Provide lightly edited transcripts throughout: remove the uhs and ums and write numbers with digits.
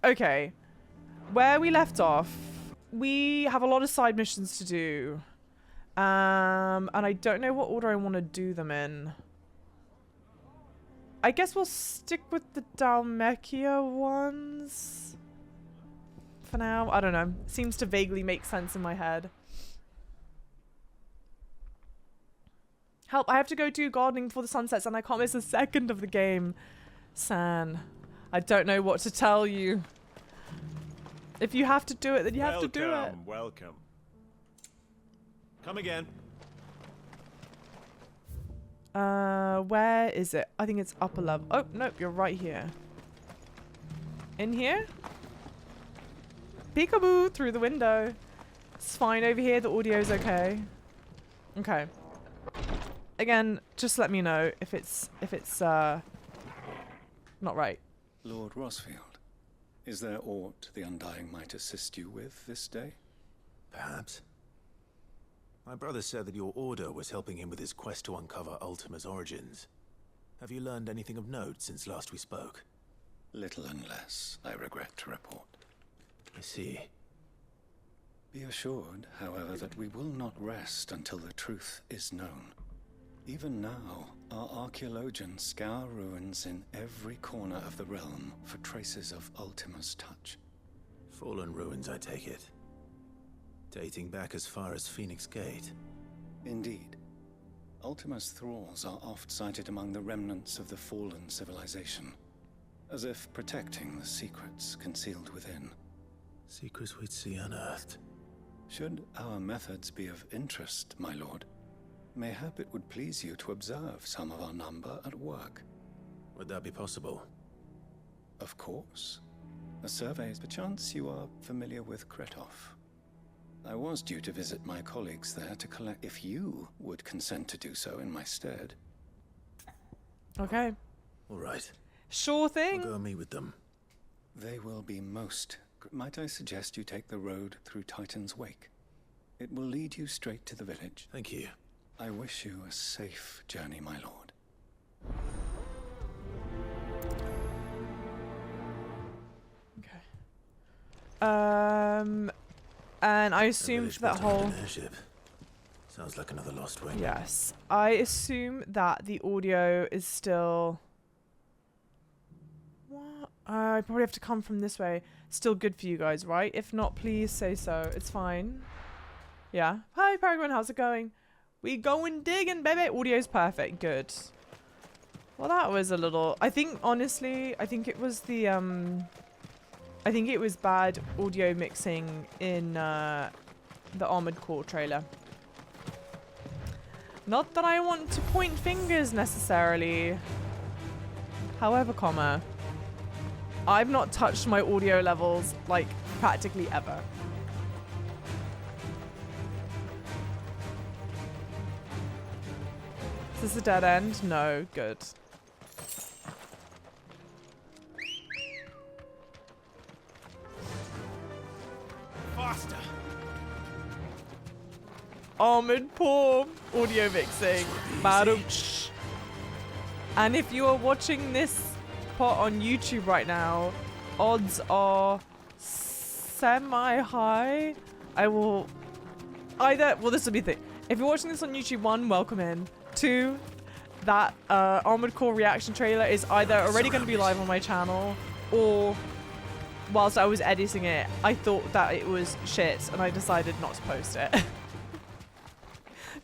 Okay. Where we left off, we have a lot of side missions to do. And I don't know what order I want to do them in. I guess we'll stick with the Dalmekia ones for now. I don't know. Seems to vaguely make sense in my head. Help, I have to go do gardening before the sun sets and I can't miss a second of the game. San, I don't know what to tell you. If you have to do it, then you have to do it. Welcome. Come again. Where is it? I think it's upper level. Oh, nope, you're right here. In here? Peekaboo through the window. It's fine over here. The audio's okay. Okay. Again, just let me know if it's not right. Lord Rosfield, is there aught the Undying might assist you with this day? Perhaps. My brother said that your order was helping him with his quest to uncover Ultima's origins. Have you learned anything of note since last we spoke? Little and less, I regret to report. I see. Be assured, however, that we will not rest until the truth is known. Even now, our archaeologians scour ruins in every corner of the realm for traces of Ultima's touch. Fallen ruins, I take it. Dating back as far as Phoenix Gate. Indeed. Ultima's thralls are oft sighted among the remnants of the fallen civilization, as if protecting the secrets concealed within. Secrets we'd see unearthed. Should our methods be of interest, my lord, mayhap it would please you to observe some of our number at work. Would that be possible? Of course. A survey, perchance you are familiar with Kretov. I was due to visit my colleagues there to collect if you would consent to do so in my stead. Okay. All right. Sure thing. I'll go and meet with them. They will be most... Might I suggest you take the road through Titan's Wake? It will lead you straight to the village. Thank you. I wish you a safe journey, my lord. Okay. And I assume for that whole... Airship. Sounds like another lost wing. Yes. I assume that the audio is still... What? I probably have to come from this way. Still good for you guys, right? If not, please say so. It's fine. Yeah. Hi, Peregrine. How's it going? We going digging, baby. Audio's perfect. Good. Well, that was a little... I think, honestly, I think it was the... I think it was bad audio mixing in the Armored Core trailer. Not that I want to point fingers necessarily. However, I've not touched my audio levels like practically ever. Is this a dead end? No, good. Faster. Armored Core audio mixing. Badooch. And if you are watching this part on YouTube right now, odds are semi-high. I will either... Well, this will be the thing. If you're watching this on YouTube, 1, welcome in. 2, that Armored Core reaction trailer is either already going to be live on my channel, or whilst I was editing it, I thought that it was shit and I decided not to post it.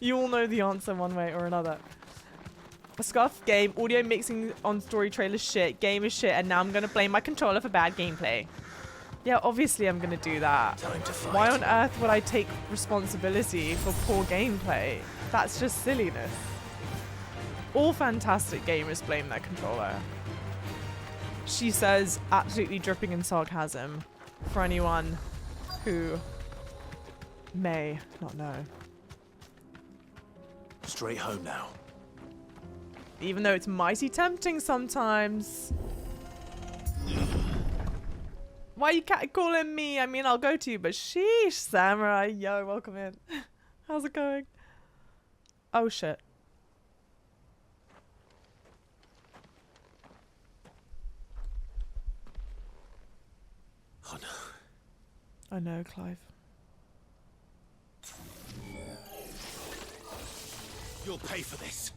You all know the answer one way or another. Scuff game, audio mixing on story trailer shit, game is shit, and now I'm going to blame my controller for bad gameplay. Yeah, obviously I'm going to do that. Time to fight. Why on earth would I take responsibility for poor gameplay? That's just silliness. All fantastic gamers blame their controller. She says, absolutely dripping in sarcasm for anyone who may not know. Straight home now. Even though it's mighty tempting sometimes. Why are you catcalling me? I mean, I'll go to you, but sheesh, Samurai. Yo, welcome in. How's it going? Oh, shit. Oh no. I know, Clive. You'll pay for this.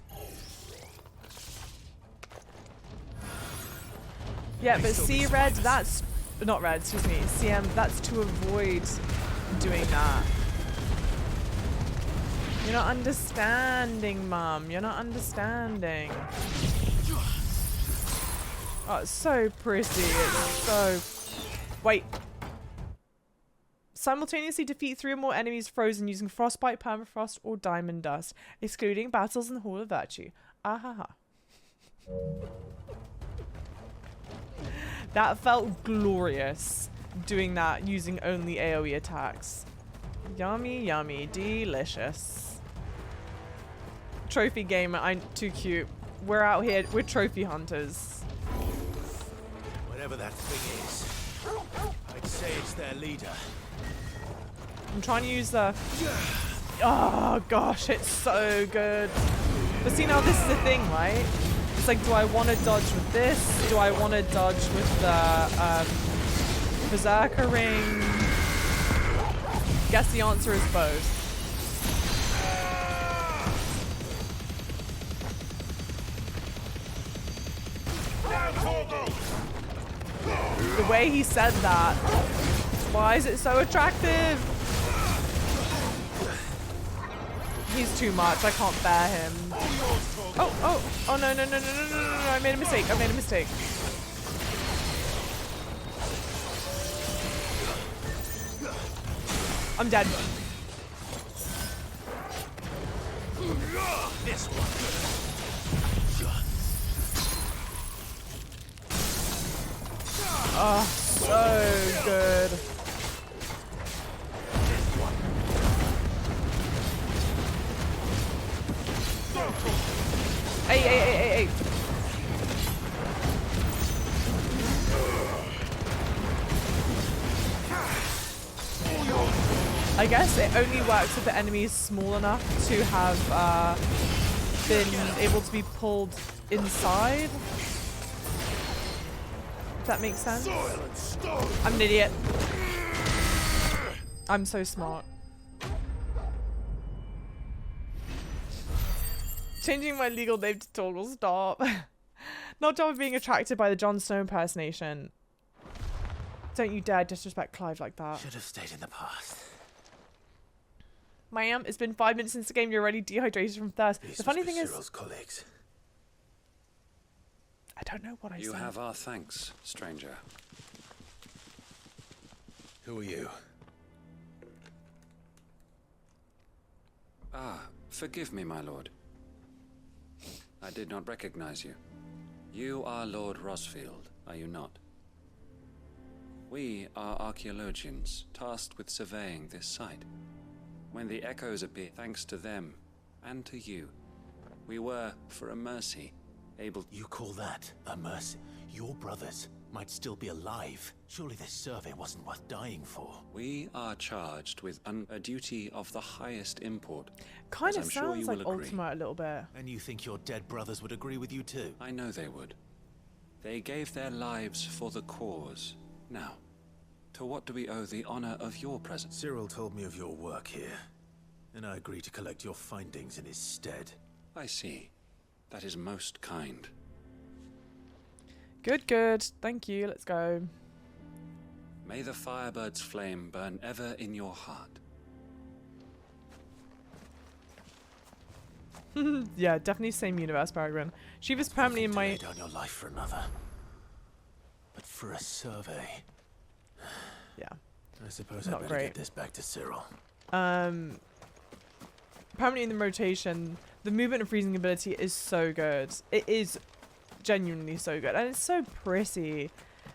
Yeah, but still be see, Red, survivors. that's... Not Red, excuse me. CM, that's to avoid doing that. You're not understanding, Mum. You're not understanding. Oh, it's so pretty. It's so... Wait. Simultaneously defeat 3 or more enemies frozen using frostbite, permafrost, or diamond dust, excluding battles in the Hall of Virtue. Ahaha. That felt glorious, doing that using only AoE attacks. Yummy, yummy, delicious. Trophy gamer, I'm too cute. We're out here, we're trophy hunters. Whatever that thing is, I'd say it's their leader. I'm trying to use the... Oh gosh, it's so good. But see, now this is the thing, right? It's like, do I want to dodge with this? Do I want to dodge with the Berserker Ring? Guess the answer is both. The way he said that, why is it so attractive? He's too much. I can't bear him. Oh, no, I made a mistake. I'm dead. This one. Oh, so good. Hey. I guess it only works if the enemy is small enough to have been able to be pulled inside. If that makes sense. I'm an idiot. I'm so smart. Changing my legal name to Toggle, stop. Not job of being attracted by the Jon Snow impersonation. Don't you dare disrespect Clive like that. Should have stayed in the past. Ma'am, it's been 5 minutes since the game. You're already dehydrated from thirst. These The funny must be thing is, Cyril's colleagues. I don't know what I You said. have our thanks, stranger. Who are you? Ah, forgive me, my lord. I did not recognize you. You are Lord Rosfield, are you not? We are archaeologians, tasked with surveying this site. When the echoes appeared, thanks to them, and to you, we were, for a mercy, able... You call that a mercy? Your brothers might still be alive. Surely this survey wasn't worth dying for. We are charged with a duty of the highest import. Kind as of I'm sure sounds you like will agree. Ultima a little bit. And you think your dead brothers would agree with you too? I know they would. They gave their lives for the cause. Now, to what do we owe the honor of your presence? Cyril told me of your work here, and I agreed to collect your findings in his stead. I see. That is most kind. Good. Thank you. Let's go. May the Firebird's flame burn ever in your heart. Yeah, definitely same universe, Peregrine. She was permanently in To my... lay down your life for another. But for a survey, Yeah. I suppose Not I better great. get this back to Cyril. Permanently in the rotation, the movement and freezing ability is so good. It is genuinely so good. And it's so pretty.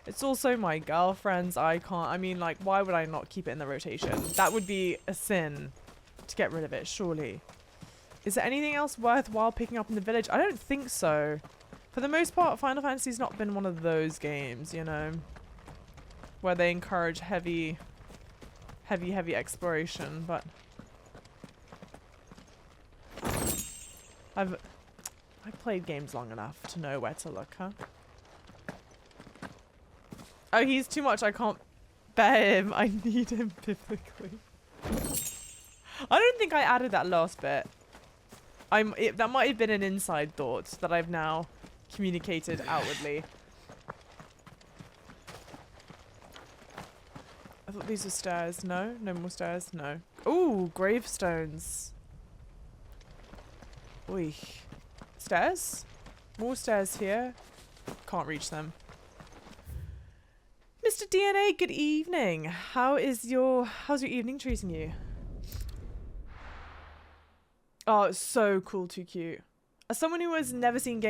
It's also my girlfriend's icon. I mean, like, why would I not keep it in the rotation? That would be a sin to get rid of it, surely. Is there anything else worthwhile picking up in the village? I don't think so. For the most part, Final Fantasy's not been one of those games, you know, where they encourage heavy exploration, but I've played games long enough to know where to look, huh? Oh, he's too much. I can't Spare him. I need him biblically. I don't think I added that last bit. That might have been an inside thought that I've now communicated outwardly. I thought these were stairs. No? No more stairs? No. Ooh, gravestones. Oi. Stairs? More stairs here. Can't reach them. Mr. DNA, good evening. How's your evening treating you? Oh, it's so cool, too cute. As someone who has never seen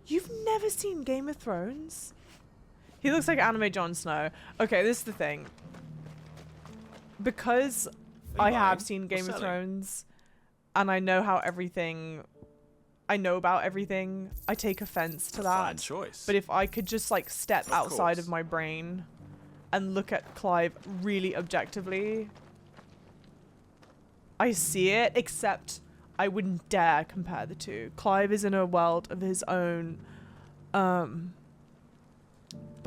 You've never seen Game of Thrones? He looks like anime Jon Snow. Okay, this is the thing. Because I have seen Game of Thrones and I know how I know about everything, I take offense to that. Fine choice. But if I could just like step outside of my brain and look at Clive really objectively, I see it, except I wouldn't dare compare the two. Clive is in a world of his own, but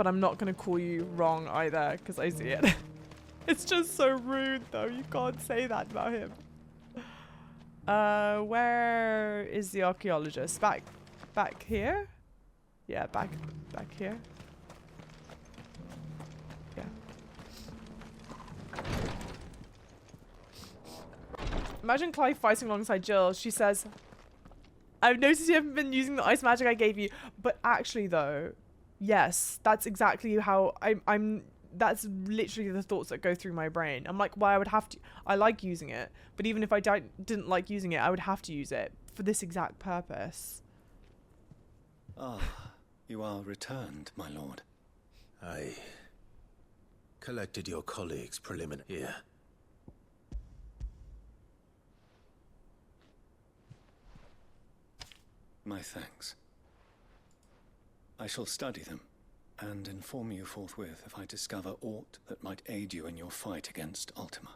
I'm not going to call you wrong either, because I see it. It's just so rude, though. You can't say that about him. Where is the archaeologist? Back here? Yeah, back here. Yeah. Imagine Clive fighting alongside Jill. She says, I've noticed you haven't been using the ice magic I gave you. But actually, though, yes, that's exactly how that's literally the thoughts that go through my brain. I'm like, well, I would have to. I like using it. But even if I didn't like using it, I would have to use it for this exact purpose. Ah, you are returned, my lord. I collected your colleagues' preliminary here. My thanks. I shall study them and inform you forthwith if I discover aught that might aid you in your fight against Ultima.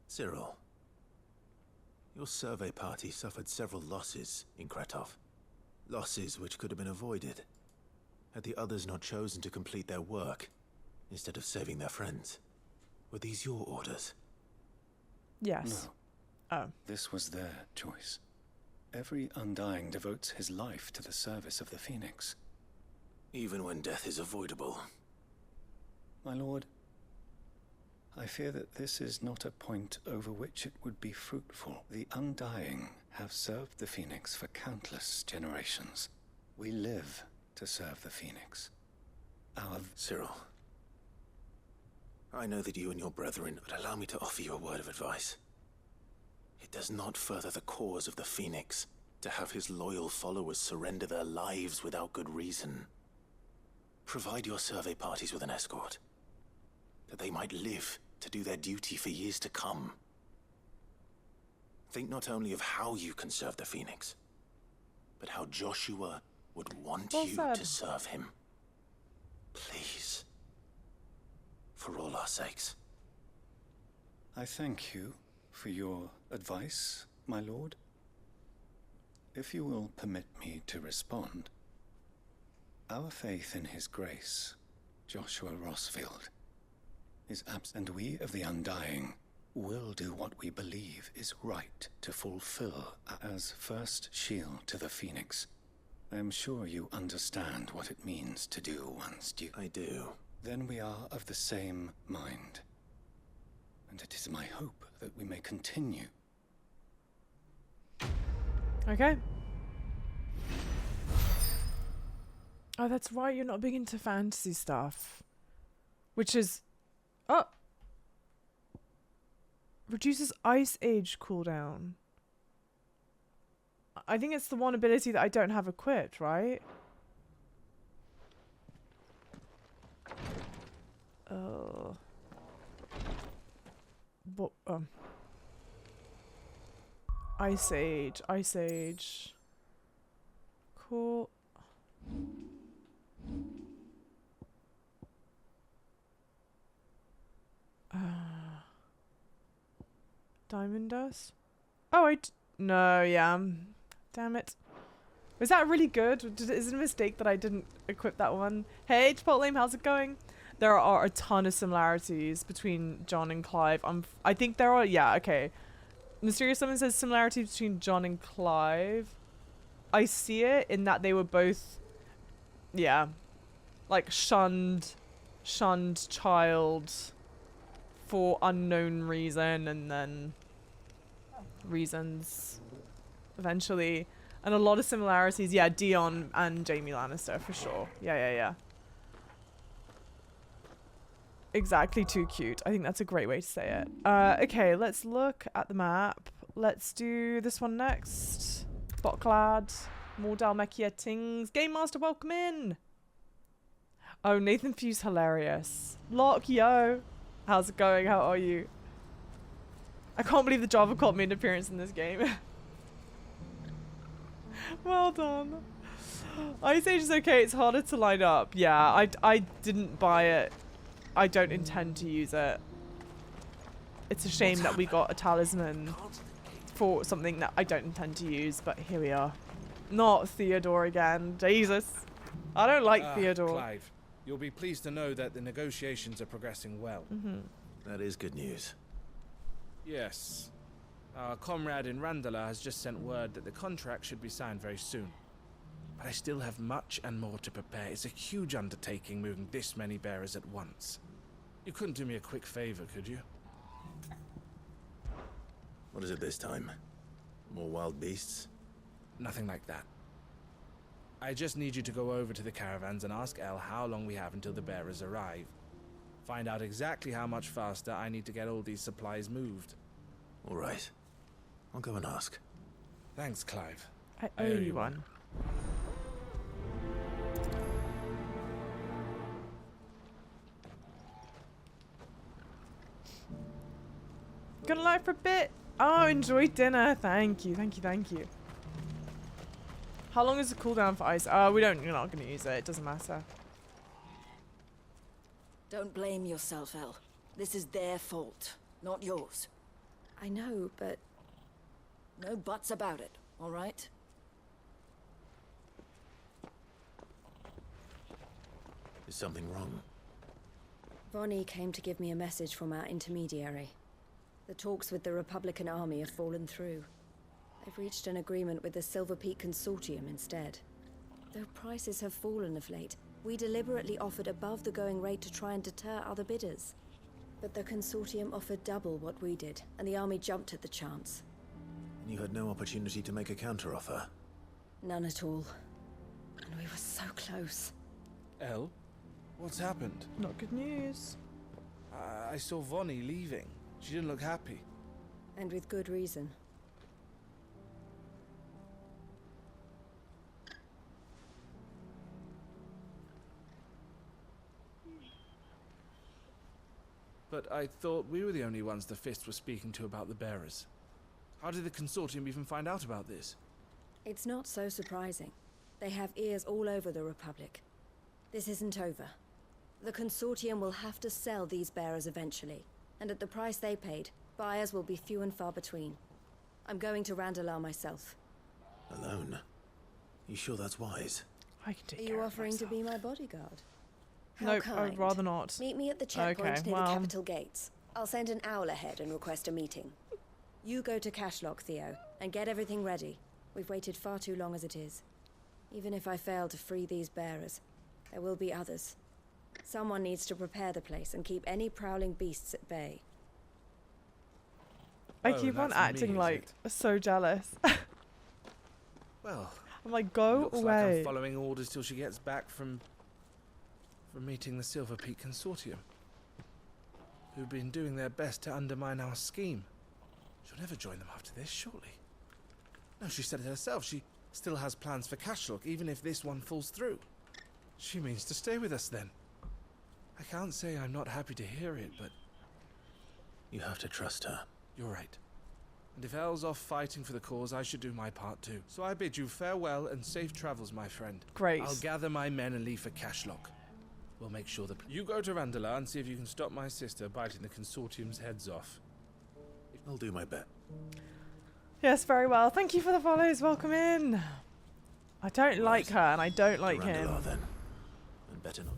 Cyril, your survey party suffered several losses in Kretov. Losses which could have been avoided had the others not chosen to complete their work instead of saving their friends. Were these your orders? Yes. No. Oh. This was their choice. Every Undying devotes his life to the service of the Phoenix. Even when death is avoidable. My lord, I fear that this is not a point over which it would be fruitful. The Undying have served the Phoenix for countless generations. We live to serve the Phoenix. Cyril, I know that you and your brethren would allow me to offer you a word of advice. It does not further the cause of the Phoenix to have his loyal followers surrender their lives without good reason. Provide your survey parties with an escort, that they might live to do their duty for years to come. Think not only of how you can serve the Phoenix, but how Joshua would want you to serve him. Please. For all our sakes. I thank you for your advice, my lord. If you will permit me to respond, our faith in his grace, Joshua Rossfield, is absent, and we of the Undying will do what we believe is right to fulfill as first shield to the Phoenix. I am sure you understand what it means to do one's duty. I do. Then we are of the same mind, and it is my hope that we may continue. Okay. Oh, that's right. You're not big into fantasy stuff. Which is... Oh! Reduces Ice Age cooldown. I think it's the one ability that I don't have equipped, right? Oh. What? Ice Age. Ice Age. Cool. Diamond Dust? Oh, no, yeah. Damn it. Was that really good? Is it a mistake that I didn't equip that one? Hey, Chipotle, how's it going? there are a ton of similarities between John and Clive. I think there are, yeah, okay. Mysterious Summon says similarities between John and Clive. I see it in that they were both, yeah, like shunned child for unknown reason, and then reasons eventually. And a lot of similarities, yeah, Dion and Jaime Lannister for sure. Yeah. Exactly, too cute. I think that's a great way to say it. Okay, let's look at the map. Let's do this one next. Boklad, Mordal Mekia Tings. Game Master, welcome in. Oh, Nathan Few's hilarious. Lock, yo. How's it going? How are you? I can't believe the Java Cult made an appearance in this game. Well done. Ice Age is okay. It's harder to line up. Yeah, I didn't buy it. I don't intend to use it. It's a shame that we got a talisman for something that I don't intend to use, but here we are. Not Theodore again. Jesus. I don't like Theodore. Clive, you'll be pleased to know that the negotiations are progressing well. That is good news. Yes. Our comrade in Randala has just sent word that the contract should be signed very soon. But I still have much and more to prepare. It's a huge undertaking moving this many bearers at once. You couldn't do me a quick favor, could you? What is it this time? More wild beasts? Nothing like that. I just need you to go over to the caravans and ask El how long we have until the bearers arrive. Find out exactly how much faster I need to get all these supplies moved. All right. I'll go and ask. Thanks, Clive. I owe you one. Gonna lie for a bit. Oh, enjoy dinner. Thank you. How long is the cooldown for ice? You're not gonna use it. It doesn't matter. Don't blame yourself, El. This is their fault, not yours. I know, but no buts about it, all right? Is something wrong? Vonnie came to give me a message from our intermediary. The talks with the Republican army have fallen through. They've reached an agreement with the Silver Peak Consortium instead. Though prices have fallen of late, we deliberately offered above the going rate to try and deter other bidders. But the Consortium offered double what we did, and the army jumped at the chance. And you had no opportunity to make a counteroffer? None at all. And we were so close. El, what's happened? Not good news. I saw Vonnie leaving. She didn't look happy. And with good reason. But I thought we were the only ones the Fist was speaking to about the bearers. How did the Consortium even find out about this? It's not so surprising. They have ears all over the Republic. This isn't over. The Consortium will have to sell these bearers eventually, and at the price they paid, buyers will be few and far between. I'm going to Randalar myself. Alone? You sure that's wise? I can take Are care you of offering to myself. be my bodyguard? How Nope, kind. I'd rather not. Meet me at the checkpoint Okay, near well. the capital gates. I'll send an owl ahead and request a meeting. You go to Cashlock, Theo, and get everything ready. We've waited far too long as it is. Even if I fail to free these bearers, there will be others. Someone needs to prepare the place and keep any prowling beasts at bay. I Oh, keep on that's me, acting is like it? so jealous. Well, I'm like, go looks like I'm away. following orders till she gets back from meeting the Silver Peak Consortium, who've been doing their best to undermine our scheme. She'll never join them after this, surely. No, she said it herself. She still has plans for Cashlock, even if this one falls through. She means to stay with us then. I can't say I'm not happy to hear it, but You have to trust her. you're right. And if Elle's off fighting for the cause, I should do my part too. So I bid you farewell and safe travels, my friend. Great. I'll gather my men and leave for Cashlock. We'll make sure that you go to Randalar and see if you can stop my sister biting the Consortium's heads off. I'll do my best. Yes, very well. Thank you for the follows. Welcome in. I don't like her and I don't like him. Randalar, then. And better not.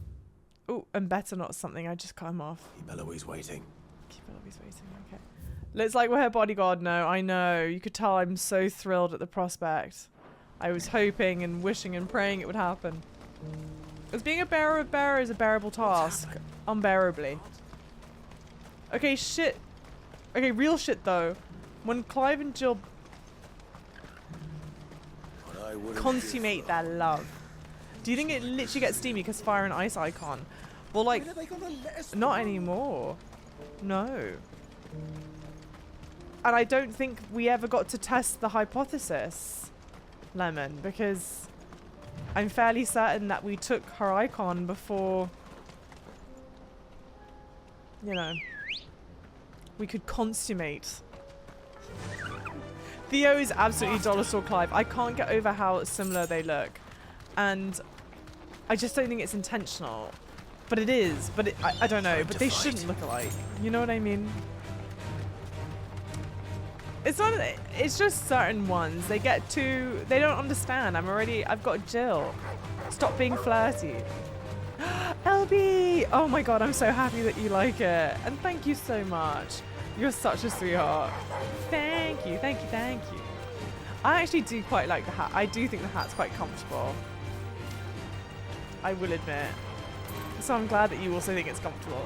Oh, and better not something. I just cut him off. Keep Eloise waiting. Keep Eloise waiting. Okay. Looks like we're her bodyguard now. I know. You could tell I'm so thrilled at the prospect. I was hoping and wishing and praying it would happen. As being a bearer of bearer is a bearable task. Unbearably. Okay, shit. Okay, real shit though. When Clive and Jill consummate their love, do you think it literally gets steamy because fire and ice icon? Well, like, not anymore. No. And I don't think we ever got to test the hypothesis, Lemon, because I'm fairly certain that we took her icon before, you know, we could consummate. Theo is absolutely Dollar Store Clive. I can't get over how similar they look. And I just don't think it's intentional. But it is. But I don't know. But they shouldn't look alike. You know what I mean? It's not. It's just certain ones. They get too. They don't understand. I've got Jill. Stop being flirty. LB! Oh my god, I'm so happy that you like it. And thank you so much. You're such a sweetheart. Thank you, thank you, thank you. I actually do quite like the hat. I do think the hat's quite comfortable. I will admit. So I'm glad that you also think it's comfortable.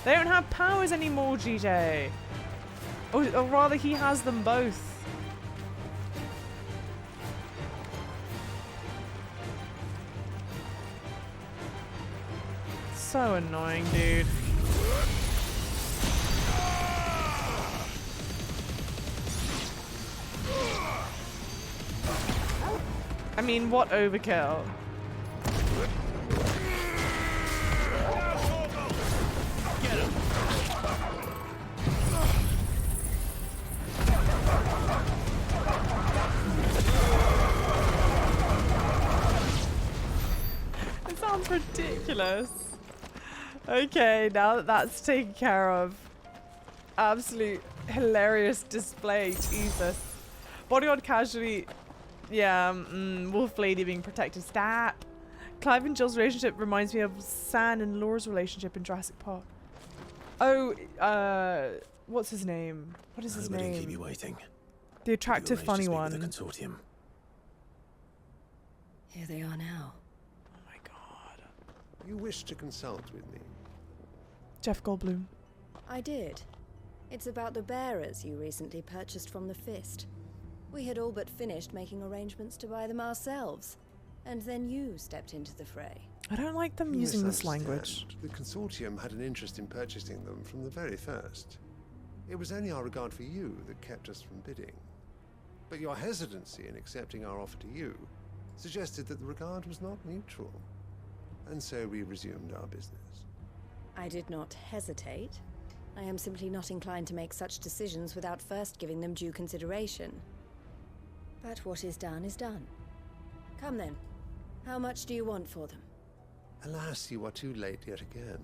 They don't have powers anymore, GJ. Or rather, he has them both. So annoying, dude. I mean, what overkill? Get him. It sounds ridiculous. Okay, now that that's taken care of. Absolute hilarious display, Jesus. Bodyguard casually, yeah, Wolf Lady being protected. Stop. Clive and Jill's relationship reminds me of San and Laura's relationship in Jurassic Park. Oh, what's his name? What is his name? Keep you waiting. The attractive, funny one. The consortium. Here they are now. Oh my god. You wish to consult with me? Jeff Goldblum. I did. It's about the bearers you recently purchased from the Fist. We had all but finished making arrangements to buy them ourselves. And then you stepped into the fray. I don't like them You using this misunderstand. language. The consortium had an interest in purchasing them from the very first. It was only our regard for you that kept us from bidding. But your hesitancy in accepting our offer to you suggested that the regard was not mutual. And so we resumed our business. I did not hesitate. I am simply not inclined to make such decisions without first giving them due consideration. But what is done is done. Come then. How much do you want for them? Alas, you are too late yet again.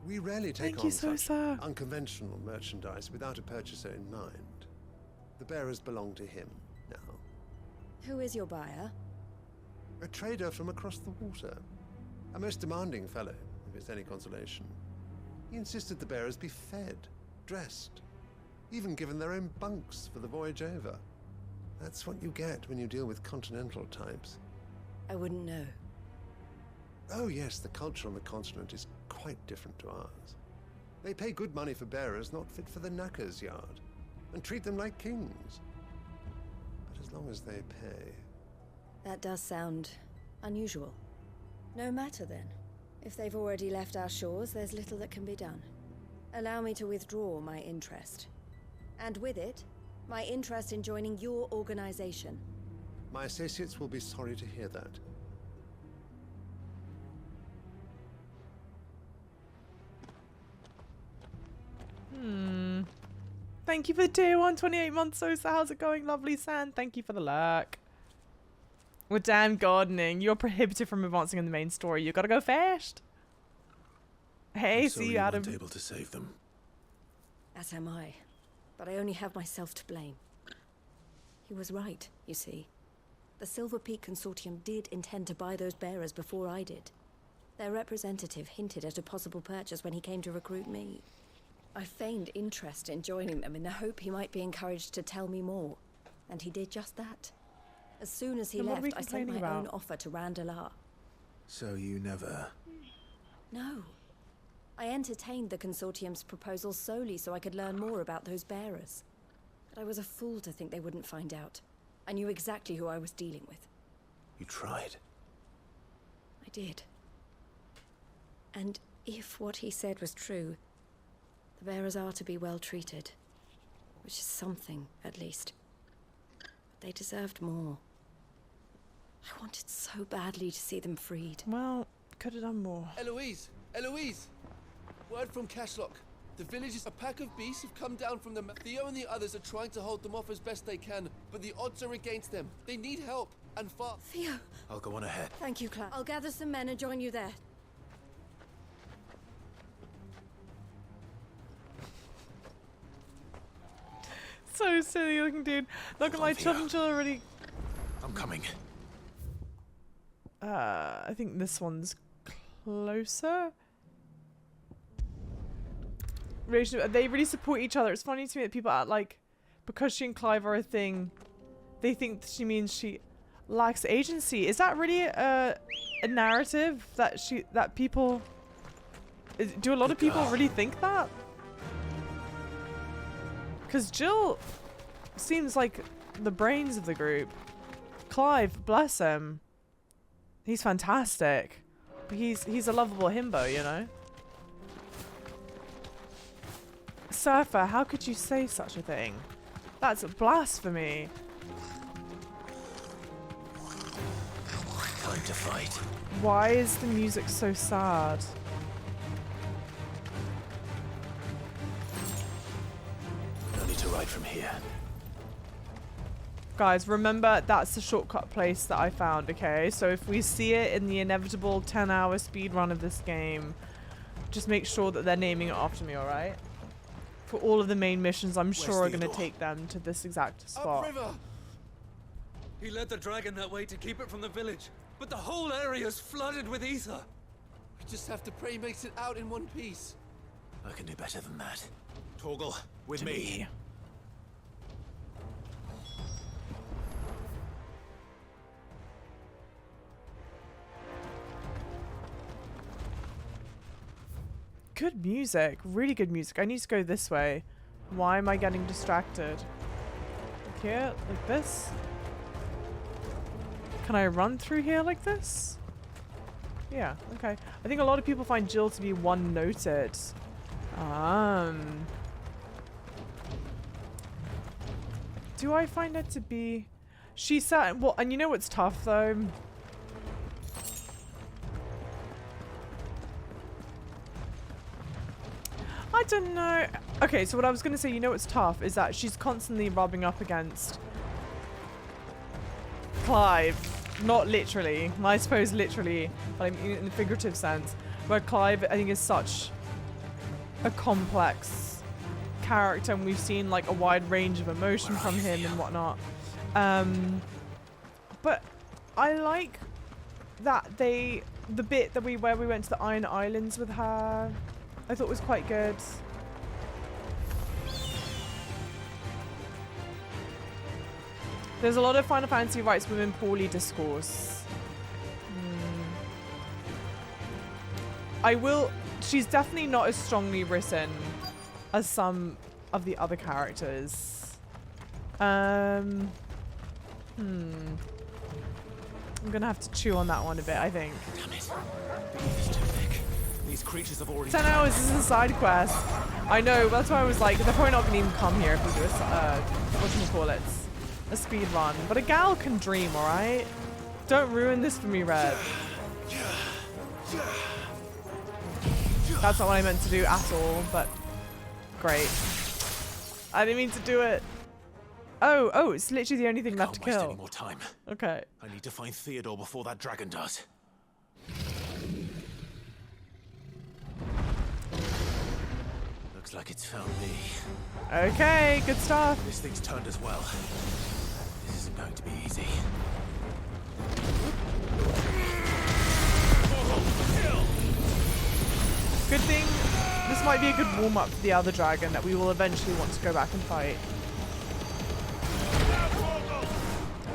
We rarely take Thank you on so, such sir. unconventional merchandise without a purchaser in mind. The bearers belong to him now. Who is your buyer? A trader from across the water. A most demanding fellow, if it's any consolation. He insisted the bearers be fed, dressed, even given their own bunks for the voyage over. That's what you get when you deal with continental types. I wouldn't know. Oh yes, the culture on the continent is quite different to ours. They pay good money for bearers not fit for the knacker's yard, and treat them like kings. But as long as they pay... That does sound unusual. No matter then. If they've already left our shores, there's little that can be done. Allow me to withdraw my interest. And with it, my interest in joining your organization. My associates will be sorry to hear that. Thank you for the tier 1, 28 months, so how's it going, lovely San? Thank you for the lurk. We're damn gardening. You're prohibited from advancing in the main story. You gotta go fast. Hey, I'm see sorry you, you Adam. weren't able to save them. As am I. But I only have myself to blame. He was right, you see. The Silver Peak Consortium did intend to buy those bearers before I did. Their representative hinted at a possible purchase when he came to recruit me. I feigned interest in joining them in the hope he might be encouraged to tell me more, and he did just that. As soon as he Then what are we left, I sent my complaining own about? offer to Randalar. So you never... No. I entertained the Consortium's proposal solely so I could learn more about those bearers. But I was a fool to think they wouldn't find out. I knew exactly who I was dealing with. You tried. I did. And if what he said was true, the bearers are to be well treated. Which is something, at least. But they deserved more. I wanted so badly to see them freed. Well, could have done more. Eloise! Eloise! Word from Cashlock. The village is a pack of beasts have come down from the Theo and the others are trying to hold them off as best they can, but the odds are against them. They need help, and fast. Theo! I'll go on ahead. Thank you, Clark. I'll gather some men and join you there. So silly looking dude. Not gonna lie, children are already. I'm coming. I think this one's closer. They really support each other. It's funny to me that people act like because she and Clive are a thing, they think she means she lacks agency. Is that really a narrative that people do? A lot of people really think that? Because Jill seems like the brains of the group. Clive, bless him, he's fantastic. But he's a lovable himbo, you know. Surfer, how could you say such a thing? That's blasphemy. Time to fight. Why is the music so sad? No need to ride from here. Guys, remember that's the shortcut place that I found, okay? So if we see it in the inevitable 10-hour speed run of this game, just make sure that they're naming it after me, alright? For all of the main missions, I'm sure are going to take them to this exact spot. Upriver! He led the dragon that way to keep it from the village, but the whole area's flooded with ether. We just have to pray he makes it out in one piece. I can do better than that. Torgal, with me. Good music, really good music. I need to go this way. Why am I getting distracted? Like here, like this? Can I run through here like this? Yeah, okay. I think a lot of people find Jill to be one-noted. Do I find her to be... She said... Well, and you know what's tough, though? I don't know. Okay, so what I was going to say, you know what's tough, is that she's constantly rubbing up against Clive. Not literally. I suppose literally, but I mean in a figurative sense. Where Clive, I think, is such a complex character, and we've seen like a wide range of emotion from him and whatnot. But I like that the bit that where we went to the Iron Islands with her, I thought was quite good. There's a lot of Final Fantasy writes women poorly discourse. She's definitely not as strongly written as some of the other characters. I'm gonna have to chew on that one a bit, I think. Damn it. Beneath is too thick. These creatures have already... 10 hours is a side quest. I know, that's why I was like, they're probably not gonna even come here if we do a a speed run. But a gal can dream, alright? Don't ruin this for me, Red. That's not what I meant to do at all, but great. I didn't mean to do it. Oh, it's literally the only thing left to Can't waste kill. any more time. Okay. I need to find Theodore before that dragon does. Looks like it's found me. Okay, good stuff. This thing's turned as well. This isn't going to be easy. this might be a good warm-up for the other dragon that we will eventually want to go back and fight.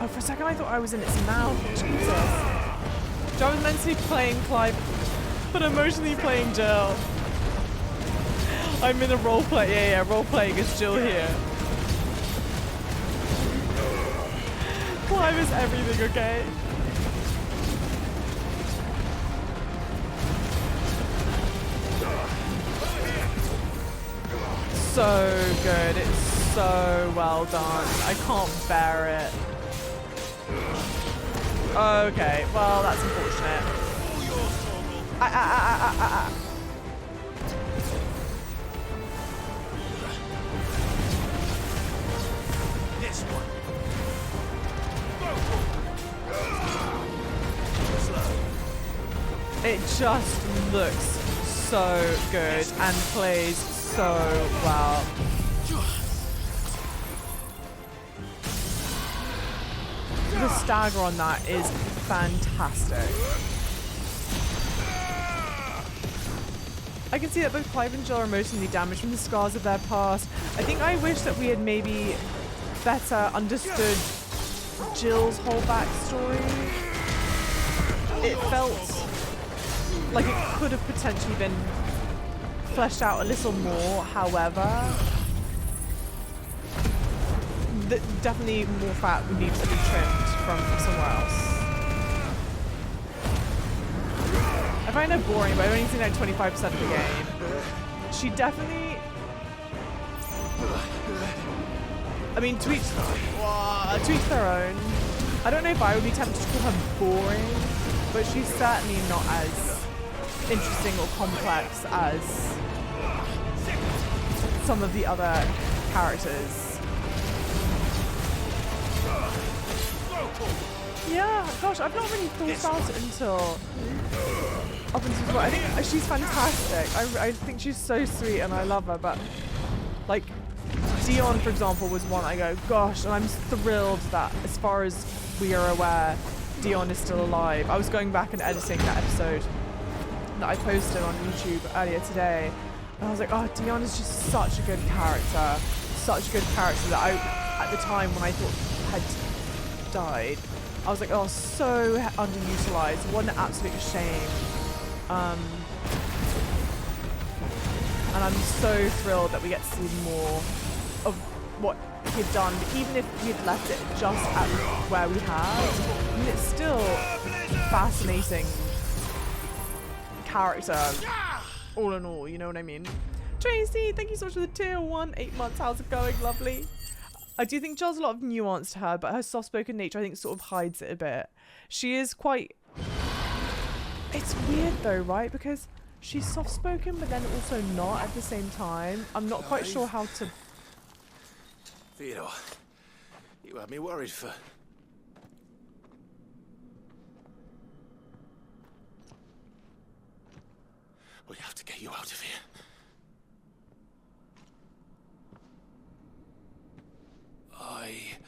Oh, for a second I thought I was in its mouth. Jesus. I was meant to be playing Clive, but emotionally playing Jill. I'm in a roleplay. Yeah, role-playing as Jill here. Clive is everything, okay? So good. It's so well done. I can't bear it. Okay, well, that's unfortunate. This one. It just looks so good and plays so well. The stagger on that is fantastic. I can see that both Clive and Jill are emotionally damaged from the scars of their past. I think I wish that we had maybe better understood Jill's whole backstory. It felt like it could have potentially been fleshed out a little more, however, definitely more fat would need to be trimmed from somewhere else. I find her boring, but I've only seen like 25% of the game. She definitely... I mean, to each their own. I don't know if I would be tempted to call her boring, but she's certainly not as interesting or complex as some of the other characters. Yeah, gosh, I've not really thought about it until up until this point. I think she's fantastic. I think she's so sweet and I love her, but like Dion, for example, was one I go, gosh, and I'm thrilled that as far as we are aware, Dion is still alive. I was going back and editing that episode that I posted on YouTube earlier today, and I was like, oh, Dion is just such a good character. Such a good character that I, at the time when I thought had died, I was like, oh, so underutilized. What an absolute shame. And I'm so thrilled that we get to see more of what he'd done. But even if we had left it just at where we had, I mean, it's still fascinating character, all in all, you know what I mean? Tracy, thank you so much for the tier 1, 8 months. How's it going? Lovely. I do think Jill's a lot of nuance to her, but her soft-spoken nature, I think, sort of hides it a bit. She is quite... It's weird, though, right? Because she's soft-spoken, but then also not at the same time. I'm not quite sure how to... Theodore, you had me worried for... We have to get you out of here. I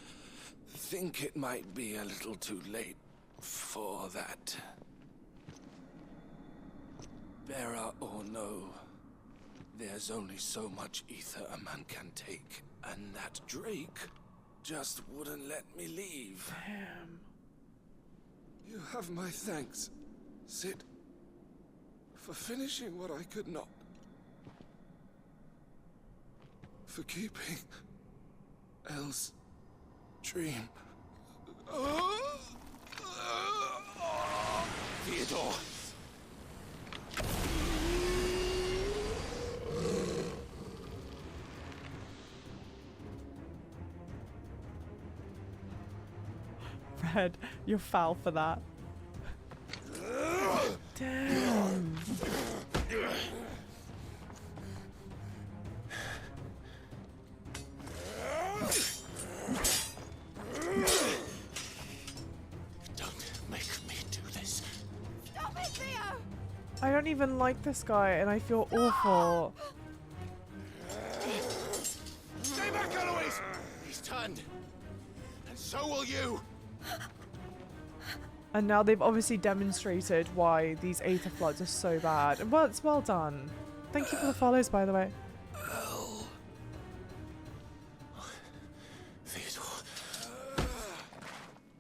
think it might be a little too late for that. Bearer or no, there's only so much ether a man can take, and that Drake just wouldn't let me leave. Damn. You have my thanks, Sid, for finishing what I could not. For keeping Elle's dream. Theodore! Red, you're foul for that. Damn. Don't make me do this. Stop it, Theo! I don't even like this guy, and I feel awful. Stay back, Eloise! He's turned. And so will you. And now they've obviously demonstrated why these Aether floods are so bad. Well, it's well done. Thank you for the follows, by the way. Theodore.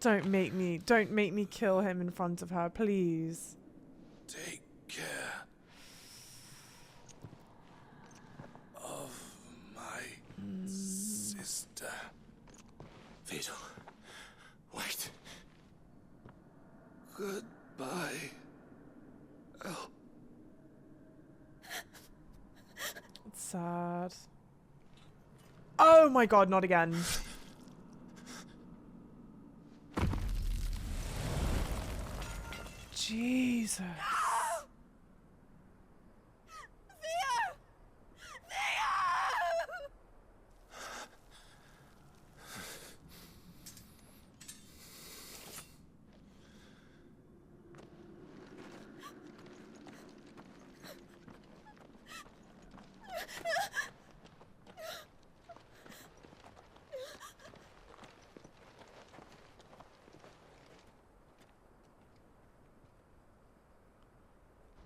Don't make me kill him in front of her, please. Take care of my sister. Theodore, wait. Goodbye. Oh. It's sad. Oh my god, not again. Jesus.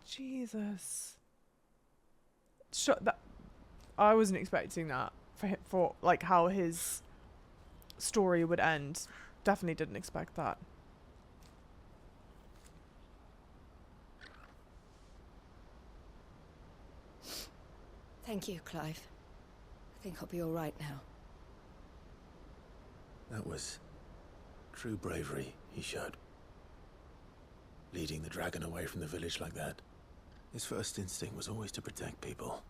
Jesus. That I wasn't expecting that for like how his story would end. Definitely didn't expect that. Thank you, Clive. I think I'll be all right now. That was true bravery he showed. Leading the dragon away from the village like that. His first instinct was always to protect people.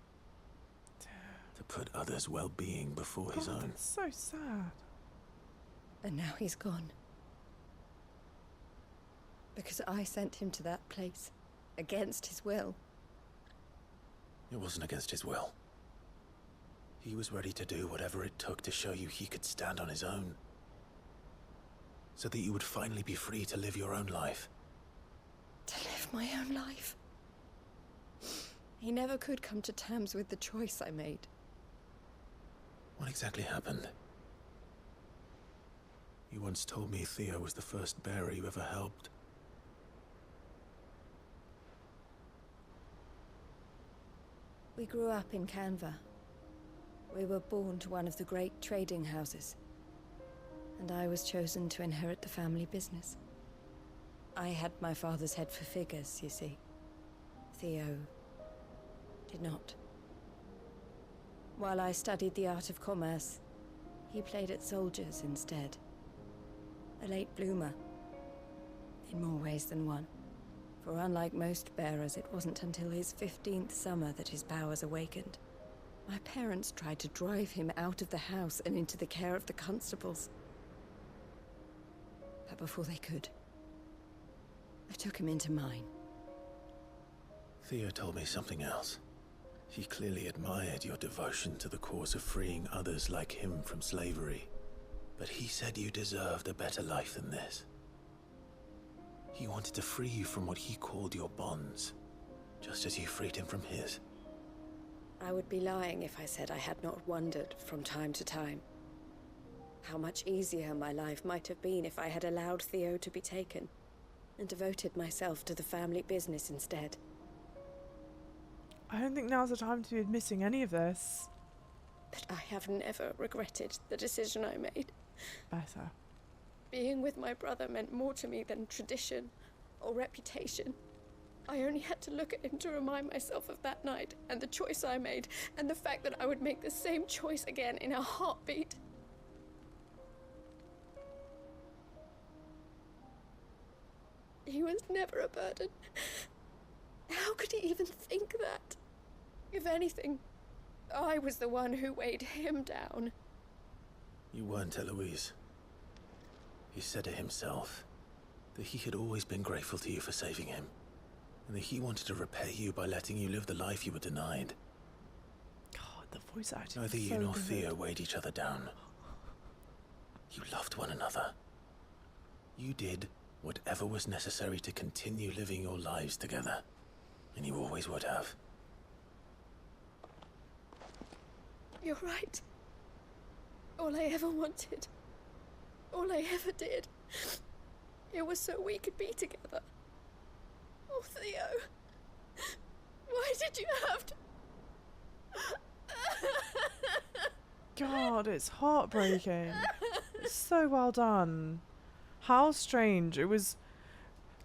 To put others' well-being before his own. That's so sad. And now he's gone. Because I sent him to that place. Against his will. It wasn't against his will. He was ready to do whatever it took to show you he could stand on his own. So that you would finally be free to live your own life. To live my own life. He never could come to terms with the choice I made. What exactly happened? You once told me Theo was the first bearer you ever helped. We grew up in Canva. We were born to one of the great trading houses. And I was chosen to inherit the family business. I had my father's head for figures, you see. Theo did not. While I studied the art of commerce, he played at soldiers instead. A late bloomer. In more ways than one. For unlike most bearers, it wasn't until his 15th summer that his powers awakened. My parents tried to drive him out of the house and into the care of the constables. But before they could, I took him into mine. Theo told me something else. He clearly admired your devotion to the cause of freeing others like him from slavery. But he said you deserved a better life than this. He wanted to free you from what he called your bonds, just as you freed him from his. I would be lying if I said I had not wondered from time to time how much easier my life might have been if I had allowed Theo to be taken and devoted myself to the family business instead. I don't think now's the time to be admitting any of this. But I have never regretted the decision I made. Better. Being with my brother meant more to me than tradition or reputation. I only had to look at him to remind myself of that night and the choice I made and the fact that I would make the same choice again in a heartbeat. He was never a burden. How could he even think that? If anything, I was the one who weighed him down. You weren't, Eloise. He said it himself, that he had always been grateful to you for saving him, and that he wanted to repay you by letting you live the life you were denied. God, the voice acting. Neither you nor Theo weighed each other down. You loved one another. You did whatever was necessary to continue living your lives together, and you always would have. You're right. All I ever wanted, all I ever did, it was so we could be together. Oh, Theo, why did you have to... god, it's heartbreaking. It's so well done. How strange. It was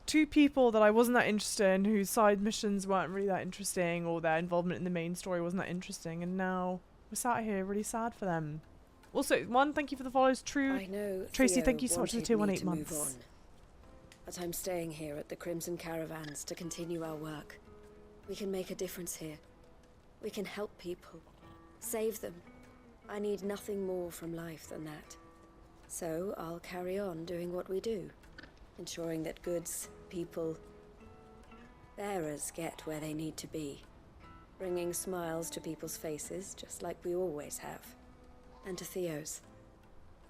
two people that I wasn't that interested in, whose side missions weren't really that interesting, or their involvement in the main story wasn't that interesting, and now we're sat here really sad for them. Also, one, thank you for the follows. True. I know Tracy, Theo thank you so much for the wanted tier 1 me 8 to move months. on, but I'm staying here at the Crimson Caravans to continue our work. We can make a difference here. We can help people. Save them. I need nothing more from life than that. So I'll carry on doing what we do. Ensuring that goods, people, bearers get where they need to be. Bringing smiles to people's faces, just like we always have. And to Theo's,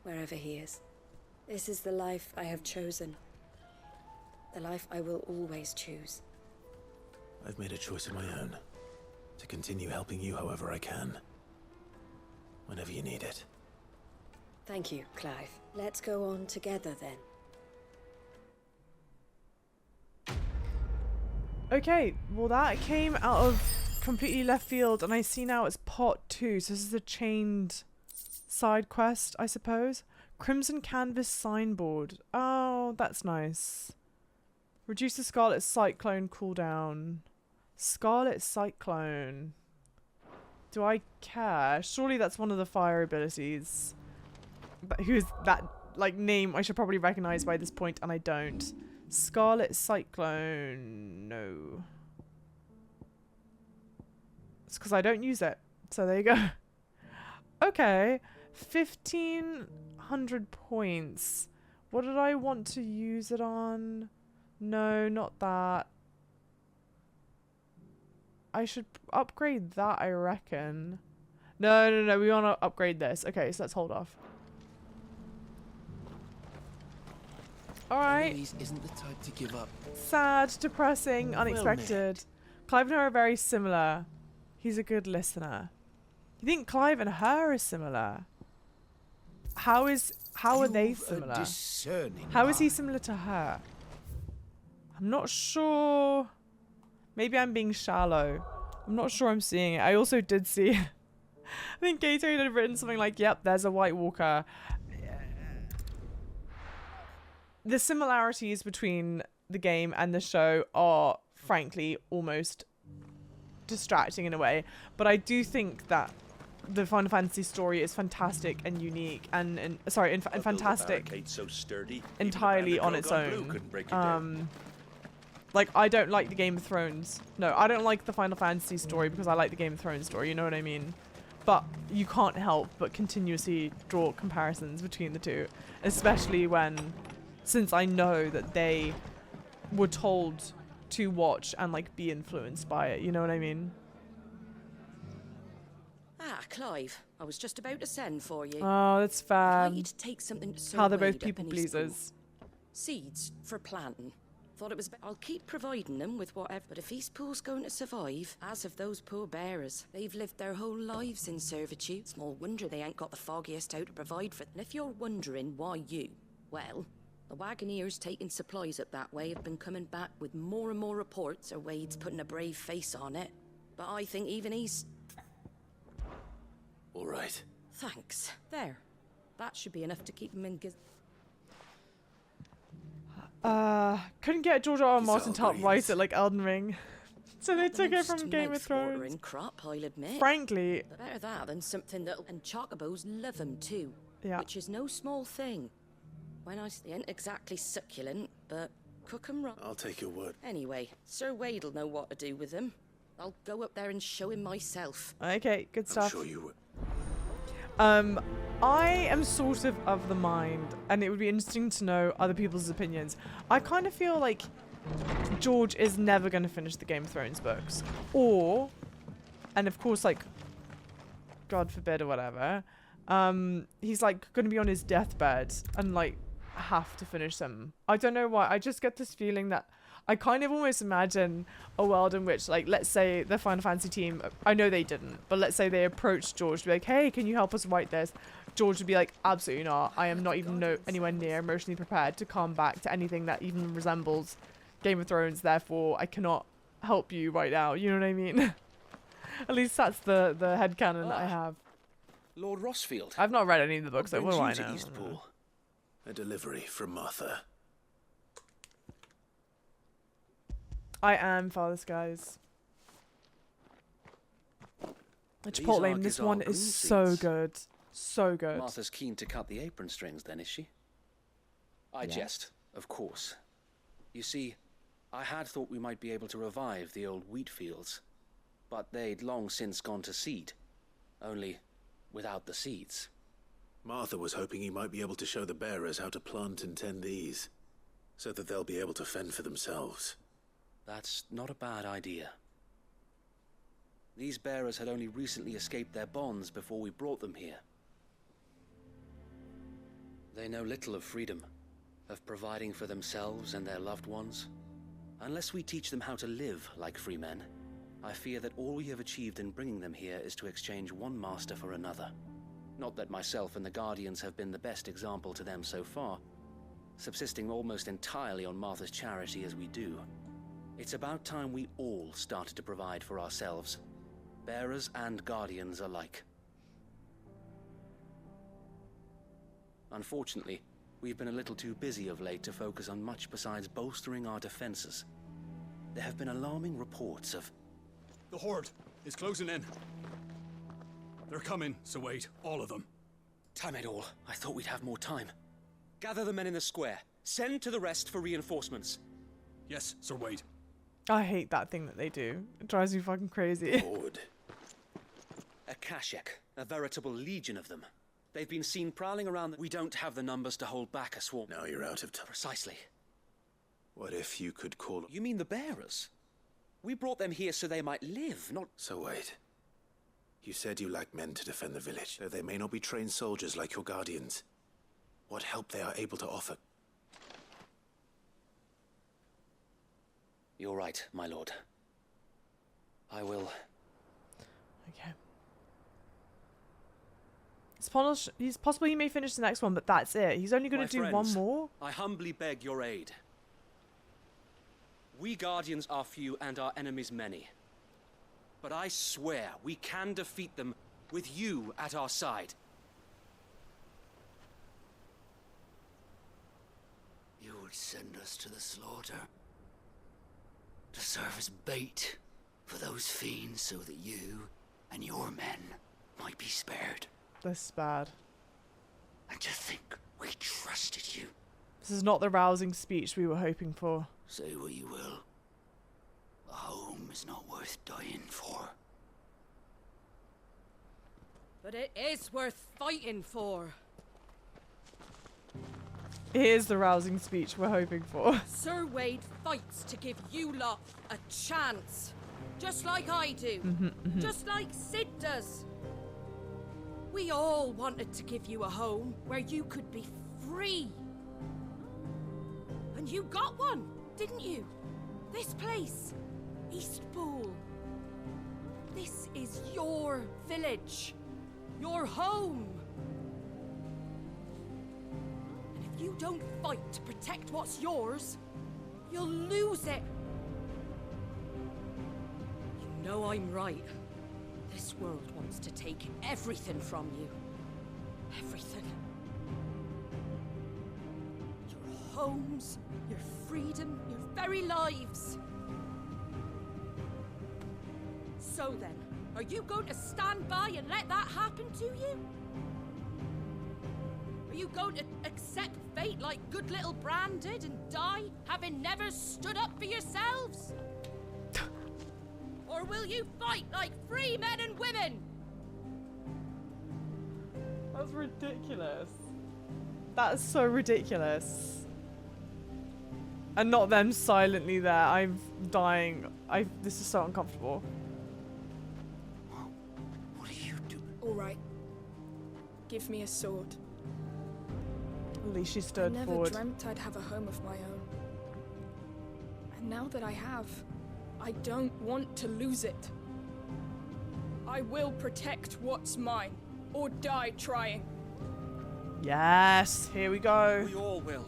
wherever he is. This is the life I have chosen. The life I will always choose. I've made a choice of my own. To continue helping you however I can. Whenever you need it. Thank you, Clive. Let's go on together then. Okay, well that came out of completely left field, and I see now it's part 2, so this is a chained side quest, I suppose. Crimson Canvas Signboard. Oh, that's nice. Reduce the Scarlet Cyclone cooldown. Scarlet Cyclone. Do I care? Surely that's one of the fire abilities. But who's that, like, name I should probably recognize by this point, and I don't. Scarlet Cyclone. No. It's because I don't use it. So there you go. Okay. 1,500 points. What did I want to use it on? No, not that. I should upgrade that, I reckon. No. We want to upgrade this. Okay, so let's hold off. Alright. Eloise isn't the type to give up. Sad, depressing, unexpected. Clive and her are very similar. He's a good listener. You think Clive and her are similar? How are they similar? How is he similar to her? I'm not sure. Maybe I'm being shallow. I'm not sure I'm seeing it. I also did see I think Gatorade had written something like, yep, there's a White Walker. The similarities between the game and the show are, frankly, almost distracting in a way. But I do think that the Final Fantasy story is fantastic and unique and fantastic so sturdy, entirely on its own. Like, I don't like the Game of Thrones. No, I don't like the Final Fantasy story because I like the Game of Thrones story, you know what I mean? But you can't help but continuously draw comparisons between the two. Especially since I know that they were told to watch and, like, be influenced by it, you know what I mean? Ah, Clive, I was just about to send for you. Oh, that's fair. I'd like you to take something to Sir How they're Wade both up people in his school. pleasers. Seeds for planting. Thought it was. I'll keep providing them with whatever. But if East Pool's going to survive, as have those poor bearers, they've lived their whole lives in servitude. Small wonder they ain't got the foggiest out to provide for. And if you're wondering why you, well, the Wagoneers taking supplies up that way have been coming back with more and more reports. Sir Wade's putting a brave face on it, but I think even he's. All right. Thanks. There. That should be enough to keep him in. Couldn't get George R. R. Martin to write it like Elden Ring. So they took it Most from Game of Thrones. mouth-watering crap, I'll admit. Frankly. But better that than something that'll... And chocobos love them too. Yeah. Which is no small thing. When they ain't exactly succulent, but cook 'em right. I'll take your word. Anyway, Sir Wade'll know what to do with them. I'll go up there and show him myself. Okay, good stuff. I'm sure you would. I am sort of the mind, and it would be interesting to know other people's opinions. I kind of feel like George is never going to finish the Game of Thrones books. Or, and of course, like, God forbid or whatever, he's, like, going to be on his deathbed and, like, have to finish them. I don't know why. I just get this feeling that I kind of almost imagine a world in which, like, let's say the Final Fantasy team, I know they didn't, but let's say they approached George to be like, hey, can you help us write this? George would be like, absolutely not. I am not even anywhere near emotionally prepared to come back to anything that even resembles Game of Thrones. Therefore, I cannot help you right now. You know what I mean? At least that's the headcanon that I have. Lord Rossfield. I've not read any of the books, so what do I brings you to know? Eastpool? A delivery from Martha. I am Father Skies. The These Chipotle, are this Gazal one green is so seeds. good. So good. Martha's keen to cut the apron strings then, is she? I Yes. jest, of course. You see, I had thought we might be able to revive the old wheat fields, but they'd long since gone to seed, only without the seeds. Martha was hoping he might be able to show the bearers how to plant and tend these, so that they'll be able to fend for themselves. That's not a bad idea. These bearers had only recently escaped their bonds before we brought them here. They know little of freedom, of providing for themselves and their loved ones. Unless we teach them how to live like free men, I fear that all we have achieved in bringing them here is to exchange one master for another. Not that myself and the Guardians have been the best example to them so far, subsisting almost entirely on Martha's charity as we do. It's about time we all started to provide for ourselves, bearers and Guardians alike. Unfortunately, we've been a little too busy of late to focus on much besides bolstering our defenses. There have been alarming reports of... The Horde is closing in. They're coming, so wait, all of them. Damn it all, I thought we'd have more time. Gather the men in the square. Send to the rest for reinforcements. Yes, Sir Wade. I hate that thing that they do. It drives me fucking crazy. Lord. A Kashek, a veritable legion of them. They've been seen prowling around. We don't have the numbers to hold back a swarm. Now you're out of time. Precisely. What if you could call... You mean the bearers? We brought them here so they might live, not... So wait. You said you lack men to defend the village, though they may not be trained soldiers like your Guardians. What help they are able to offer? You're right, my lord. I will... Okay. It's possible he may finish the next one, but that's it. He's only going My to do one friends, more? I humbly beg your aid. We Guardians are few and our enemies many. But I swear we can defeat them with you at our side. You would send us to the slaughter. To serve as bait for those fiends so that you and your men might be spared. This is bad. And to think we trusted you. This is not the rousing speech we were hoping for. Say what you will. A home is not worth dying for. But it is worth fighting for. Here's the rousing speech we're hoping for. Sir Wade fights to give you lot a chance. Just like I do. Just like Sid does. We all wanted to give you a home where you could be free. And you got one, didn't you? This place, Eastpool. This is your village. Your home. And if you don't fight to protect what's yours, you'll lose it. You know I'm right. This world wants to take everything from you. Everything. Your homes, your freedom, your very lives. So then, are you going to stand by and let that happen to you? Are you going to accept fate like good little Bran did and die, having never stood up for yourselves? Or will you fight like free men and women? That's ridiculous. That is so ridiculous. And not them silently there. I'm dying. This is so uncomfortable. What do you do? All right. Give me a sword. At least she I stood never forward. dreamt I'd have a home of my own. And now that I have, I don't want to lose it. I will protect what's mine, or die trying. Yes, here we go. We all will.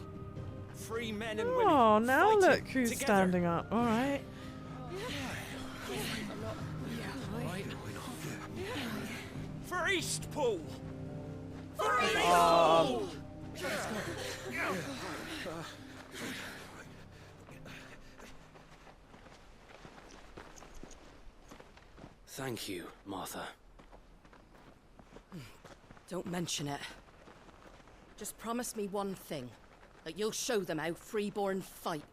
Free men and women. Oh, now fighting look who's together. standing up. All right. For Eastpool! Thank you, Martha. Don't mention it. Just promise me one thing. That you'll show them how freeborn fight.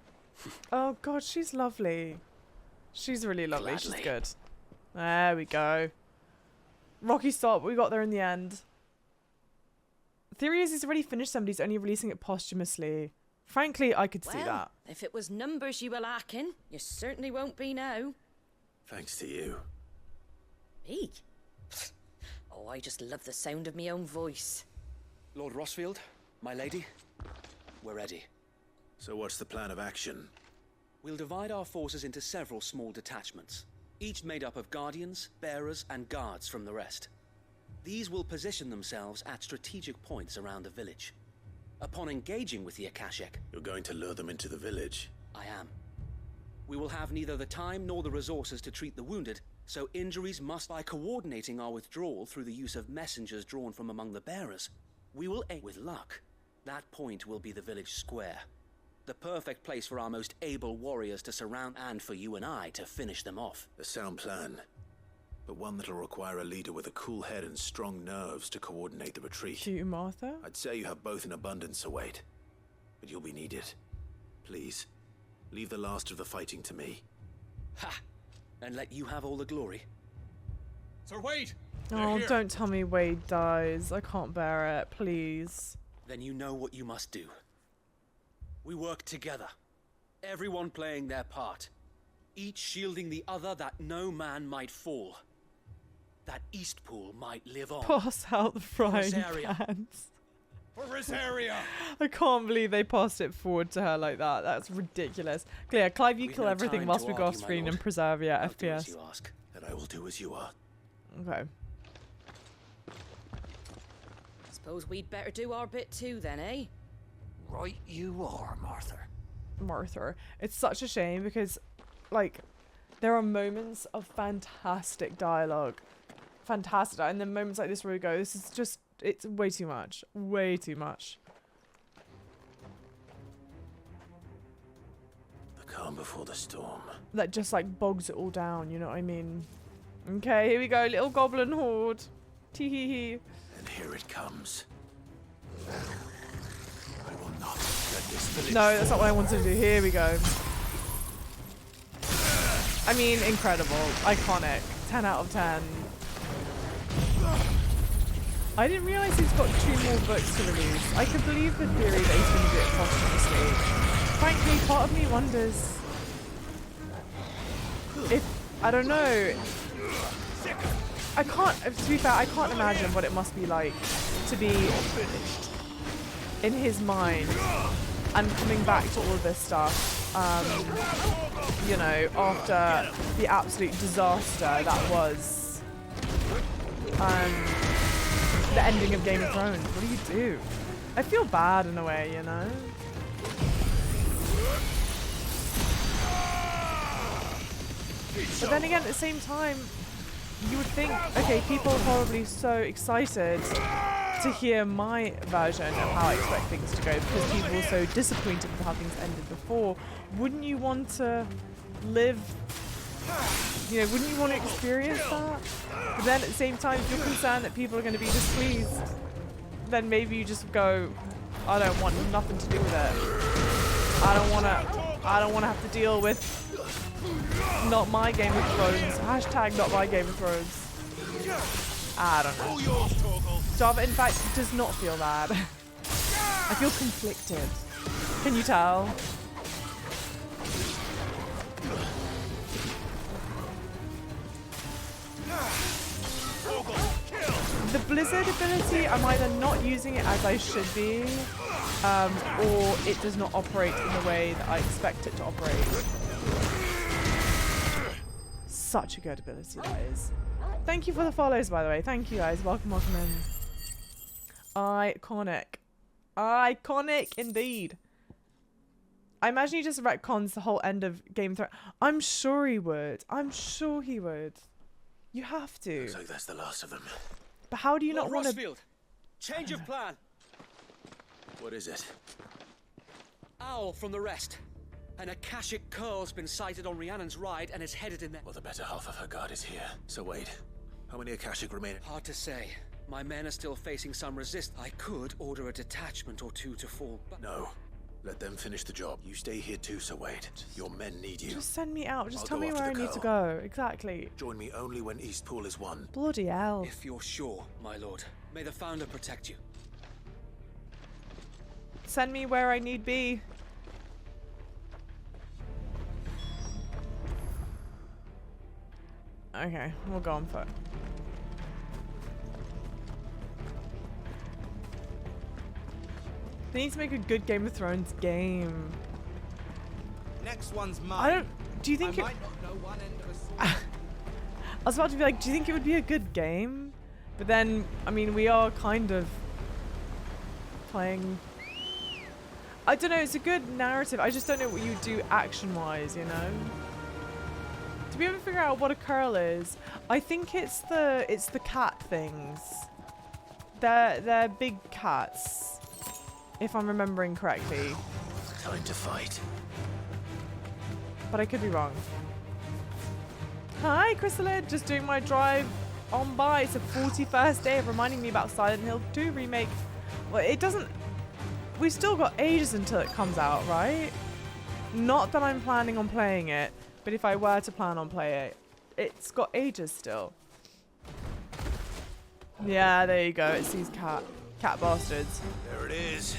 Oh god, she's lovely. She's really lovely. Gladly. She's good. There we go. Rocky stop. We got there in the end. Theory is he's already finished somebody. He's only releasing it posthumously. Frankly, I could see that. If it was numbers you were lacking, you certainly won't be now. Thanks to you. Me? Oh, I just love the sound of my own voice. Lord Rossfield, my lady, we're ready. So what's the plan of action? We'll divide our forces into several small detachments, each made up of guardians, bearers, and guards from the rest. These will position themselves at strategic points around the village. Upon engaging with the Akashic... You're going to lure them into the village? I am. We will have neither the time nor the resources to treat the wounded, so injuries must... By coordinating our withdrawal through the use of messengers drawn from among the bearers, we will aim with luck. That point will be the village square. The perfect place for our most able warriors to surround and for you and I to finish them off. A sound plan, but one that'll require a leader with a cool head and strong nerves to coordinate the retreat. Cute Martha. I'd say you have both in abundance to wait, but you'll be needed. Please, leave the last of the fighting to me. Ha! And let you have all the glory. Sir Wade! Oh, don't tell me Wade dies. I can't bear it. Please. Then you know what you must do. We work together, everyone playing their part, each shielding the other that no man might fall, that Eastpool might live on. Pass out the frying Rosaria. pans. For Rosaria! I can't believe they passed it forward to her like that. That's ridiculous. Clear, Clive, you We've kill no everything time whilst to we go off argue, my screen lord. and preserve your I'll do as FPS. you ask. And I will do as you are. Okay. Suppose we'd better do our bit too then, eh? Right you are, Martha. Martha. It's such a shame because, like, there are moments of fantastic dialogue. Fantastic. And then moments like this where we go, this is just, it's way too much. Way too much. The calm before the storm. That just, like, bogs it all down, you know what I mean? Okay, here we go, little goblin horde. Tee-hee-hee. And here it comes. I will not let this village No, that's not what I wanted to do. Here we go. I mean, incredible. Iconic. 10 out of 10. I didn't realise he's got 2 more books to release. I could believe the theory that he's going to do it posthumously. Frankly, part of me wonders if... I don't know. I can't... To be fair, I can't imagine what it must be like to be in his mind and coming back to all of this stuff, you know, after the absolute disaster that was the ending of Game of Thrones. What do you do? I feel bad in a way, you know? But then again, at the same time, you would think, okay, people are probably so excited to hear my version of how I expect things to go because people were so disappointed with how things ended before. Wouldn't you want to live, you know, wouldn't you want to experience that? But then at the same time, if you're concerned that people are going to be displeased, then maybe you just go, I don't want nothing to do with it. I don't want to have to deal with not my Game of Thrones. Hashtag not my Game of Thrones. I don't know. Java, in fact, does not feel bad. I feel conflicted. Can you tell? The Blizzard ability, I'm either not using it as I should be, or it does not operate in the way that I expect it to operate. Such a good ability that is. Thank you for the follows, by the way. Thank you, guys. Welcome, welcome in. Iconic. Iconic indeed. I imagine he just retcons the whole end of Game of Thrones. I'm sure he would. I'm sure he would. You have to. Looks like that's the last of them. But how do you not want to... Rosfield, change of plan. What is it? Owl from the rest. An Akashic curl's been sighted on Rhiannon's ride and is headed in there. Well, the better half of her guard is here. So wait, how many Akashic remain? Hard to say. My men are still facing some resistance. I could order a detachment or two to fall, but... No. Let them finish the job. You stay here too, Sir Wade. Your men need you. Just send me out. Just I'll tell go me after where I the need to Curl. go. Exactly. Join me only when Eastpool is won. Bloody hell. If you're sure, my lord. May the Founder protect you. Send me where I need be. Okay, we'll go on foot. They need to make a good Game of Thrones game. Next one's mine. I don't... Do you think I might not know one end of a sword. I was about to be like, do you think it would be a good game? But then, I mean, we are kind of playing... I don't know, it's a good narrative. I just don't know what you do action-wise, you know? Did we ever figure out what a curl is? I think it's the cat things. They're big cats, if I'm remembering correctly. Time to fight. But I could be wrong. Hi, Chrysalid. Just doing my drive on by. It's the 41st day of reminding me about Silent Hill 2 remake. Well, it doesn't... We've still got ages until it comes out, right? Not that I'm planning on playing it, but if I were to plan on playing it, it's got ages still. Yeah, there you go. It's these cat bastards. There it is.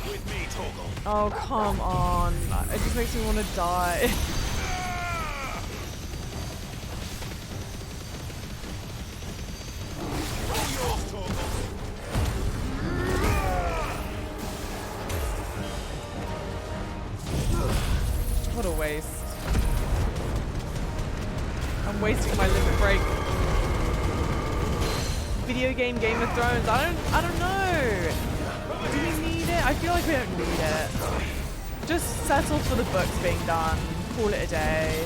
With me, Torgal. Oh, come on. It just makes me want to die. What a waste. I'm wasting my limit break. Video game Game of Thrones. I don't know. Do we need it? I feel like we don't need it. Just settle for the books being done. Call it a day.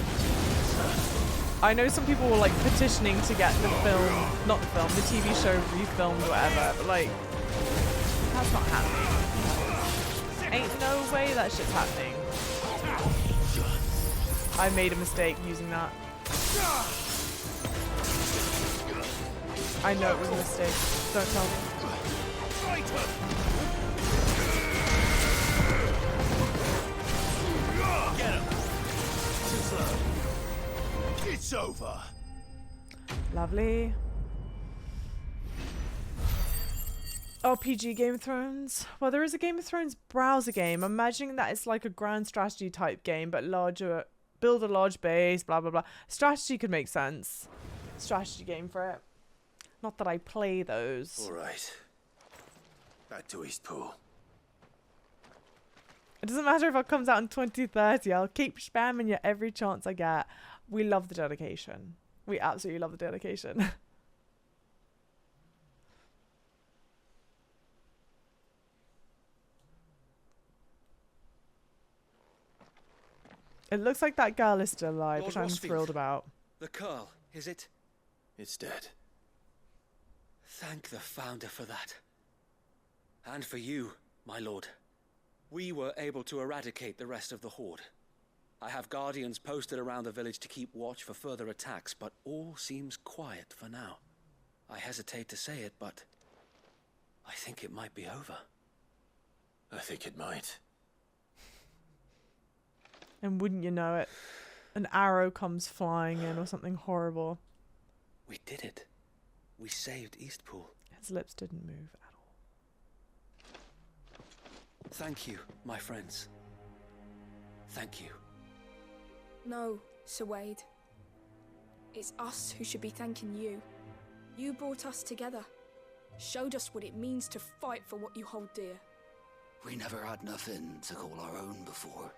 I know some people were like petitioning to get the film, not the film, the TV show refilmed or whatever, but like, that's not happening. Ain't no way that shit's happening. I made a mistake using that. I know it was a mistake. Don't tell me. Get him. Too slow. It's over. Lovely. RPG Game of Thrones. Well, there is a Game of Thrones browser game. I'm imagining that it's like a grand strategy type game, but larger. Build a large base, blah, blah, blah. Strategy could make sense. Strategy game for it. Not that I play those. All right. Back to Eastpool. It doesn't matter if it comes out in 2030. I'll keep spamming you every chance I get. We love the dedication. We absolutely love the dedication. It looks like that girl is still alive, Lord which I'm Rosfield. thrilled about. The curl, is it? It's dead. Thank the Founder for that. And for you, my lord. We were able to eradicate the rest of the Horde. I have guardians posted around the village to keep watch for further attacks, but all seems quiet for now. I hesitate to say it, but I think it might be over. I think it might. And wouldn't you know it, an arrow comes flying in or something horrible. We did it. We saved Eastpool. His lips didn't move at all. Thank you, my friends. Thank you. No, Sir Wade. It's us who should be thanking you. You brought us together. Showed us what it means to fight for what you hold dear. We never had nothing to call our own before.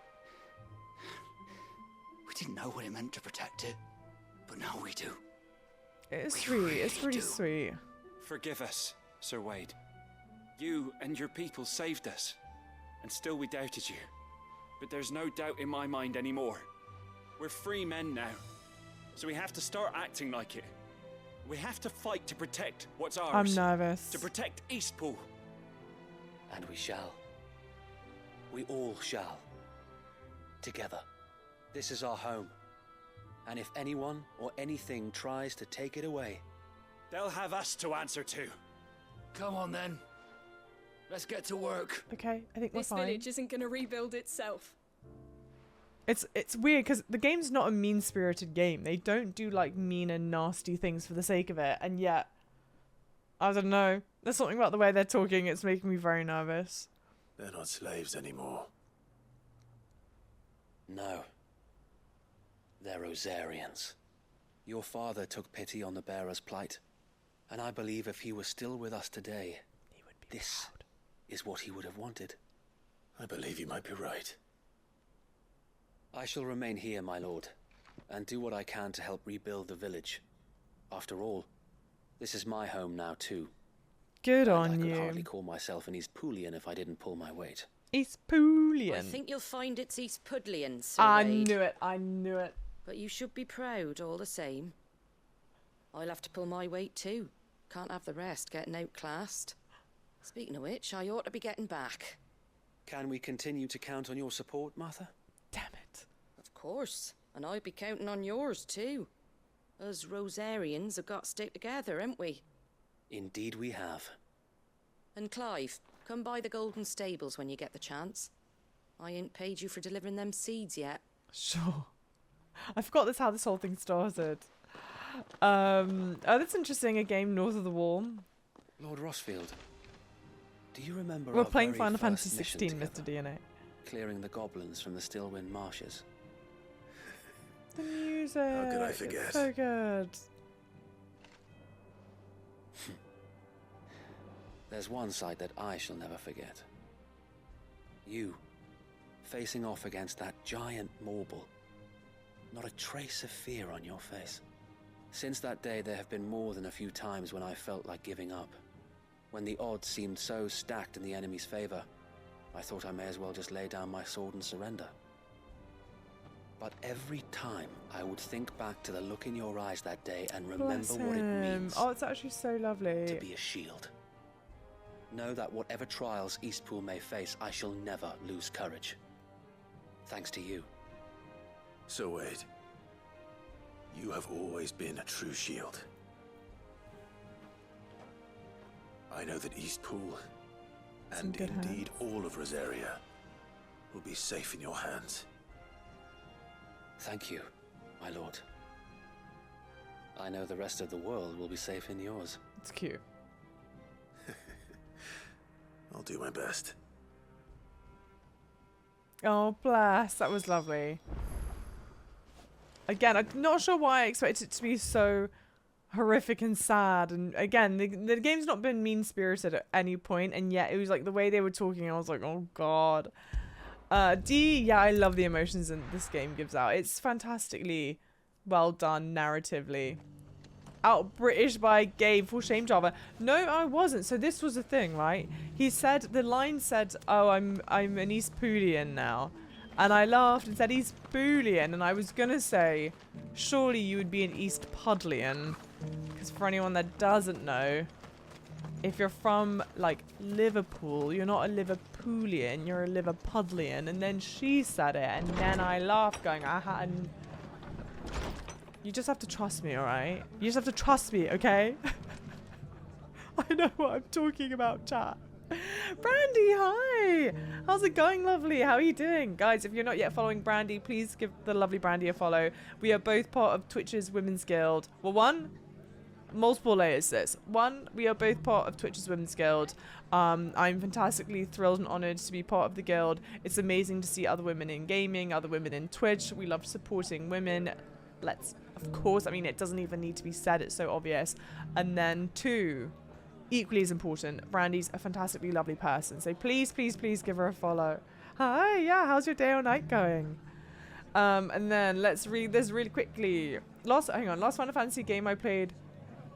We didn't know what it meant to protect it, but now we do. It's We sweet. really It's pretty do. sweet. Forgive us, Sir Wade. You and your people saved us, and still we doubted you. But there's no doubt in my mind anymore. We're free men now, so we have to start acting like it. We have to fight to protect what's ours. I'm nervous. To protect Eastpool. And we shall. We all shall. Together. This is our home. And if anyone or anything tries to take it away, they'll have us to answer to. Come on then. Let's get to work. Okay, I think we're This fine. village isn't gonna rebuild itself. It's weird because the game's not a mean-spirited game. They don't do like mean and nasty things for the sake of it, and yet I don't know. There's something about the way they're talking. It's making me very nervous. They're not slaves anymore. no. They're Rosarians. Your father took pity on the bearer's plight, and I believe if he was still with us today, He would be this proud. is what he would have wanted. I believe you might be right. I shall remain here, my lord, and do what I can to help rebuild the village. After all, this is my home now too. Good And on I could you. hardly call myself an Eastpoolian if I didn't pull my weight. Eastpoolian. I think you'll find it's East Pudlian, Sir I Wade. knew it. I knew it. But you should be proud all the same. I'll have to pull my weight too. Can't have the rest getting outclassed. Speaking of which, I ought to be getting back. Can we continue to count on your support, Martha? Damn it. Of course. And I'll be counting on yours too. Us Rosarians have got to stick together, haven't we? Indeed we have. And Clive, come by the Golden Stables when you get the chance. I ain't paid you for delivering them seeds yet. Sure. I forgot that's how this whole thing started. Oh, that's interesting. A game north of the wall. Lord Rossfield, do you remember We're our playing very Final first Fantasy mission 16, Mr. together, DNA. clearing the goblins from the Stillwind marshes? The music. How could I It's forget? so good. There's one sight that I shall never forget. You, facing off against that giant Morble. Not a trace of fear on your face. Since that day, there have been more than a few times when I felt like giving up. When the odds seemed so stacked in the enemy's favor, I thought I may as well just lay down my sword and surrender. But every time, I would think back to the look in your eyes that day and remember Bless what it him. means Oh, it's actually so lovely. to be a shield. Know that whatever trials Eastpool may face, I shall never lose courage. Thanks to you. So Wade, you have always been a true shield. I know that Eastpool, It's in and good indeed all of Rosaria, will be safe in your hands. Thank you, my lord. I know the rest of the world will be safe in yours. It's cute. I'll do my best. Oh, bless. That was lovely. Again, I'm not sure why I expected it to be so horrific and sad. And again, the game's not been mean-spirited at any point, and yet it was like the way they were talking, I was like, oh god. Yeah, I love the emotions that this game gives out. It's fantastically well done narratively. Out British by Gabe, full shame Java. No, I wasn't. So this was the thing, right? He said, the line said, oh, I'm an Eastpoolian now. And I laughed and said Eastpoolian, and I was gonna say, surely you would be an East Pudlian. Because for anyone that doesn't know, if you're from, like, Liverpool, you're not a Liverpoolian, you're a Liverpudlian. And then she said it, and then I laughed going, aha, and you just have to trust me, alright? You just have to trust me, okay? I know what I'm talking about, chat. Brandy, hi! How's it going, lovely? How are you doing? Guys, if you're not yet following Brandy, please give the lovely Brandy a follow. We are both part of Twitch's Women's Guild. Well, one, multiple layers this. One, we are both part of Twitch's Women's Guild. I'm fantastically thrilled and honored to be part of the guild. It's amazing to see other women in gaming, other women in Twitch. We love supporting women. Of course, I mean, it doesn't even need to be said. It's so obvious. And then two, equally as important, Brandy's a fantastically lovely person. So please, please, please give her a follow. Hi, yeah, how's your day or night going? And then let's read this really quickly. Last Final Fantasy game I played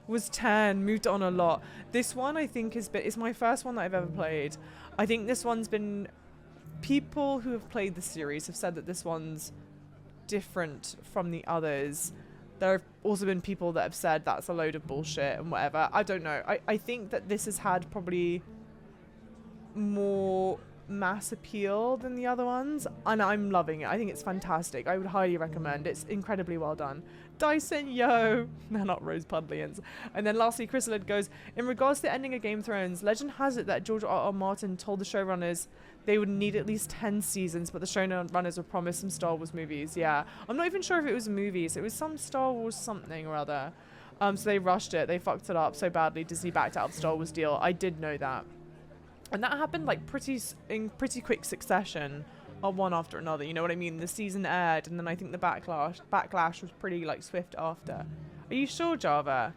was 10, moved on a lot. This one I think is my first one that I've ever played. I think this one's been, people who have played the series have said that this one's different from the others. there have also been people that have said that's a load of bullshit and whatever. I don't know. I think that this has had probably more mass appeal than the other ones, and I'm loving it. I think it's fantastic. I would highly recommend. It's incredibly well done. Dyson, yo. They're not Rose Pudlians. And then lastly, Chrysalid goes, in regards to the ending of Game of Thrones, legend has it that George R.R. Martin told the showrunners they would need at least 10 seasons, but the showrunners were promised some Star Wars movies. Yeah, I'm not even sure if it was movies. It was some Star Wars something or other. So they rushed it. They fucked it up so badly. Disney backed out of the Star Wars deal. I did know that. And that happened like in pretty quick succession, one after another. You know what I mean? The season aired, and then I think the backlash was pretty like swift after. Are you sure, Java?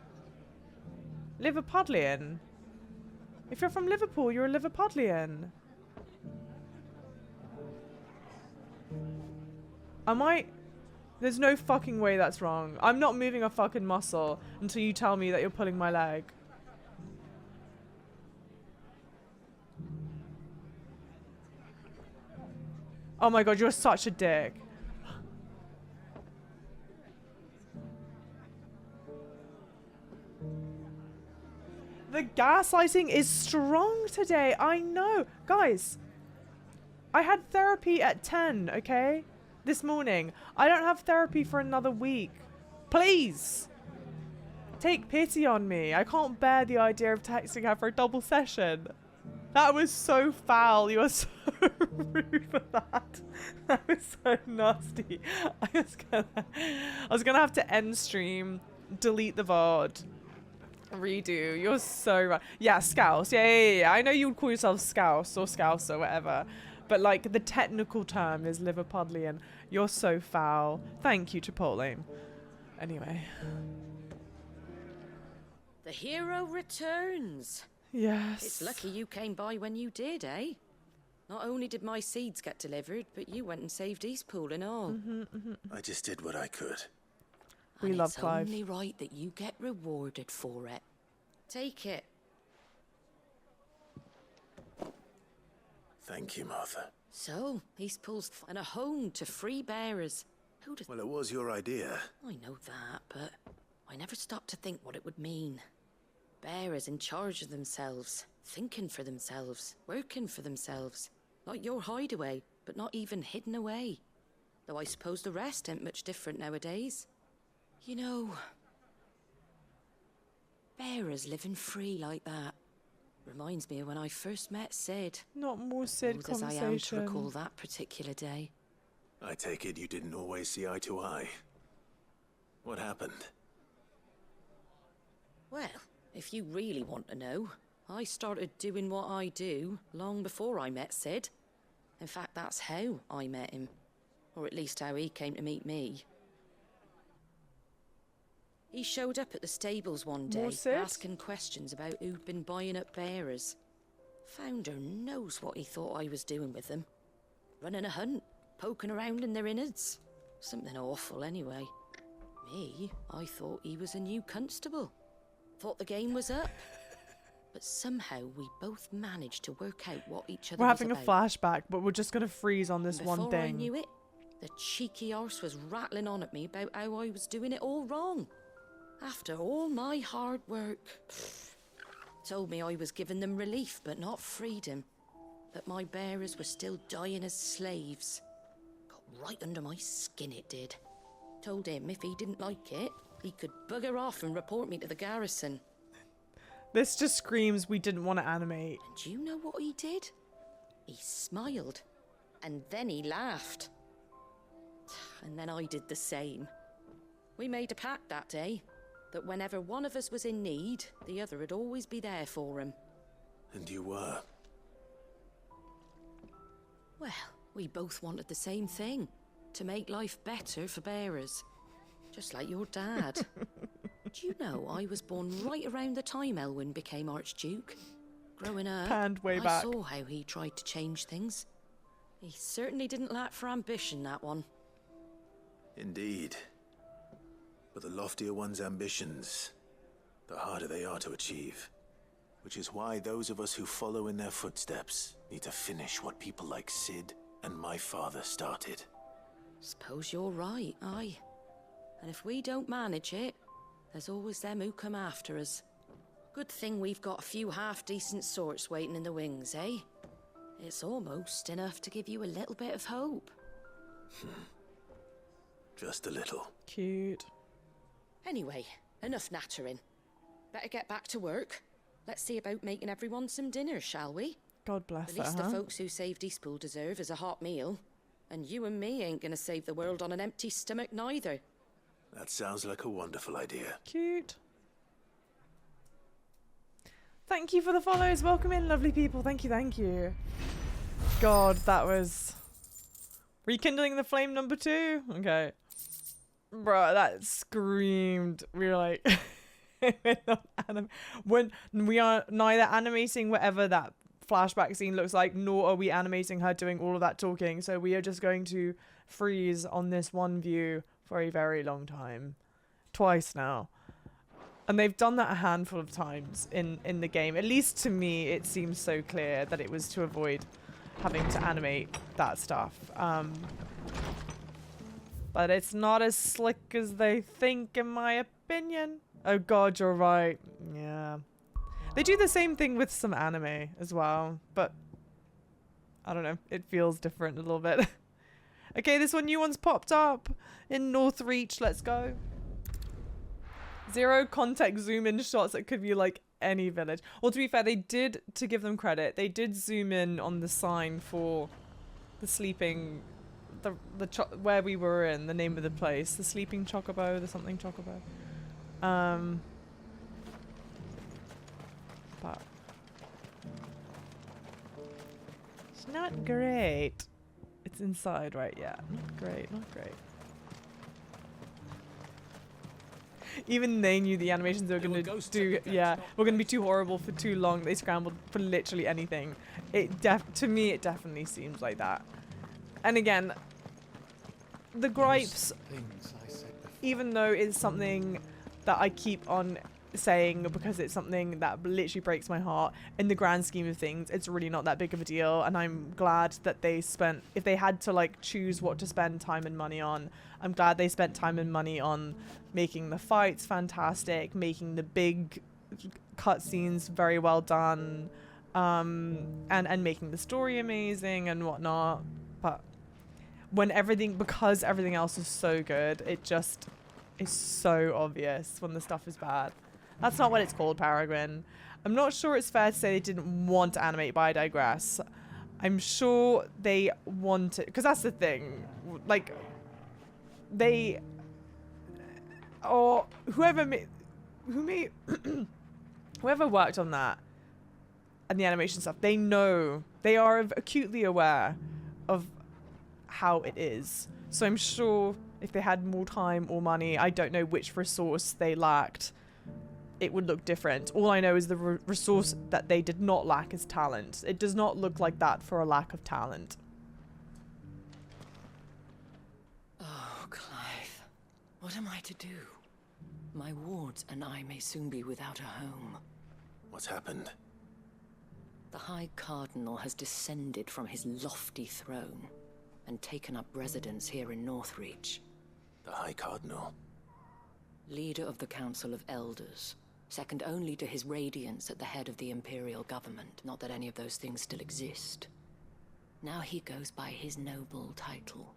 Liverpudlian. If you're from Liverpool, you're a Liverpudlian. Am I? There's no fucking way that's wrong. I'm not moving a fucking muscle until you tell me that you're pulling my leg. Oh my god, you're such a dick. The gaslighting is strong today. I know. Guys, I had therapy at 10, okay? This morning. I don't have therapy for another week. Please. Take pity on me. I can't bear the idea of texting her for a double session. That was so foul. You are so rude for that. That was so nasty. I was gonna have to end stream, delete the VOD, redo. You're so right. Yeah, Scouse. Yeah. I know you would call yourself Scouse or Scouse or whatever, but like the technical term is Liverpudlian. You're so foul. Thank you, Chipotle. Anyway. The hero returns. Yes. It's lucky you came by when you did, eh? Not only did my seeds get delivered, but you went and saved Eastpool and all. I just did what I could. We love Clive. It's only right that you get rewarded for it. Take it. Thank you, Martha. So, Eastpool's and a home to free bearers. Who'd have... Well, it was your idea. I know that, but I never stopped to think what it would mean. Bearers in charge of themselves, thinking for themselves, working for themselves. Like your hideaway, but not even hidden away. Though I suppose the rest ain't much different nowadays. You know, bearers living free like that reminds me of when I first met Sid. Not more Sid Old as I am to conversation. recall that particular day. I take it you didn't always see eye to eye. What happened? Well, if you really want to know, I started doing what I do long before I met Sid. In fact, that's how I met him. Or at least how he came to meet me. He showed up at the stables one day, asking questions about who'd been buying up bearers. Founder knows what he thought I was doing with them. Running a hunt, poking around in their innards. Something awful anyway. Me, I thought he was a new constable. Thought the game was up. But somehow we both managed to work out what each other We're was having a about. flashback, but we're just going to freeze on this one Before thing. I knew it, the cheeky arse was rattling on at me about how I was doing it all wrong. After all my hard work. Told me I was giving them relief, but not freedom. That my bearers were still dying as slaves. Got right under my skin, it did. Told him if he didn't like it, he could bugger off and report me to the garrison. This just screams we didn't want to animate. And do you know what he did? He smiled. And then he laughed. And then I did the same. We made a pact that day. That whenever one of us was in need, the other would always be there for him. And you were? Well, we both wanted the same thing. To make life better for bearers. Just like your dad. Do you know I was born right around the time Elwyn became Archduke? Growing up, Panned way I back. saw how he tried to change things. He certainly didn't lack for ambition, that one. Indeed. But the loftier one's ambitions, the harder they are to achieve. Which is why those of us who follow in their footsteps need to finish what people like Sid and my father started. Suppose you're right, aye. And if we don't manage it, there's always them who come after us. Good thing we've got a few half-decent sorts waiting in the wings, eh? It's almost enough to give you a little bit of hope. Just a little. Cute. Anyway, enough nattering. Better get back to work. Let's see about making everyone some dinner, shall we? God bless The least her, the huh? folks who saved Eastpool deserve is a hot meal. And you and me ain't gonna save the world on an empty stomach neither. That sounds like a wonderful idea. Cute. Thank you for the follows. Welcome in, lovely people. Thank you, thank you. God, that was... Rekindling the flame number 2? Okay. Bruh, that screamed. We were like... we're not when we are neither animating whatever that flashback scene looks like, nor are we animating her doing all of that talking. So we are just going to freeze on this one view for a very long time. Twice now. And they've done that a handful of times in the game. At least to me, it seems so clear that it was to avoid having to animate that stuff. But it's not as slick as they think, in my opinion. Oh god, you're right. Yeah. They do the same thing with some anime as well, but I don't know. It feels different a little bit. Okay, this new one's popped up in Northreach. Let's go. 0 context zoom in shots that could be like any village. Well, to be fair, they did, to give them credit, they did zoom in on the sign for the sleeping, where we were in, the name of the place, the sleeping chocobo, the something chocobo. But it's not great. It's inside, right? Yeah, not great, not great. Even they knew the animations they were going to do, yeah, were going to be too horrible for too long. They scrambled for literally anything. To me, it definitely seems like that. And again, the gripes, even though it's something that I keep on saying because it's something that literally breaks my heart, in the grand scheme of things, it's really not that big of a deal. And I'm glad that they spent, if they had to like choose what to spend time and money on, I'm glad they spent time and money on making the fights fantastic, making the big cutscenes very well done, and making the story amazing and whatnot. But when because everything else is so good, it just is so obvious when the stuff is bad. That's not what it's called, Peregrine. I'm not sure it's fair to say they didn't want to animate, but I digress. I'm sure they wanted, because that's the thing, like, they, or whoever worked on that and the animation stuff, they know, they are acutely aware of how it is. So I'm sure if they had more time or money, I don't know which resource they lacked, it would look different. All I know is the resource that they did not lack is talent. It does not look like that for a lack of talent. Oh, Clive. What am I to do? My wards and I may soon be without a home. What's happened? The High Cardinal has descended from his lofty throne and taken up residence here in Northreach. The High Cardinal? Leader of the Council of Elders, second only to his Radiance at the head of the Imperial government. Not that any of those things still exist. Now he goes by his noble title,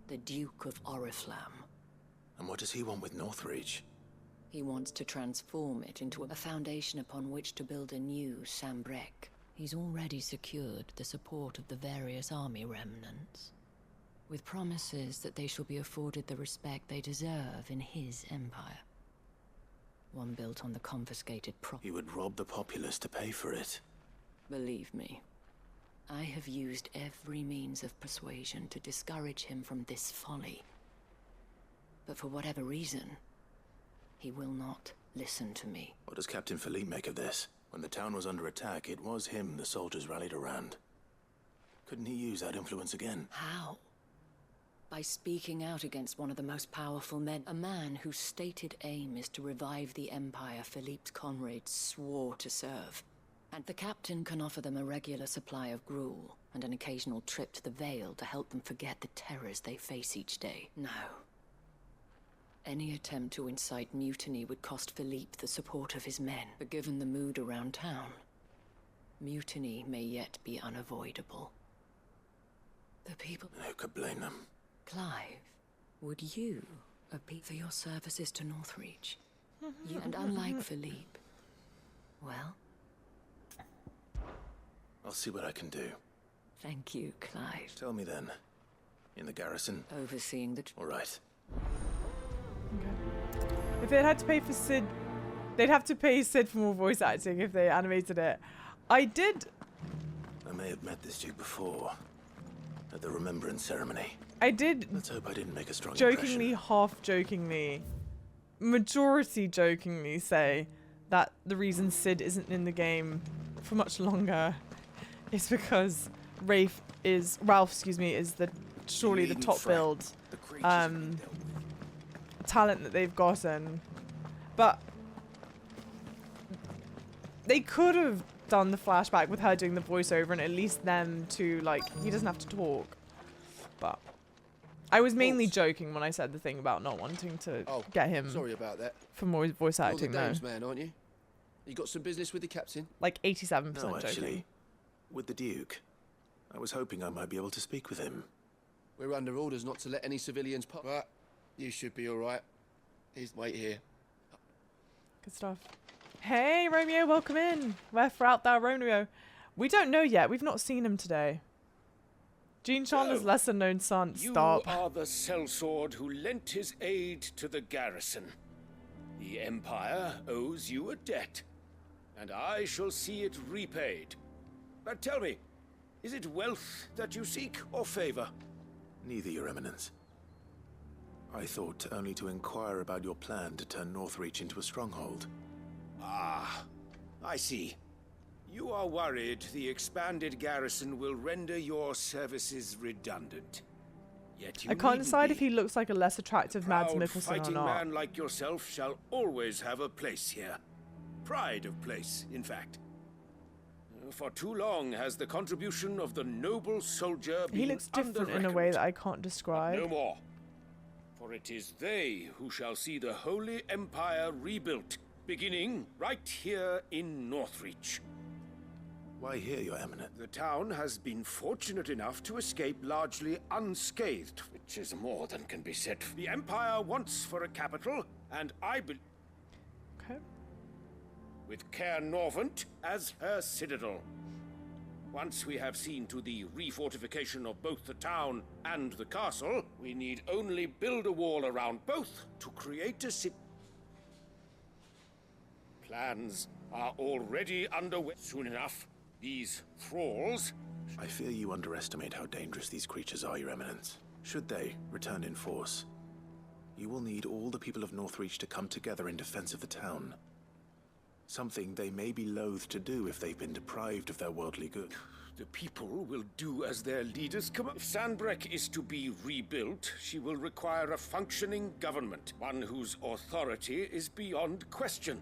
the Duke of Oriflamme. And what does he want with Northreach? He wants to transform it into a foundation upon which to build a new Sambrec. He's already secured the support of the various army remnants, with promises that they shall be afforded the respect they deserve in his empire. One built on the confiscated property. He would rob the populace to pay for it. Believe me, I have used every means of persuasion to discourage him from this folly. But for whatever reason, he will not listen to me. What does Captain Philippe make of this? When the town was under attack, it was him the soldiers rallied around. Couldn't he use that influence again? How? By speaking out against one of the most powerful men, a man whose stated aim is to revive the empire Philippe's comrades swore to serve. And the captain can offer them a regular supply of gruel and an occasional trip to the Vale to help them forget the terrors they face each day. No. Any attempt to incite mutiny would cost Philippe the support of his men. But given the mood around town, mutiny may yet be unavoidable. The people... Who could blame them? Clive, would you appeal for your services to Northreach? And unlike Philippe, well... I'll see what I can do. Thank you, Clive. Tell me then. In the garrison? Overseeing the... All right. Okay. If they had to pay for Sid, they'd have to pay Sid for more voice acting if they animated it. I may have met this dude before. At the remembrance ceremony. I did. Let's hope I didn't make a strong jokingly, impression. half jokingly, majority jokingly say that the reason Sid isn't in the game for much longer is because Ralph, is the surely the top build talent that they've gotten. But they could have done the flashback with her doing the voiceover and at least them to, like, he doesn't have to talk. But I was mainly joking when I said the thing about not wanting to get him sorry about that. for more voice acting, You're though. the dame's man, aren't you? You got some business with the captain? Like 87% No, joking. actually, with the Duke. I was hoping I might be able to speak with him. We're under orders not to let any civilians pop. But you should be all right. Wait here. Good stuff. Hey, Romeo, welcome in. Wherefore art thou, Romeo? We don't know yet. We've not seen him today. Gene Chandler's lesser-known son. Stop. You are the sellsword who lent his aid to the garrison. The Empire owes you a debt, and I shall see it repaid. But tell me, is it wealth that you seek, or favor? Neither, Your Eminence. I thought only to inquire about your plan to turn Northreach into a stronghold. Ah, I see. You are worried the expanded garrison will render your services redundant. Yet you I can't needn't decide be. if he looks like a less attractive Mads Proud Mikkelsen or fighting not. man like yourself shall always have a place here. Pride of place, in fact. For too long has the contribution of the noble soldier been He looks different in a way that I can't describe. no more. For it is they who shall see the Holy Empire rebuilt, beginning right here in Northreach. Why here, Your Eminence? The town has been fortunate enough to escape largely unscathed, which is more than can be said. The Empire wants for a capital, and I believe... Okay. With Caer Norvent as her citadel. Once we have seen to the refortification of both the town and the castle, we need only build a wall around both to create a city. Plans are already underway. Soon enough, these thralls... I fear you underestimate how dangerous these creatures are, Your Eminence. Should they return in force, you will need all the people of Northreach to come together in defense of the town. Something they may be loath to do if they've been deprived of their worldly good. The people will do as their leaders command. If Sandbreck is to be rebuilt, she will require a functioning government, one whose authority is beyond question.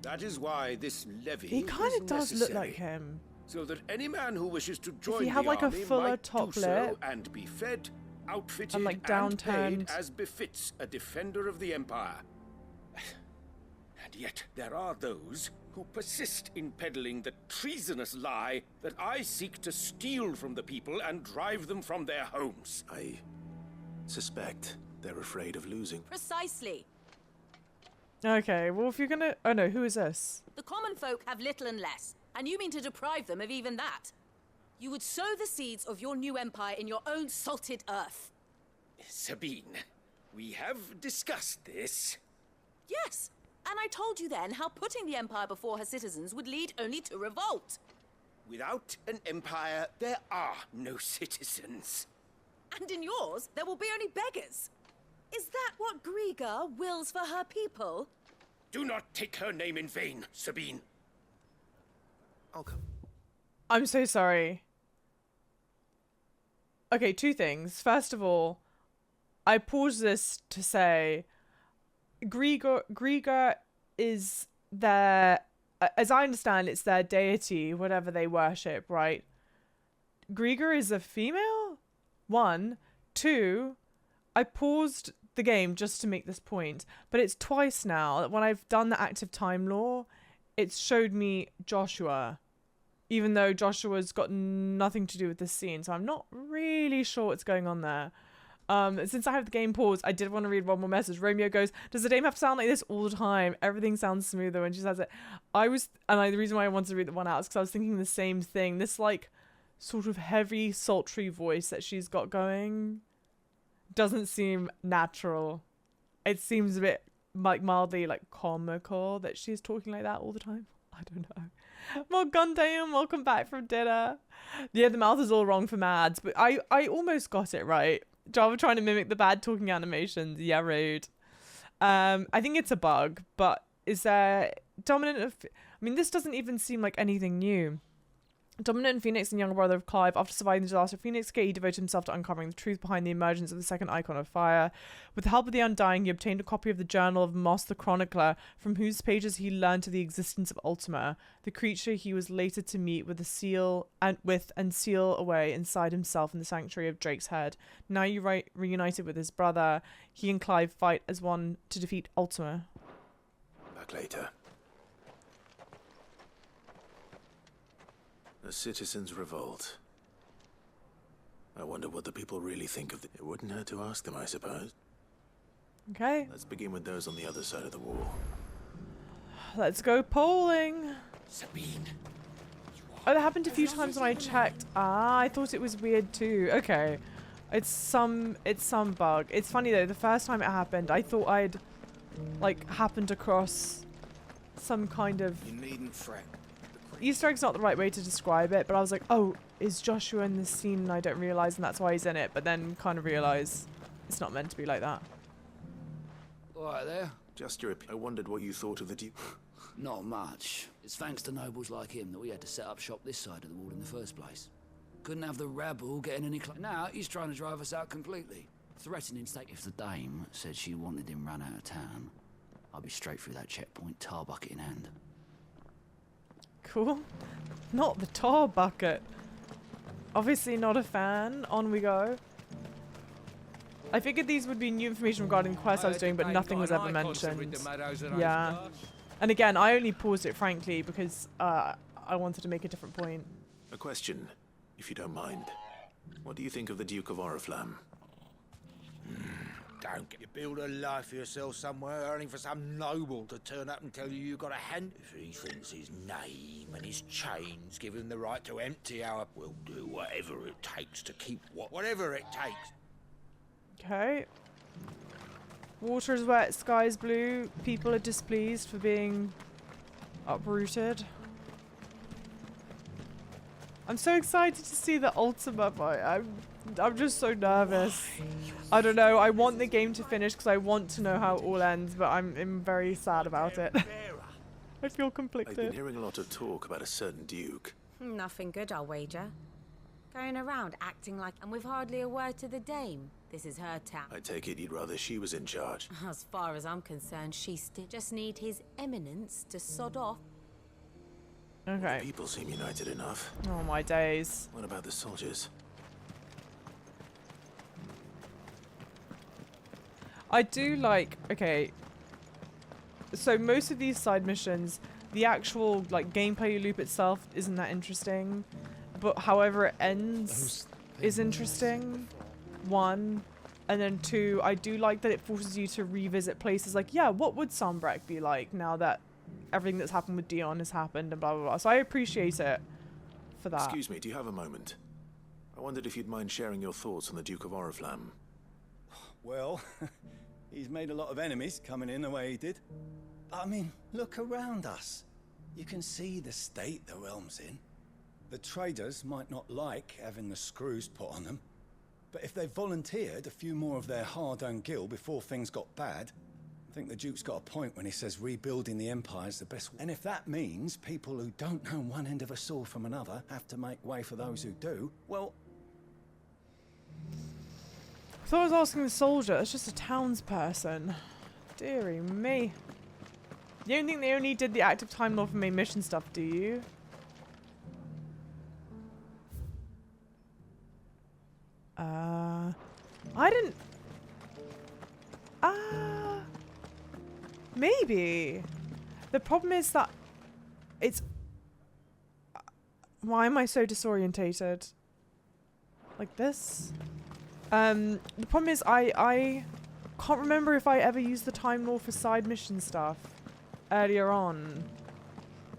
That is why this levy He kind is of does look necessary, like him. so that any man who wishes to join he had the like a army fuller might top do so lip and be fed, outfitted, and, like, and downturned. paid as befits a defender of the Empire. And yet there are those who persist in peddling the treasonous lie that I seek to steal from the people and drive them from their homes. I suspect they're afraid of losing. Precisely. Okay, well, if you're gonna... Oh, no, who is this? The common folk have little and less, and you mean to deprive them of even that. You would sow the seeds of your new empire in your own salted earth. Sabine, we have discussed this. Yes, and I told you then how putting the empire before her citizens would lead only to revolt. Without an empire, there are no citizens. And in yours, there will be only beggars. Is that what Griga wills for her people? Do not take her name in vain, Sabine. I'll come. I'm so sorry. Okay, two things. First of all, I paused this to say Griga is their, as I understand, it's their deity, whatever they worship, right? Griga is a female? One. Two, I paused the game just to make this point, but it's twice now that when I've done the active time law, it's showed me Joshua, even though Joshua's got nothing to do with this scene, so I'm not really sure what's going on there. Since I have the game paused, I did want to read one more message. Romeo goes, does the name have to sound like this all the time? Everything sounds smoother when she says it. The reason why I wanted to read the one out is because I was thinking the same thing. This, like, sort of heavy, sultry voice that she's got going doesn't seem natural. It seems a bit, like, mildly, like, comical that she's talking like that all the time. I don't know. Well, Gundam, welcome back from dinner. Yeah, the mouth is all wrong for Mads, but I almost got it right. Java trying to mimic the bad talking animations. Yeah, rude. I think it's a bug, but is there dominant? I mean, this doesn't even seem like anything new. Dominant and Phoenix and younger brother of Clive, after surviving the disaster of Phoenix Gate, he devoted himself to uncovering the truth behind the emergence of the second icon of fire. With the help of the Undying, he obtained a copy of the journal of Moss the Chronicler, from whose pages he learned of the existence of Ultima, the creature he was later to meet with seal away inside himself in the sanctuary of Drake's Head. Now reunited with his brother, he and Clive fight as one to defeat Ultima. Back later. A citizens' revolt. I wonder what the people really think of it. It wouldn't hurt to ask them, I suppose. Okay. Let's begin with those on the other side of the wall. Let's go polling. Sabine. Oh, that happened a few times when I checked. Ah, I thought it was weird too. Okay. It's some bug. It's funny though, the first time it happened, I thought I'd, like, happened across some kind of... You needn't fret. Easter egg's not the right way to describe it, but I was like, oh, is Joshua in this scene and I don't realise and that's why he's in it, but then kind of realise it's not meant to be like that. Alright there. Just your opinion. I wondered what you thought of the Duke. Not much. It's thanks to nobles like him that we had to set up shop this side of the wall in the first place. Couldn't have the rabble getting any now he's trying to drive us out completely. Threatening state. If the dame said she wanted him run out of town, I'd be straight through that checkpoint, tar bucket in hand. Cool. Not the tar bucket. Obviously not a fan. On we go. I figured these would be new information regarding the quest I was doing, but nothing was ever mentioned. Yeah. And again, I only paused it, frankly, because I wanted to make a different point. A question, if you don't mind. What do you think of the Duke of Oriflamme? Don't you build a life for yourself somewhere, earning for some noble to turn up and tell you got a hand? If he thinks his name and his chains give him the right to empty our... We'll do whatever it takes to keep whatever it takes. Okay. Water is wet, sky is blue. People are displeased for being uprooted. I'm so excited to see the Ultima fight. I'm just so nervous. I don't know. I want the game to finish because I want to know how it all ends, but I'm very sad about it. I feel conflicted. I've been hearing a lot of talk about a certain Duke. Nothing good, I'll wager. Going around acting like... And with hardly a word to the dame. This is her town. I take it you'd rather she was in charge. As far as I'm concerned, she still just need his eminence to sod off. Okay. Well, the people seem united enough. Oh my days. What about the soldiers? I do like... Okay. So most of these side missions, the actual, like, gameplay loop itself isn't that interesting. But however it ends is interesting. One. And then two, I do like that it forces you to revisit places like, yeah, what would Sombrek be like now that everything that's happened with Dion has happened and blah, blah, blah. So I appreciate it for that. Excuse me, do you have a moment? I wondered if you'd mind sharing your thoughts on the Duke of Oriflamme. Well, he's made a lot of enemies coming in the way he did. I mean, look around us. You can see the state the realm's in. The traders might not like having the screws put on them, but if they volunteered a few more of their hard-earned gil before things got bad, I think the Duke's got a point when he says rebuilding the Empire's the best. And if that means people who don't know one end of a sword from another have to make way for those who do, well... I thought I was asking the soldier. It's just a townsperson. Dearie me. You don't think they only did the active time law for main mission stuff, do you? I didn't... Maybe. The problem is that it's... Why am I so disorientated? Like this? The problem is I can't remember if I ever used the Time Lord for side mission stuff earlier on.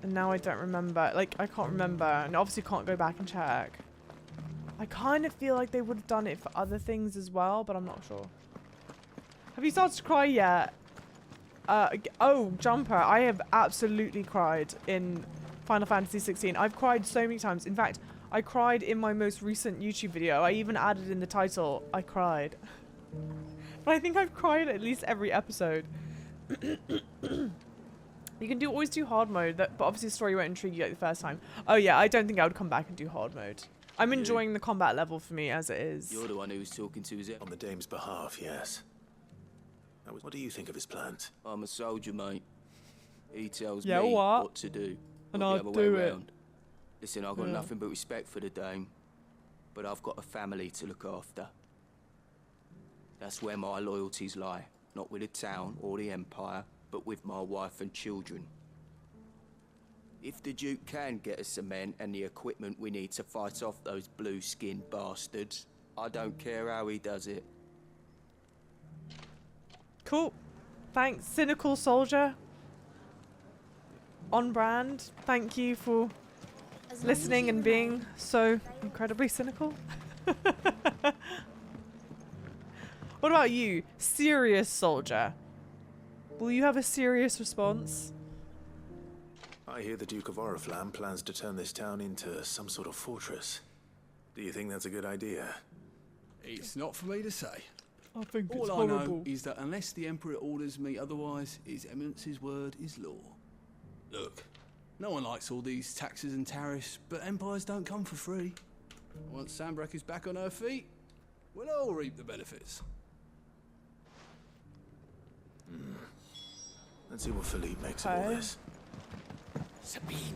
And now I don't remember. Like, I can't remember. And obviously can't go back and check. I kind of feel like they would have done it for other things as well, but I'm not sure. Have you started to cry yet? Oh, Jumper. I have absolutely cried in Final Fantasy 16. I've cried so many times. In fact, I cried in my most recent YouTube video. I even added in the title, I cried. But I think I've cried at least every episode. You can always do hard mode, but obviously the story won't intrigue you like the first time. Oh yeah, I don't think I would come back and do hard mode. I'm enjoying the combat level for me as it is. You're the one who's talking to, is it? On the dame's behalf, yes. What do you think of his plans? I'm a soldier, mate. He tells Yeah, me what? what to do. And not I'll the other do way it. round. Listen, I've got nothing but respect for the dame, but I've got a family to look after. That's where my loyalties lie. Not with the town or the Empire, but with my wife and children. If the Duke can get us the men and the equipment we need to fight off those blue-skinned bastards, I don't care how he does it. Cool. Thanks, cynical soldier. On brand. Thank you for listening and being so incredibly cynical. What about you, serious soldier? Will you have a serious response? I hear the Duke of Oriflamme plans to turn this town into some sort of fortress. Do you think that's a good idea? It's not for me to say. I think it's All I know horrible. is that unless the Emperor orders me otherwise, His Eminence's word is law. Look, no one likes all these taxes and tariffs, but empires don't come for free. Once Sandbreck is back on her feet, we'll all reap the benefits. Let's see what Philippe makes of all this. Sabine,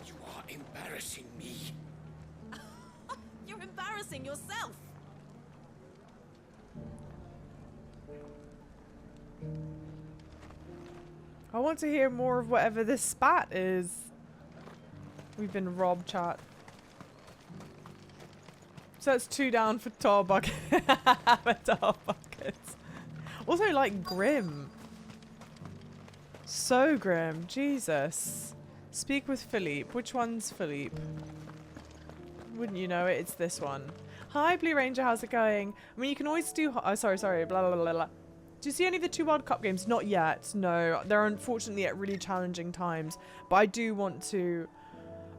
you are embarrassing me. You're embarrassing yourself. I want to hear more of whatever this spat is. We've been robbed, chat. So it's 2 down for tar bucket. For tar buckets. Also, like, grim. So grim. Jesus. Speak with Philippe. Which one's Philippe? Wouldn't you know it? It's this one. Hi, Blue Ranger. How's it going? I mean, you can always do... Oh, sorry. Blah, blah, blah, blah. Do you see any of the 2 World Cup games? Not yet. No. They're unfortunately at really challenging times. But I do want to...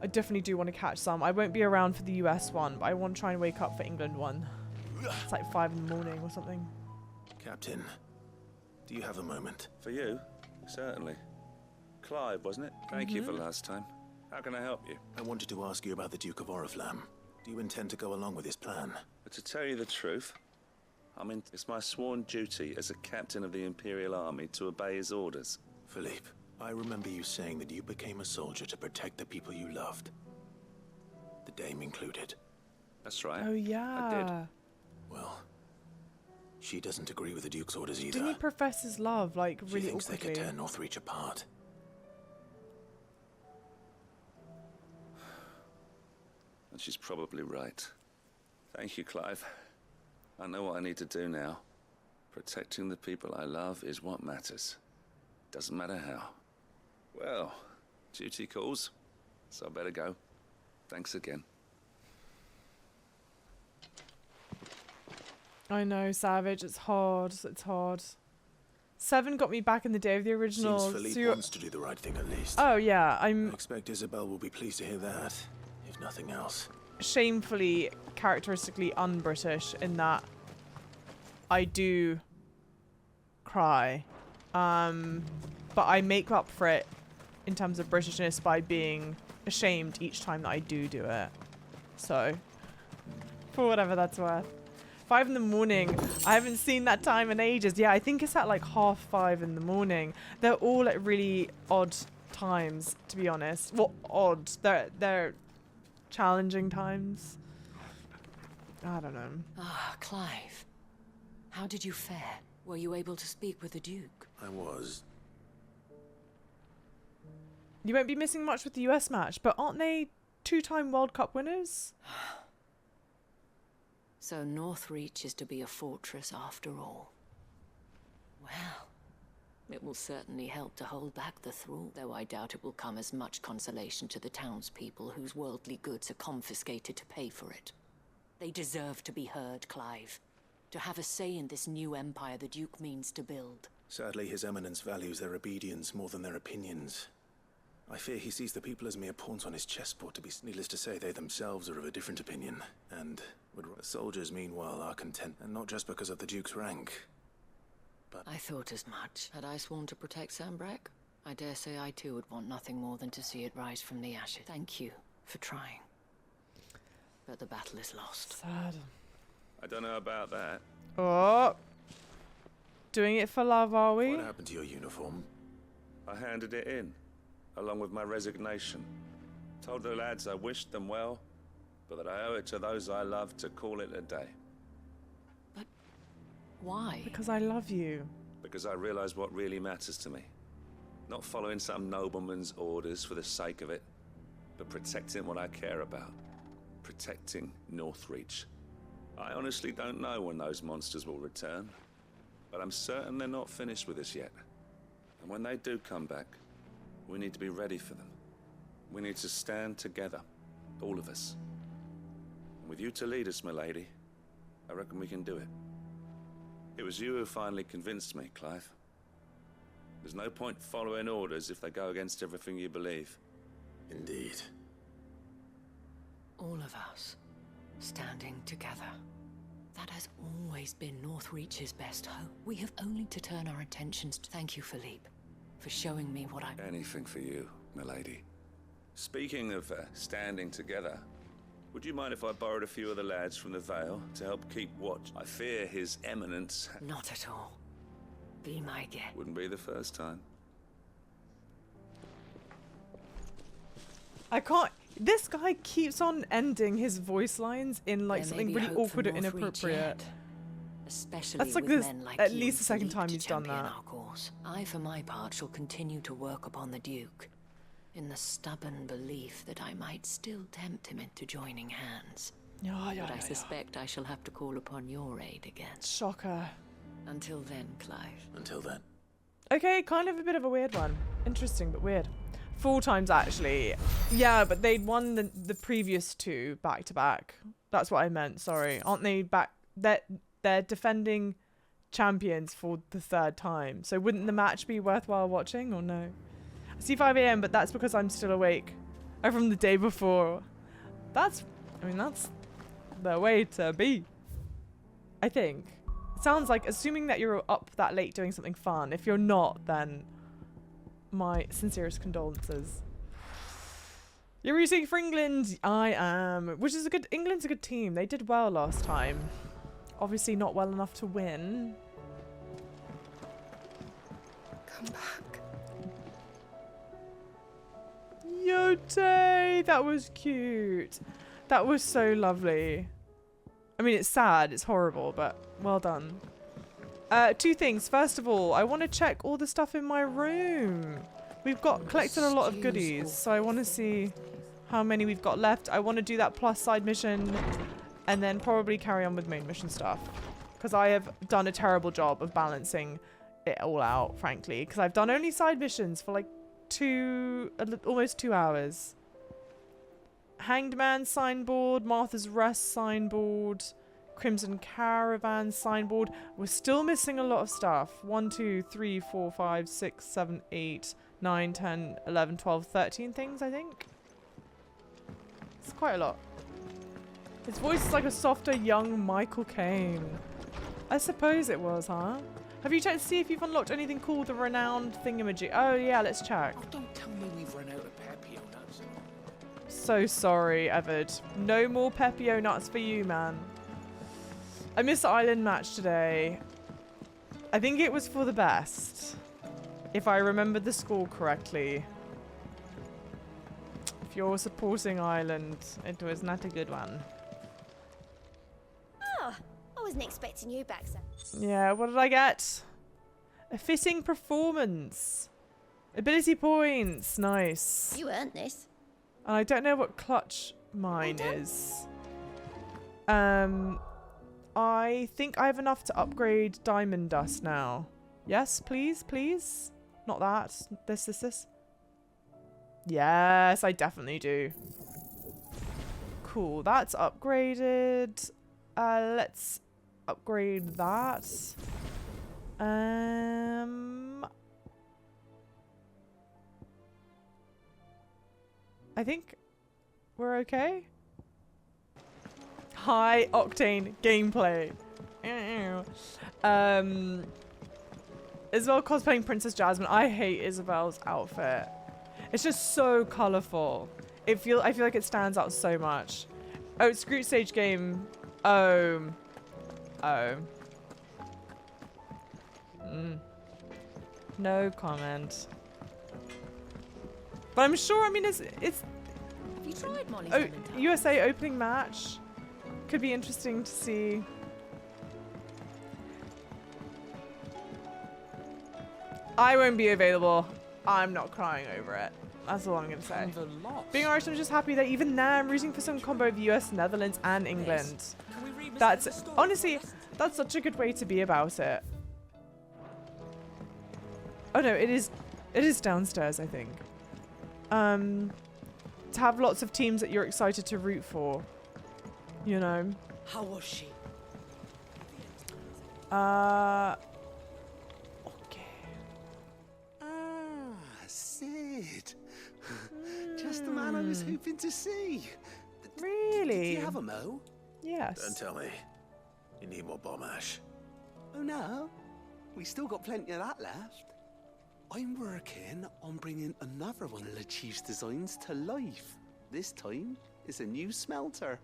I definitely do want to catch some. I won't be around for the US one, but I want to try and wake up for England one. It's like 5 in the morning or something. Captain, do you have a moment? For you? Certainly. Clive, wasn't it? Thank you for last time. How can I help you? I wanted to ask you about the Duke of Oriflamme. Do you intend to go along with his plan? But to tell you the truth, it's my sworn duty as a captain of the Imperial Army to obey his orders. Philippe, I remember you saying that you became a soldier to protect the people you loved. The Dame included. That's right. Oh, yeah. I did. Well, she doesn't agree with the Duke's orders either. Didn't he profess his love, like, really She thinks awkwardly? they could tear Northreach apart. And she's probably right. Thank you, Clive. I know what I need to do now. Protecting the people I love is what matters. Doesn't matter how. Well, duty calls, so I better go. Thanks again. I know, Savage. It's hard. It's hard. 7 got me back in the day of the original. Seems Philippe wants to do the right thing at least. Oh, yeah. I expect Isabel will be pleased to hear that, if nothing else. Shamefully, characteristically un-British in that I do cry. But I make up for it in terms of Britishness by being ashamed each time that I do it. So, for whatever that's worth. 5 in the morning. I haven't seen that time in ages. Yeah, I think it's at like 5:30 in the morning. They're all at really odd times, to be honest. Well, odd. They're challenging times. I don't know. Ah, Clive. How did you fare? Were you able to speak with the Duke? I was. You won't be missing much with the US match, but aren't they 2-time World Cup winners? So Northreach is to be a fortress after all. Well, it will certainly help to hold back the thrall, though I doubt it will come as much consolation to the townspeople whose worldly goods are confiscated to pay for it. They deserve to be heard, Clive. To have a say in this new empire the Duke means to build. Sadly, His Eminence values their obedience more than their opinions. I fear he sees the people as mere pawns on his chessboard. To be needless to say, they themselves are of a different opinion, and would the soldiers, meanwhile, are content, and not just because of the Duke's rank. But I thought as much. Had I sworn to protect Sambrek, I dare say I too would want nothing more than to see it rise from the ashes. Thank you for trying. But the battle is lost. Sad. I don't know about that. Oh. Doing it for love, are we? What happened to your uniform? I handed it in, along with my resignation. Told the lads I wished them well, but that I owe it to those I love to call it a day. But why? Because I love you. Because I realise what really matters to me. Not following some nobleman's orders for the sake of it, but protecting what I care about. Protecting Northreach. I honestly don't know when those monsters will return, but I'm certain they're not finished with us yet. And when they do come back, we need to be ready for them. We need to stand together, all of us. And with you to lead us, milady, I reckon we can do it. It was you who finally convinced me, Clive. There's no point following orders if they go against everything you believe. Indeed. All of us, standing together. That has always been Northreach's best hope. We have only to turn our attentions to... Thank you, Philippe, for showing me what I... Anything for you, milady. Speaking of standing together, would you mind if I borrowed a few of the lads from the Vale to help keep watch? I fear His Eminence... Not at all. Be my guest. Wouldn't be the first time. I can't... This guy keeps on ending his voice lines in like something really awkward or inappropriate. Especially that's like with this men like at you least the second Philippe time he's done champion that. our cause. I, for my part, shall continue to work upon the Duke, in the stubborn belief that I might still tempt him into joining hands. But I suspect I shall have to call upon your aid again. Shocker. Until then, Clive. Until then. Okay, kind of a bit of a weird one. Interesting, but weird. 4 times, actually. Yeah, but they'd won the previous 2 back to back. That's what I meant, sorry. Aren't they back? They're defending champions for the 3rd time. So wouldn't the match be worthwhile watching, or no? I see 5 AM, but that's because I'm still awake. I'm from the day before. That's the way to be. I think. It sounds like, assuming that you're up that late doing something fun. If you're not, then... my sincerest condolences. You're rooting for England? I am. Which is a good... England's a good team. They did well last time. Obviously not well enough to win. Come back. Yote! That was cute. That was so lovely. I mean, it's sad. It's horrible, but well done. 2 things. First of all, I want to check all the stuff in my room. We've got collected a lot of goodies, so I want to see how many we've got left. I want to do that plus side mission and then probably carry on with main mission stuff, because I have done a terrible job of balancing it all out, frankly, because I've done only side missions for like almost 2 hours. Hanged Man signboard, Martha's Rest signboard, Crimson Caravan signboard. We're still missing a lot of stuff. 1, 2, 3, 4, 5, 6, 7, 8, 9, 10, 11, 12, 13 things, I think. It's quite a lot. His voice is like a softer, young Michael Caine. I suppose it was, huh? Have you checked to see if you've unlocked anything called the Renowned Thingamajig? Oh, yeah, let's check. Oh, don't tell me we've run out of Pepio nuts. So sorry, Evad. No more Pepio nuts for you, man. I missed the island match today. I think it was for the best, if I remember the score correctly. If you're supporting Ireland, it was not a good one. Oh, I wasn't expecting you back, sir. Yeah, what did I get? A fitting performance. Ability points. Nice. You earned this. And I don't know what clutch mine is. I think I have enough to upgrade diamond dust now. Yes, please, please. Not that. This. Yes, I definitely do. Cool, that's upgraded. Let's upgrade that. I think we're okay. High octane gameplay. Isabel cosplaying Princess Jasmine. I hate Isabel's outfit. It's just so colourful. I feel like it stands out so much. Oh, Scroot Stage game. Oh. No comment. But I'm sure, I mean, it's Have you tried Molly's oh, USA opening match. Could be interesting to see. I won't be available. I'm not crying over it. That's all I'm going to say. Being Irish, I'm just happy that even now I'm rooting for some combo of US, Netherlands, and England. That's, honestly, that's such a good way to be about it. Oh no, it is downstairs, I think. To have lots of teams that you're excited to root for. You know. How was she? Sid. Just the man I was hoping to see. Really? Did you have a mo? Yes. Don't tell me. You need more bomb ash. Oh no. We still got plenty of that left. I'm working on bringing another one of the Chief's designs to life. This time, it's a new smelter.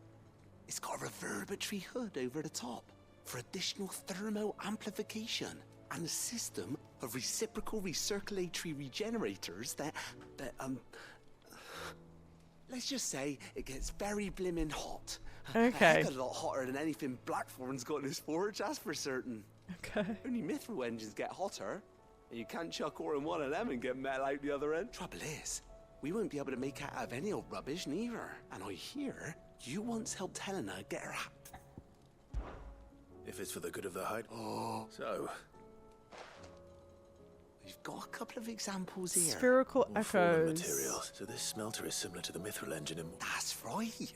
It's got a reverberatory hood over the top for additional thermal amplification and a system of reciprocal recirculatory regenerators that let's just say it gets very blimmin' hot. Okay. A heck of a lot hotter than anything Blackthorn's got in his forge, that's for certain. Okay. Only mithril engines get hotter, and you can't chuck ore in one of them and get metal out the other end. Trouble is, we won't be able to make it out of any old rubbish neither. And I hear you once helped Helena get her hat. If it's for the good of the hide. Oh. So, we've got a couple of examples here. Spherical all fallen echoes. materials. So this smelter is similar to the mithril engine in... That's right.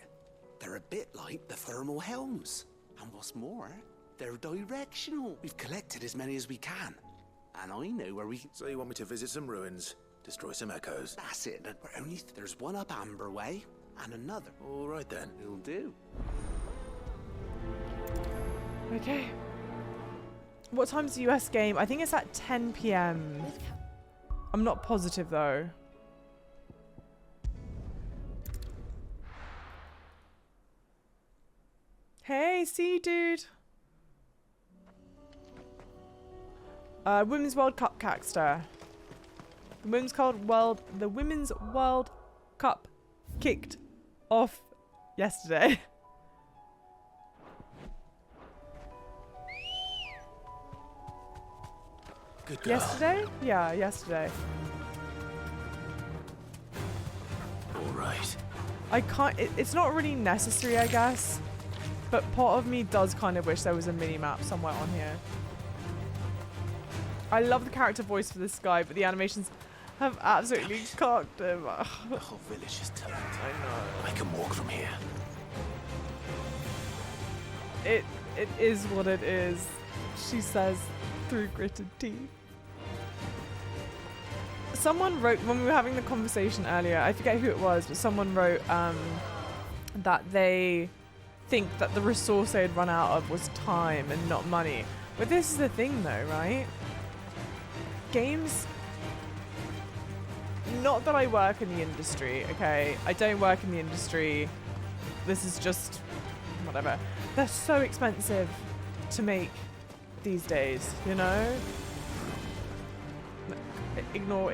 They're a bit like the thermal helms. And what's more, they're directional. We've collected as many as we can. And I know where we can... So you want me to visit some ruins, destroy some echoes? That's it. We're only... There's one up Amber Way, and another. All right then. It'll do. Okay. What time's the US game? I think it's at 10 PM. I'm not positive though. Hey, see you, dude. Women's World Cup Cackster. The Women's World Cup kicked off yesterday. Good girl. Yesterday? Yeah, yesterday. All right. I can't. It's not really necessary, I guess. But part of me does kind of wish there was a mini-map somewhere on here. I love the character voice for this guy, but the animations have absolutely cocked him. The whole village is turned. I know. I can walk from here. It is what it is, she says through gritted teeth. Someone wrote, when we were having the conversation earlier, I forget who it was, but someone wrote that they think that the resource they'd run out of was time and not money. But this is the thing though, right? Games, not that I work in the industry, okay? I don't work in the industry. This is just whatever. They're so expensive to make these days, you know? Ignore.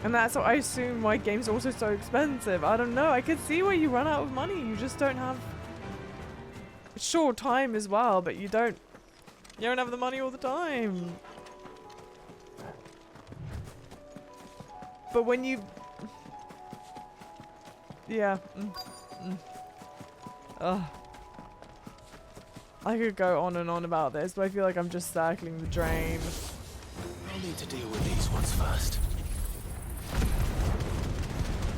And that's what I assume why games are also so expensive. I don't know. I could see where you run out of money. You just don't have... Sure, time as well, but you don't have the money all the time. But when you... Yeah. Ugh. I could go on and on about this, but I feel like I'm just circling the drain. I'll need to deal with these ones first.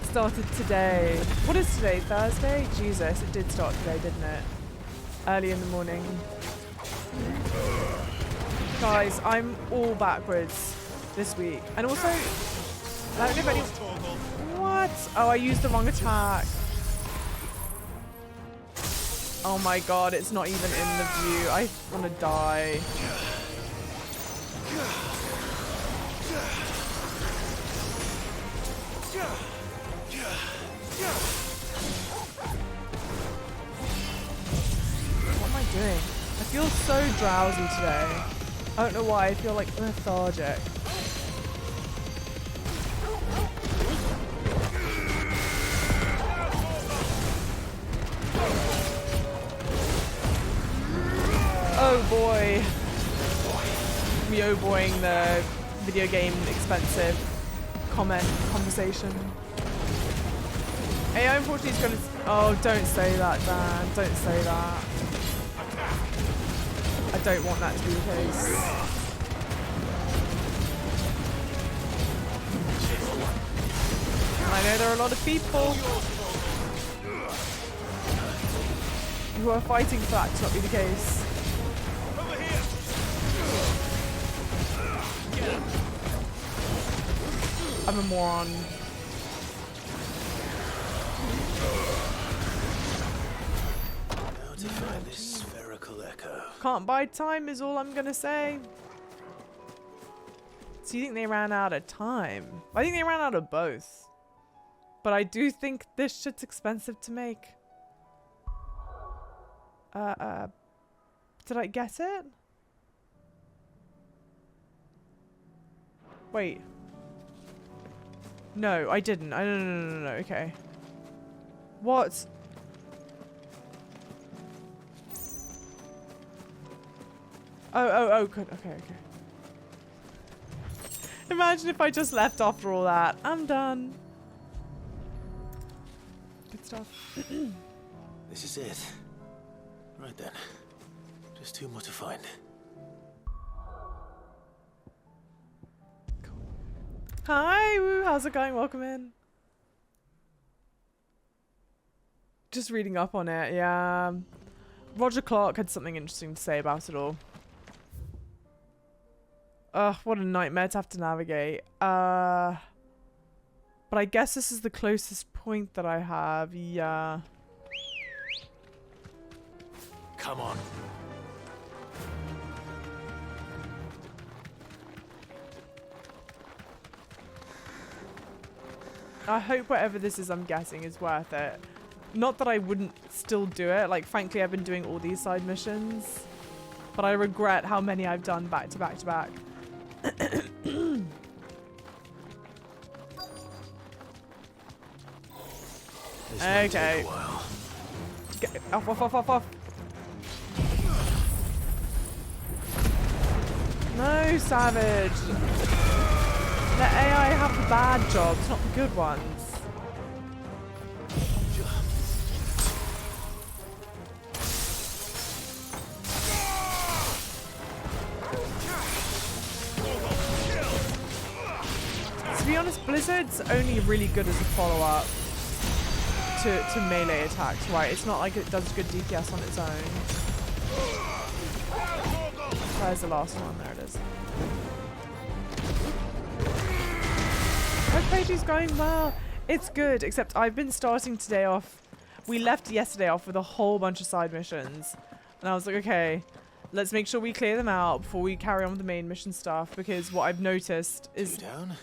Started today. What is today? Thursday? Jesus, it did start today, didn't it? Early in the morning. Guys, I'm all backwards this week. And also, I don't know if any... What? Oh, I used the wrong attack. Oh my god, it's not even in the view. I want to die. What am I doing? I feel so drowsy today. I don't know why, I feel like lethargic. Oh boy. Me oh-boying the video game expensive conversation. AI unfortunately is going to... Oh, don't say that, Dan. Don't say that. I don't want that to be the case. And I know there are a lot of people who are fighting for that to not be the case. I'm a moron. How to find this spherical echo? Can't buy time is all I'm gonna say. So you think they ran out of time? I think they ran out of both. But I do think this shit's expensive to make. Did I get it? Wait. No, I didn't. No, okay. What? Oh, good. Okay. Imagine if I just left after all that. I'm done. Good stuff. This is it. Right then. Just two more to find. Hi, woo, how's it going? Welcome in. Just reading up on it, yeah. Roger Clark had something interesting to say about it all. Ugh, what a nightmare to have to navigate. But I guess this is the closest point that I have, yeah. Come on. I hope whatever this is I'm getting is worth it. Not that I wouldn't still do it. Like, frankly, I've been doing all these side missions. But I regret how many I've done back to back to back. Okay. Get off. No, Savage. Let AI have the bad jobs, not the good ones. To be honest, Blizzard's only really good as a follow-up to melee attacks, right? It's not like it does good DPS on its own. Where's the last one? There it is. My page is going well. It's good, except I've been starting today off. We left yesterday off with a whole bunch of side missions. And I was like, okay, let's make sure we clear them out before we carry on with the main mission stuff. Because what I've noticed is... 2 down.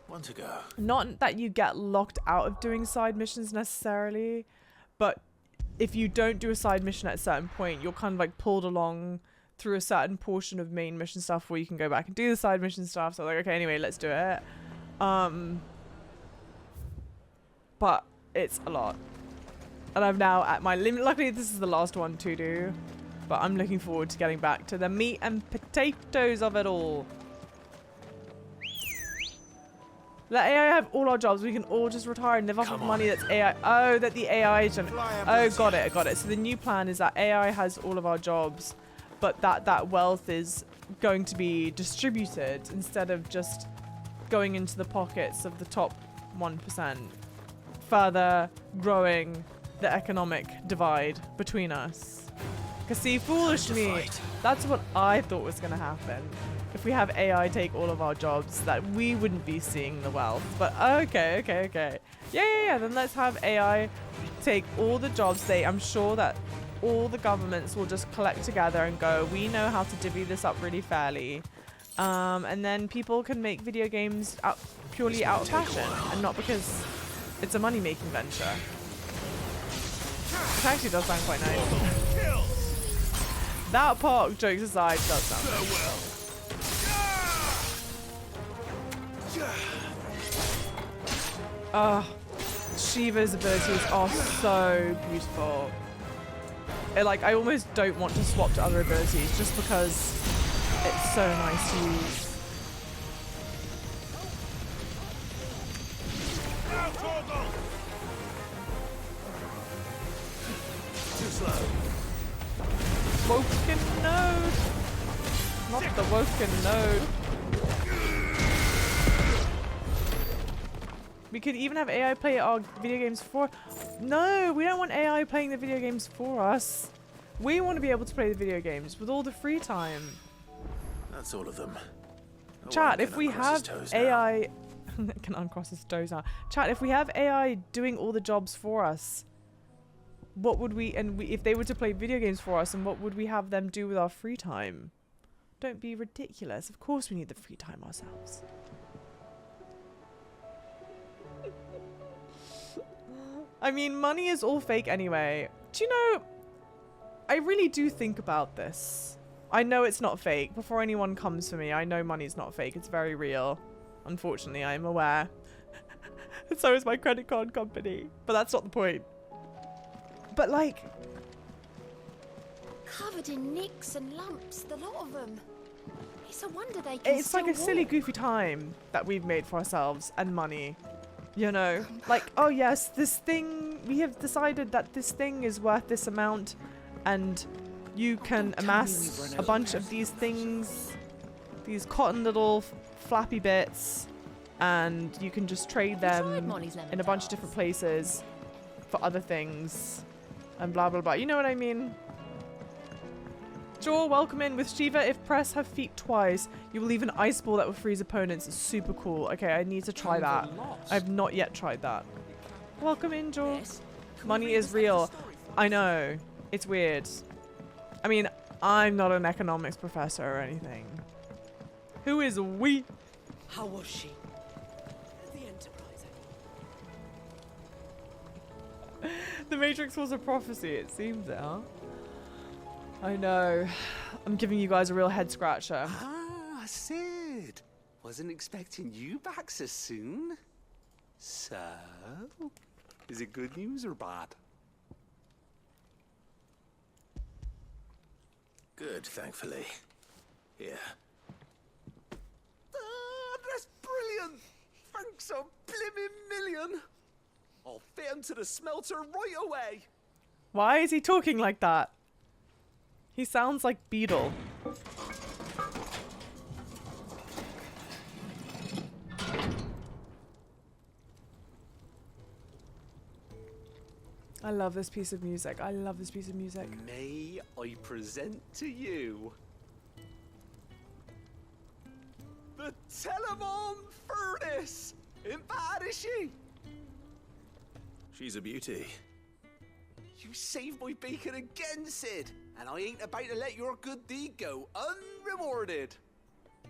1 to go. Not that you get locked out of doing side missions necessarily. But if you don't do a side mission at a certain point, you're kind of like pulled along through a certain portion of main mission stuff where you can go back and do the side mission stuff. So like, okay, anyway, let's do it. But it's a lot. And I'm now at my limit. Luckily, this is the last one to do. But I'm looking forward to getting back to the meat and potatoes of it all. Let AI have all our jobs. We can all just retire and live off of money that's AI. Oh, that the AI is. Oh, got it. Got it. So the new plan is that AI has all of our jobs, but that wealth is going to be distributed instead of just going into the pockets of the top 1%, further growing the economic divide between us. Because see, foolish me, that's what I thought was going to happen. If we have AI take all of our jobs, that we wouldn't be seeing the wealth. But okay. Yeah. Then let's have AI take all the jobs. I'm sure that all the governments will just collect together and go, we know how to divvy this up really fairly. And then people can make video games purely out of passion and not because it's a money-making venture. It actually does sound quite nice. That part, jokes aside, does sound nice. Shiva's abilities are so beautiful. I almost don't want to swap to other abilities just because it's so nice to use. Too slow. Woken node! Not the Woken node. We could even have AI play our video games for... No, we don't want AI playing the video games for us. We want to be able to play the video games with all the free time. That's all of them. Chat, if we have AI... can uncross his toes now. Chat, if we have AI doing all the jobs for us, what would we... if they were to play video games for us, and what would we have them do with our free time? Don't be ridiculous. Of course we need the free time ourselves. I mean, money is all fake anyway. Do you know, I really do think about this. I know it's not fake. Before anyone comes for me, I know money's not fake. It's very real. Unfortunately, I am aware. And so is my credit card company. But that's not the point. But like... Covered in nicks and lumps, the lot of them. It's a wonder they can It's like a silly, goofy time that we've made for ourselves and money. You know, like, oh yes, this thing, we have decided that this thing is worth this amount, and you can amass a bunch of these things, these cotton little flappy bits, and you can just trade them in a bunch of different places for other things, and blah blah blah. You know what I mean? Jaw, welcome in. With Shiva, if press her feet twice, you will leave an ice ball that will freeze opponents. It's super cool. Okay, I need to try that. I've not yet tried that. Welcome in, Jaw. Money is real. I know. It's weird. I mean, I'm not an economics professor or anything. Who is we? How was she? The Enterprise. The Matrix was a prophecy, it seems it, huh? I know. I'm giving you guys a real head scratcher. Ah, Sid. Wasn't expecting you back so soon. So, is it good news or bad? Good, thankfully. Here. Ah, that's brilliant. Thanks a blimmin' million. I'll fit him to the smelter right away. Why is he talking like that? He sounds like Beetle. I love this piece of music. I love this piece of music. May I present to you the Telemon Furnace? Ain't bad, is she? She's a beauty. You saved my bacon again, Sid, and I ain't about to let your good deed go unrewarded.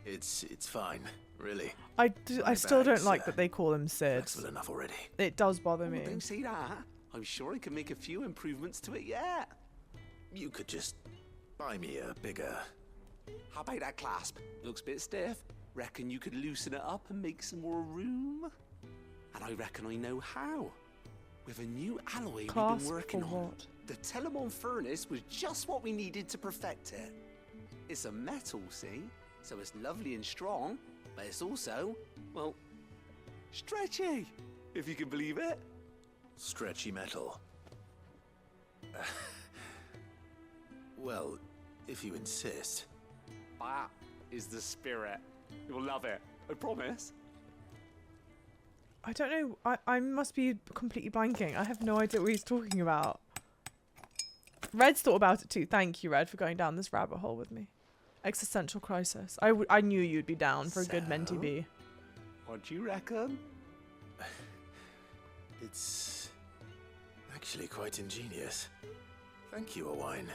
It's fine, really. I still don't like that they call him Sid. Flexible enough already. It does bother me. Don't say that. I'm sure I can make a few improvements to it yet. You could just buy me a bigger... How about that clasp? Looks a bit stiff. Reckon you could loosen it up and make some more room? And I reckon I know how. With a new alloy we've been working on. The Telemon furnace was just what we needed to perfect it. It's a metal, see? So it's lovely and strong, but it's also, well, stretchy, if you can believe it. Stretchy metal. Well, if you insist. That is the spirit. You'll love it, I promise. I don't know. I must be completely blanking. I have no idea what he's talking about. Red's thought about it too. Thank you, Red, for going down this rabbit hole with me. Existential crisis. I knew you'd be down for a good Menti B. What do you reckon? It's actually quite ingenious. Thank you, Owain.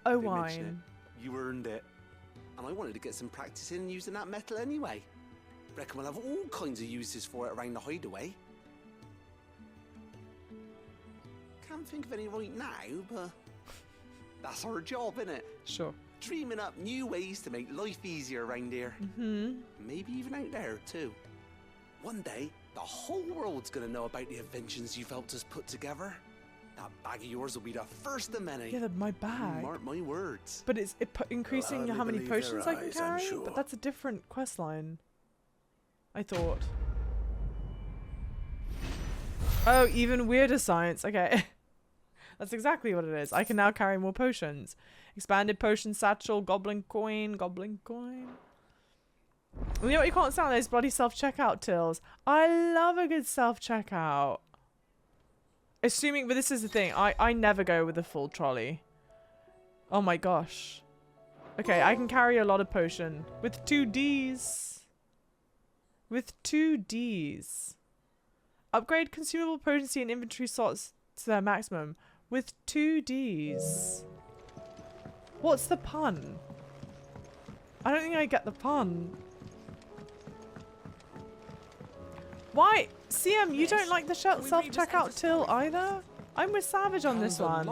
Don't mention it. You earned it. And I wanted to get some practice in using that metal anyway. Reckon we'll have all kinds of uses for it around the hideaway. Can't think of any right now, but that's our job, innit? Sure. Dreaming up new ways to make life easier around here. Maybe even out there, too. One day, the whole world's gonna know about the inventions you've helped us put together. That bag of yours will be the first of many. Yeah, my bag. Mark my words. But it's increasing how many potions I can carry? But that's a different quest line. I thought. Oh, even weirder science. Okay. That's exactly what it is. I can now carry more potions. Expanded potion satchel, goblin coin, goblin coin. You know what you can't stand? Those bloody self-checkout tills. I love a good self-checkout. Assuming, but this is the thing. I never go with a full trolley. Oh my gosh. Okay, I can carry a lot of potion. With 2 Ds. With 2 Ds. Upgrade consumable potency and inventory slots to their maximum. With 2 Ds. What's the pun? I don't think I get the pun. Why? CM, you don't like the self-checkout till either? I'm with Savage on this one.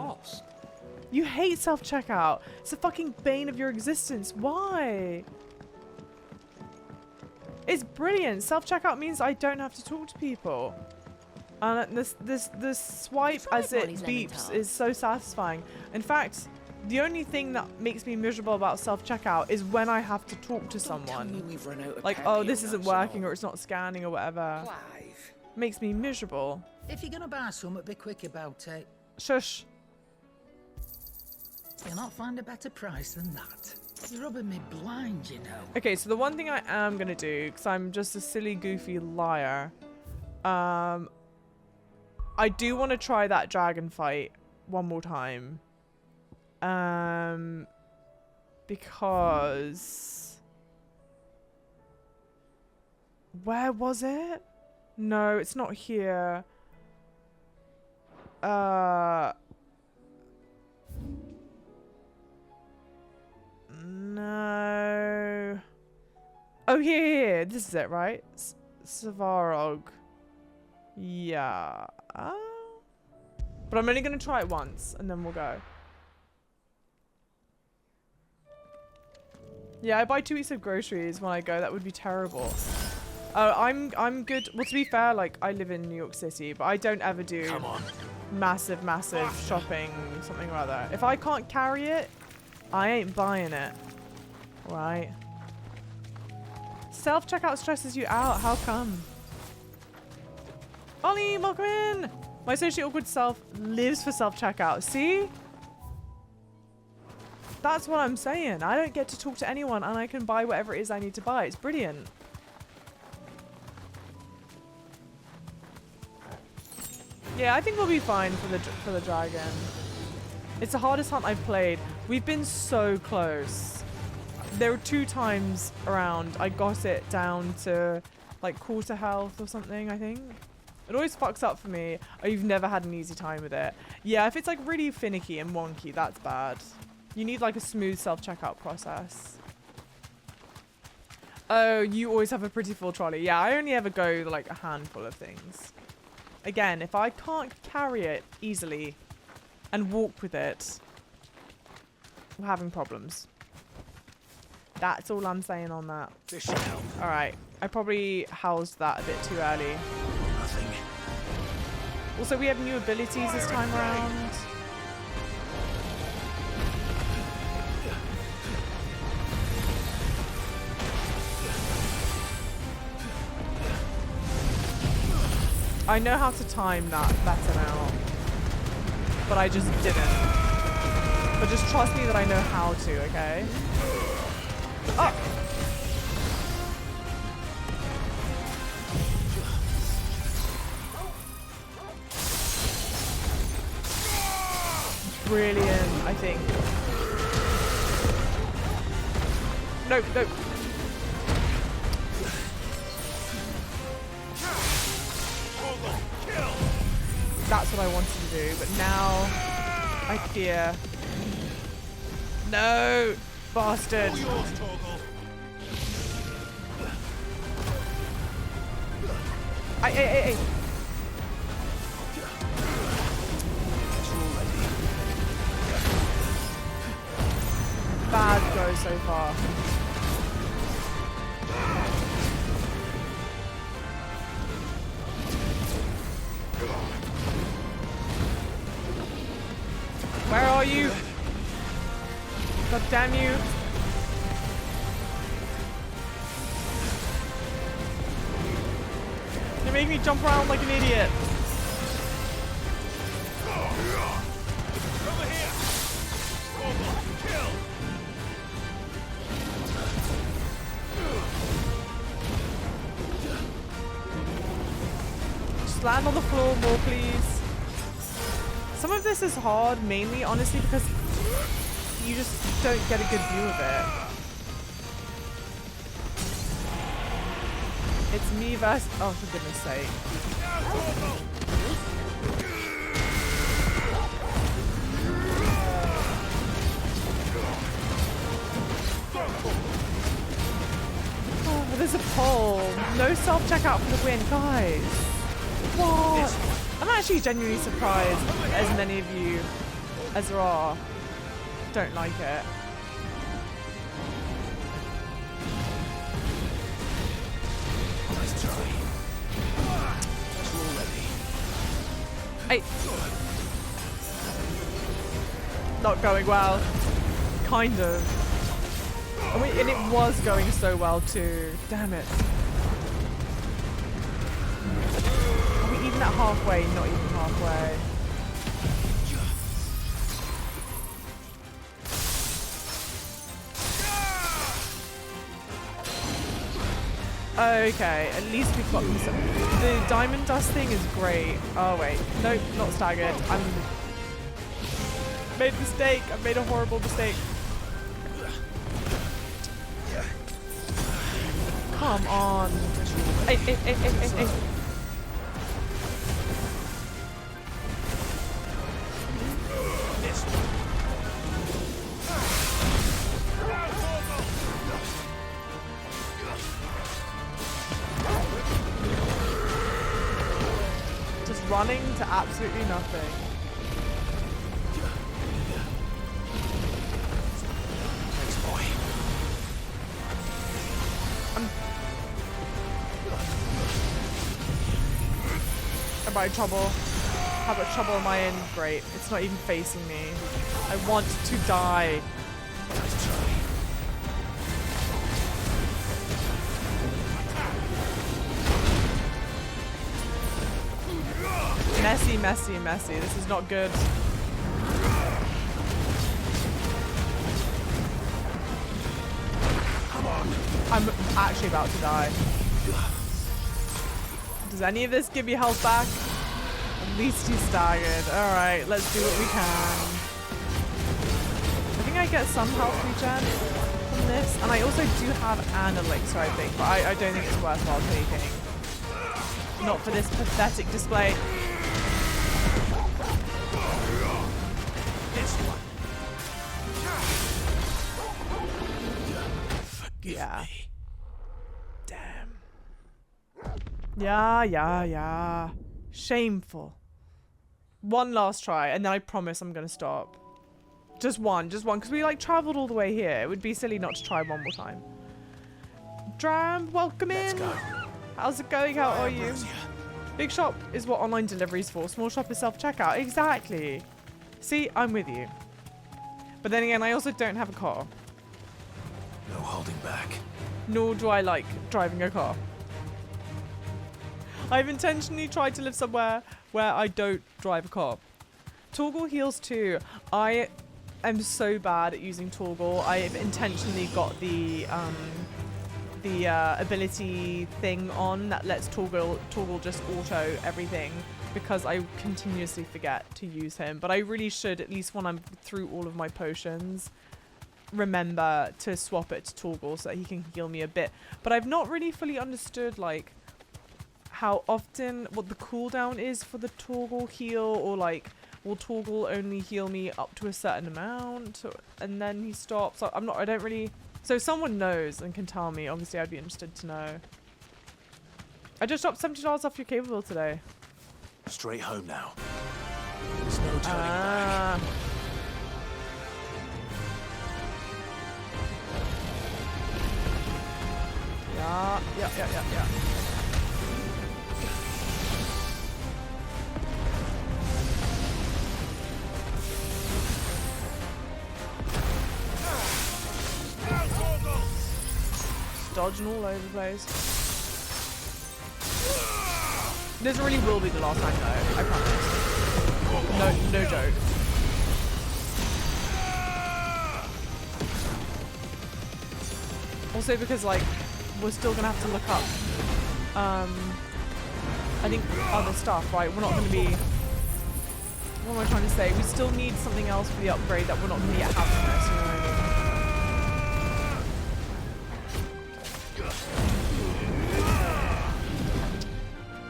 You hate self-checkout. It's the fucking bane of your existence. Why? It's brilliant. Self-checkout means I don't have to talk to people. And this swipe as it beeps is so satisfying. In fact, the only thing that makes me miserable about self-checkout is when I have to talk to someone. Like, oh, this isn't working or it's not scanning or whatever. Makes me miserable. If you're gonna buy something, be quick about it. Shush. You'll not find a better price than that. You're rubbing me blind, you know. Okay, so the one thing I am gonna do, because I'm just a silly, goofy liar, I do want to try that dragon fight one more time. Because... Where was it? No, it's not here. No. Oh, here. This is it, right? Svarog. Yeah. But I'm only going to try it once, and then we'll go. Yeah, I buy 2 weeks of groceries when I go. That would be terrible. Oh, I'm good. Well, to be fair, like, I live in New York City, but I don't ever do massive shopping, something or other. If I can't carry it, I ain't buying it. Right. Self-checkout stresses you out. How come? Ollie, welcome in! My socially awkward self lives for self-checkout. See? That's what I'm saying. I don't get to talk to anyone and I can buy whatever it is I need to buy. It's brilliant. Yeah, I think we'll be fine for the dragon. It's the hardest hunt I've played. We've been so close. There were 2 times around I got it down to like quarter health or something, I think. It always fucks up for me. Oh, you've never had an easy time with it. Yeah, if it's like really finicky and wonky, that's bad. You need like a smooth self-checkout process. Oh, you always have a pretty full trolley. Yeah, I only ever go like a handful of things. Again, if I can't carry it easily and walk with it, we're having problems. That's all I'm saying on that. Alright. I probably housed that a bit too early. Nothing. Also, we have new abilities this time around. I know how to time that better now, but I just didn't. But just trust me that I know how to, okay? Oh! Brilliant, I think. No, no. That's what I wanted to do, but now I fear. No, bastard. Hey. Bad go so far. Where are you? God damn you. You make me jump around like an idiot. Over here! Kill! Just land on the floor more, please. Some of this is hard, mainly, honestly, because you just don't get a good view of it. It's me versus... Oh, for goodness sake. Oh, there's a pole. No self-checkout for the win, guys. What? I'm actually genuinely surprised as many of you as there are don't like it. Nice try. Hey. Not going well. Kind of. And it was going so well too. Damn it. Are we even at halfway? Not even halfway. Okay, at least we've got this. The diamond dust thing is great. Oh wait, nope, not staggered. I'm made a mistake. I made a horrible mistake. Come on. Hey. Just running to absolutely nothing. Am I in trouble? How much trouble am I in? Great. It's not even facing me. I want to die. Messy. This is not good. I'm actually about to die. Does any of this give me health back? At least he's staggered. Alright, let's do what we can. I think I get some health regen from this. And I also do have an elixir, I think. But I don't think it's worthwhile taking. Not for this pathetic display. Yeah. Damn. Yeah. Shameful. One last try, and then I promise I'm gonna stop. Just one, because we like traveled all the way here. It would be silly not to try one more time. Dram, welcome in. Let's go. How's it going? How are you? Big shop is what online delivery is for. Small shop is self-checkout. Exactly. See, I'm with you. But then again, I also don't have a car. No holding back. Nor do I like driving a car. I've intentionally tried to live somewhere where I don't drive a car. Toggle heals too. I am so bad at using Toggle. I've intentionally got the ability thing on that lets Toggle just auto everything, because I continuously forget to use him. But I really should, at least when I'm through all of my potions, remember to swap it to Toggle so that he can heal me a bit. But I've not really fully understood like how often, what the cooldown is for the Toggle heal, or like will Toggle only heal me up to a certain amount and then he stops. I don't really. So if someone knows and can tell me, obviously I'd be interested to know. I just dropped $70 off your cable bill today. Straight home now. There's no turning back. Yeah. Dodging all over the place. This really will be the last time though, I promise. No joke. Also because like, we're still gonna have to look up, I think other stuff, right? We're not gonna be, what am I trying to say? We still need something else for the upgrade that we're not gonna yet have from this, you know what I mean?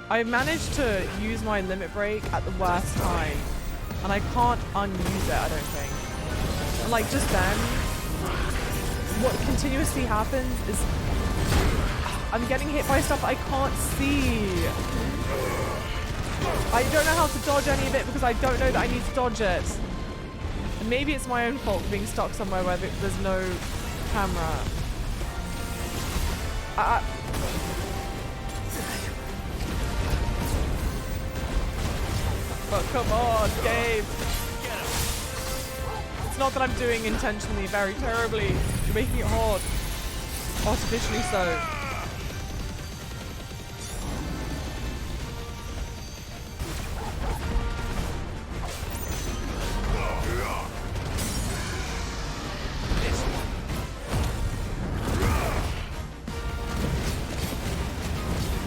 I managed to use my limit break at the worst time, and I can't unuse it, I don't think. And like just then, what continuously happens is I'm getting hit by stuff I can't see. I don't know how to dodge any of it because I don't know that I need to dodge it. And maybe it's my own fault being stuck somewhere where there's no camera. But come on, game. It's not that I'm doing intentionally very terribly. You're making it hard. Artificially so.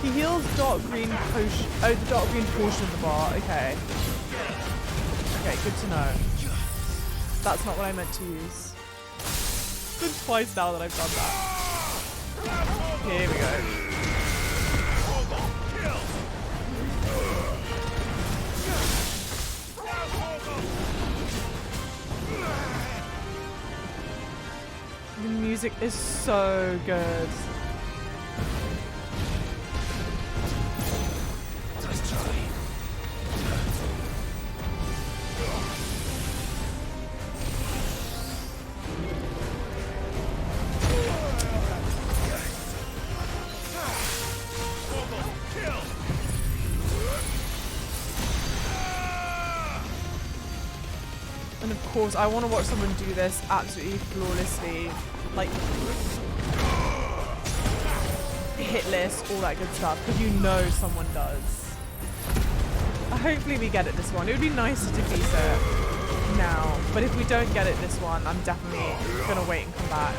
He heals dark green potion. Oh, the dark green portion of the bar. Okay. Okay, good to know. That's not what I meant to use. It's been twice now that I've done that. Here we go. The music is so good. And of course, I want to watch someone do this absolutely flawlessly. Like, hitless, all that good stuff. Because you know someone does. Hopefully we get it this one. It would be nice to defeat it now. But if we don't get it this one, I'm definitely going to wait and come back.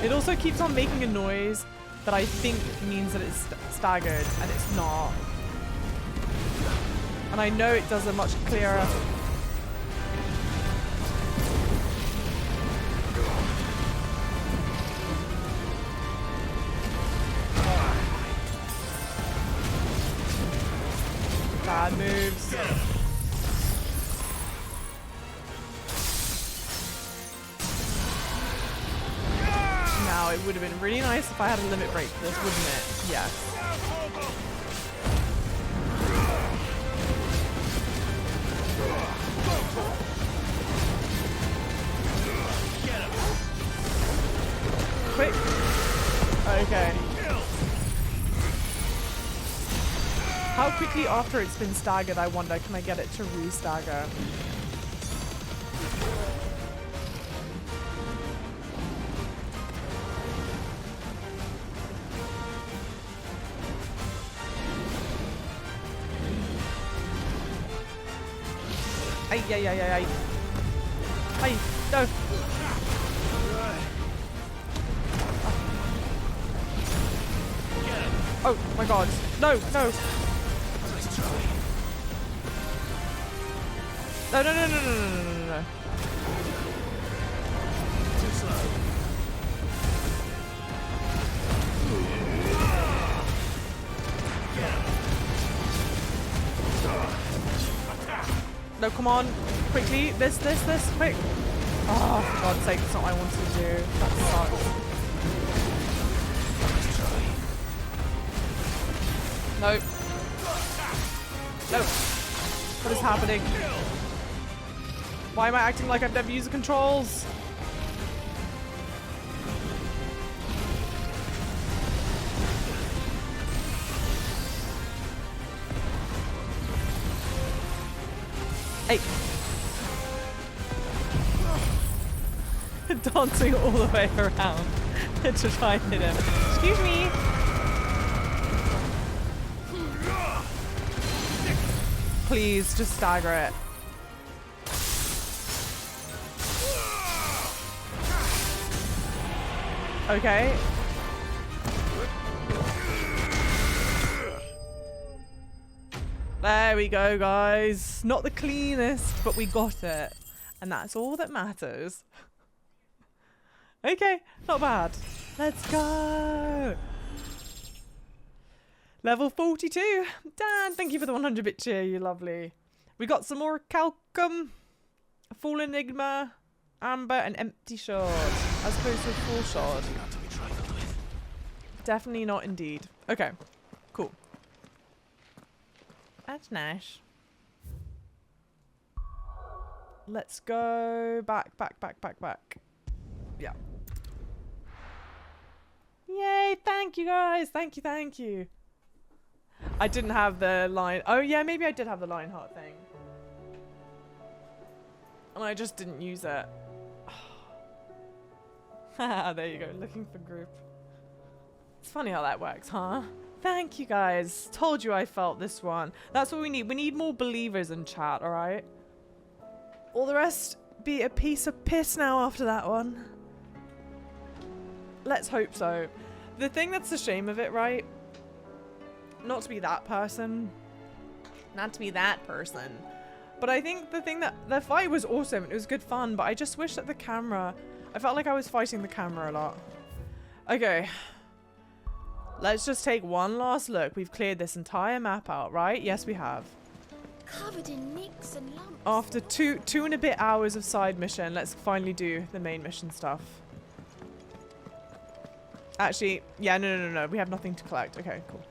It also keeps on making a noise that I think means that it's staggered, and it's not. And I know it does a much clearer... Bad moves. Now, it would have been really nice if I had a limit break for this, wouldn't it? Yes. typically after it's been staggered, I wonder, can I get it to re-stagger? Ay, ay, ay, ay, ay. Ay, no. Oh my god. No, no. No, no, no, no, no, no, no, no, no. Too slow. No, come on. Quickly. This, quick. Oh, for God's sake, that's not what I wanted to do. That sucks. No. No. What is happening? Why am I acting like I've never used the controls? Hey. Dancing all the way around to try and hit him. Excuse me. Please, just stagger it. Okay. There we go, guys. Not the cleanest, but we got it. And that's all that matters. Okay, not bad. Let's go. Level 42. Dan, thank you for the 100-bit cheer, you lovely. We got some more Calcum, a full Enigma, Amber, and Empty Shard, as opposed to a full Shard. Definitely not indeed. Okay, cool. That's nice. Let's go back. Yeah. Yay, thank you guys. Thank you. I didn't have the line. Oh yeah, maybe I did have the Lionheart thing. And I just didn't use it. Haha, there you go, looking for group. It's funny how that works, huh? Thank you guys. Told you I felt this one. That's what we need. We need more believers in chat, alright? All the rest be a piece of piss now after that one. Let's hope so. The thing that's the shame of it, right? Not to be that person. Not to be that person. But I think the thing that... The fight was awesome. It was good fun. But I just wish that the camera... I felt like I was fighting the camera a lot. Okay. Let's just take one last look. We've cleared this entire map out, right? Yes, we have. Covered in nicks and lumps. After two and a bit hours of side mission, let's finally do the main mission stuff. Actually, yeah, no. We have nothing to collect. Okay, cool.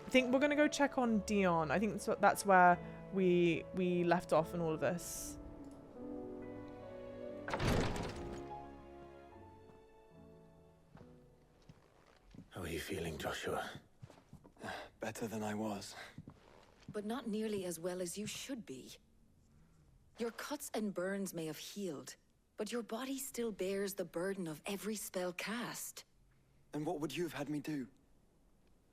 I think we're gonna go check on Dion. I think that's where we left off in all of this. How are you feeling, Joshua? Better than I was. But not nearly as well as you should be. Your cuts and burns may have healed, but your body still bears the burden of every spell cast. And what would you have had me do?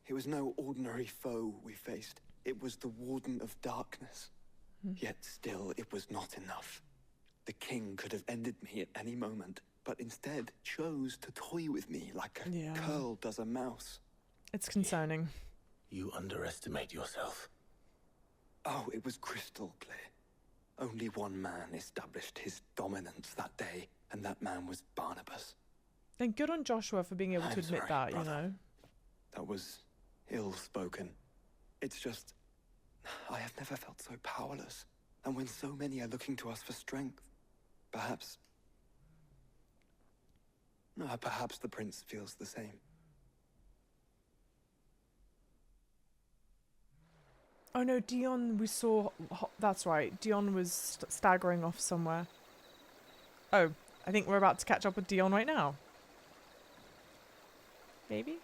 It was no ordinary foe we faced. It was the Warden of Darkness. Yet still, it was not enough. The king could have ended me at any moment, but instead chose to toy with me like a curl does a mouse. It's concerning. You underestimate yourself. Oh, it was crystal clear. Only one man established his dominance that day, and that man was Barnabas. And good on Joshua for being able to admit that, brother. you know. That was ill-spoken. It's just, I have never felt so powerless. And when so many are looking to us for strength, perhaps the prince feels the same. Oh no, Dion, we saw... That's right, Dion was staggering off somewhere. Oh, I think we're about to catch up with Dion right now. Maybe?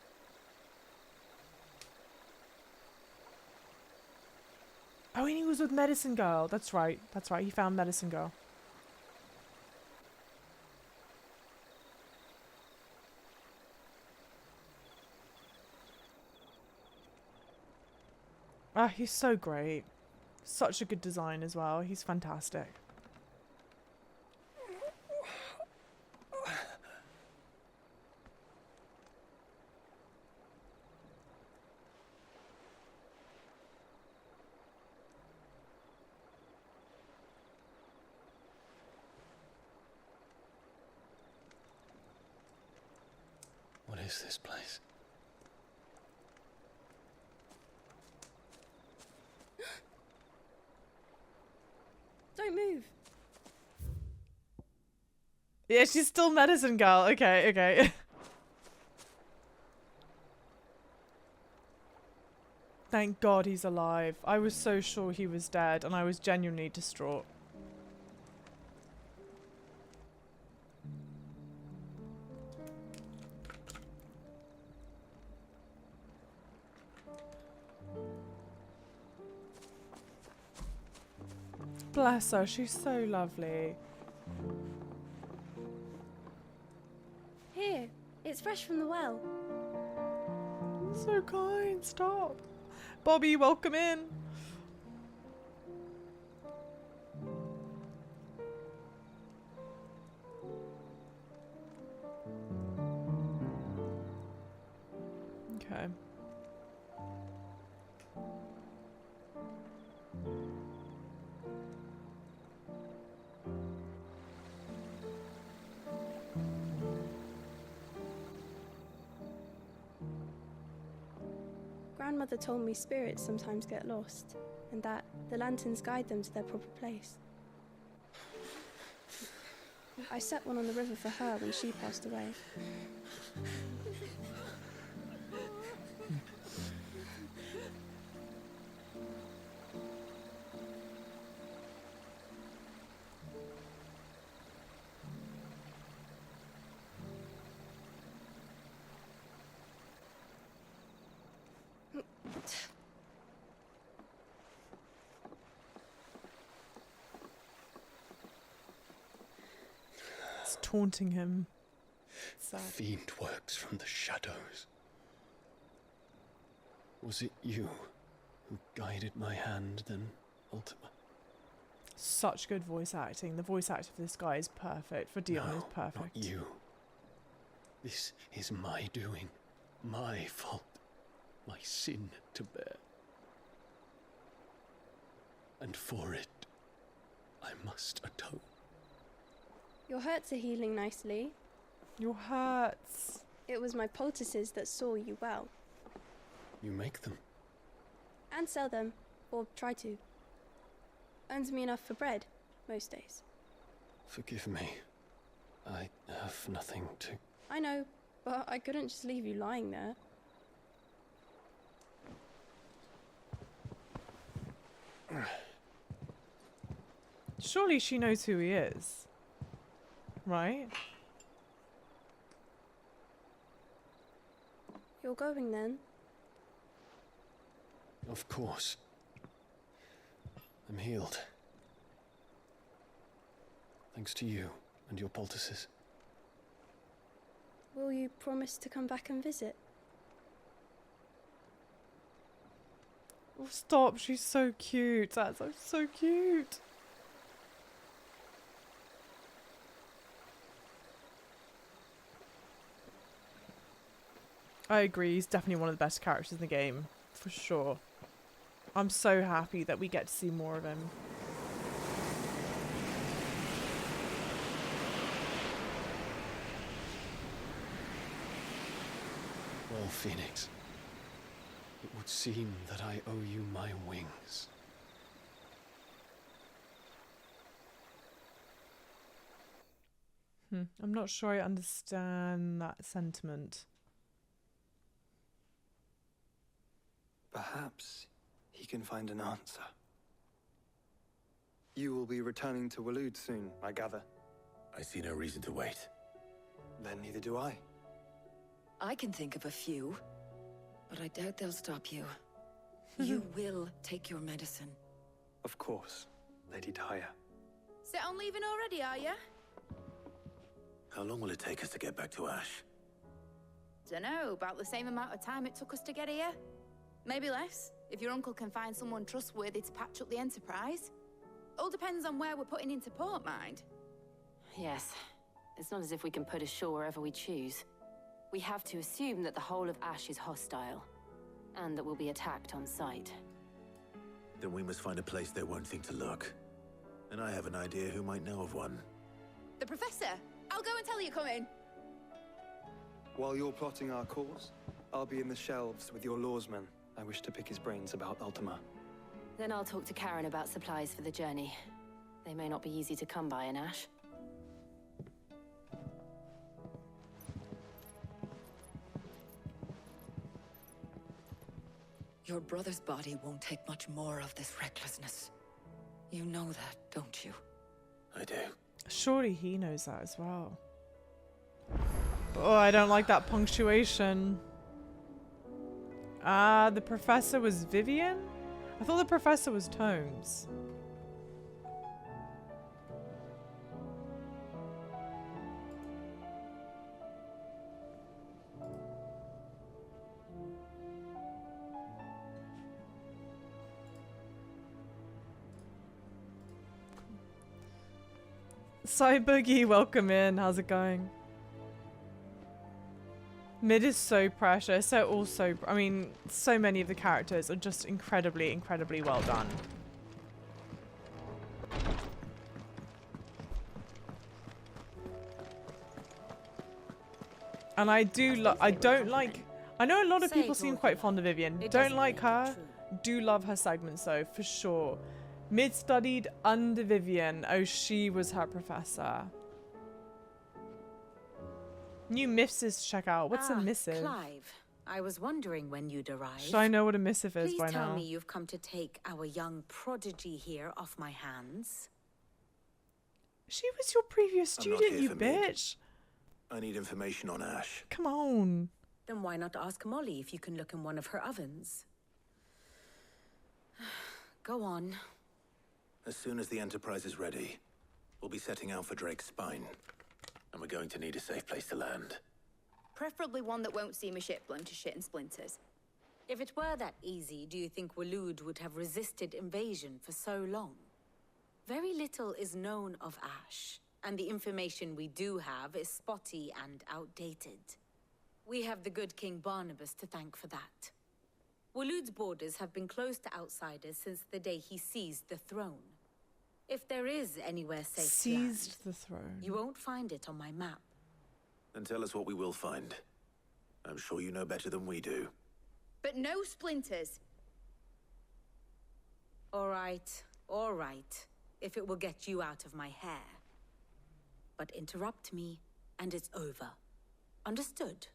Oh, and he was with Medicine Girl. That's right. That's right. He found Medicine Girl. Ah, he's so great. Such a good design as well. He's fantastic. What is this place? Don't move. Yeah, she's still Medicine Girl. Okay, okay. Thank God he's alive. I was so sure he was dead, and I was genuinely distraught. Bless her, she's so lovely. Here, it's fresh from the well. So kind, stop. Bobby, welcome in. Okay. Grandmother told me spirits sometimes get lost, and that the lanterns guide them to their proper place. I set one on the river for her when she passed away. It's taunting him. Sad. Fiend works from the shadows. Was it you who guided my hand, then ultimately? Such good voice acting. The voice acting for this guy is perfect. For Dion is perfect. Not you. This is my doing, my fault, my sin to bear. And for it, I must atone. Your hurts are healing nicely. Your hurts. It was my poultices that saw you well. You make them? And sell them, or try to. Earns me enough for bread, most days. Forgive me. I have nothing to... I know, but I couldn't just leave you lying there. Surely she knows who he is. Right? You're going then? Of course. I'm healed. Thanks to you and your poultices. Will you promise to come back and visit? Oh, stop. She's so cute. That's so cute. I agree. He's definitely one of the best characters in the game. For sure. I'm so happy that we get to see more of him. Well, Phoenix, it would seem that I owe you my wings. I'm not sure I understand that sentiment. Perhaps he can find an answer. You will be returning to Waloed soon, I gather. I see no reason to wait. Then neither do I. I can think of a few, but I doubt they'll stop you. You will take your medicine. Of course, Lady Daya. Set on leaving already, are ya? How long will it take us to get back to Ash? Dunno, about the same amount of time it took us to get here. Maybe less, if your uncle can find someone trustworthy to patch up the Enterprise. All depends on where we're putting into port, mind. Yes. It's not as if we can put ashore wherever we choose. We have to assume that the whole of Ash is hostile, and that we'll be attacked on sight. Then we must find a place they won't think to look. And I have an idea who might know of one. The Professor! I'll go and tell you coming! While you're plotting our course, I'll be in the shelves with your lawsman. I wish to pick his brains about Ultima. Then I'll talk to Karen about supplies for the journey. They may not be easy to come by in Ash. Your brother's body won't take much more of this recklessness. You know that, don't you? I do. Surely he knows that as well. Oh, I don't like that punctuation. The professor was Vivian? I thought the professor was Tomes. Side Boogie, welcome in. How's it going? Mid is so precious. So also, I mean, so many of the characters are just incredibly, incredibly well done. And I don't like, I know a lot of people seem quite fond of Vivian. Don't like her. Do love her segments though, for sure. Mid studied under Vivian. Oh, she was her professor. New missives to check out. What's a missive? Clive, I was wondering when you'd arrive. Should I know what a missive is by now? Please tell me you've come to take our young prodigy here off my hands. She was your previous I'm not student, here you for mid. bitch. I need information on Ash. Come on. Then why not ask Molly if you can look in one of her ovens? Go on. As soon as the Enterprise is ready, we'll be setting out for Drake's Spine. And we're going to need a safe place to land. Preferably one that won't see my ship blown to shit and splinters. If it were that easy, do you think Waloed would have resisted invasion for so long? Very little is known of Ash, and the information we do have is spotty and outdated. We have the good King Barnabas to thank for that. Waloed's borders have been closed to outsiders since the day he seized the throne. If there is anywhere safe Seized to land, the throne. you won't find it on my map. Then tell us what we will find. I'm sure you know better than we do. But no splinters. All right, if it will get you out of my hair. But interrupt me, and it's over. Understood?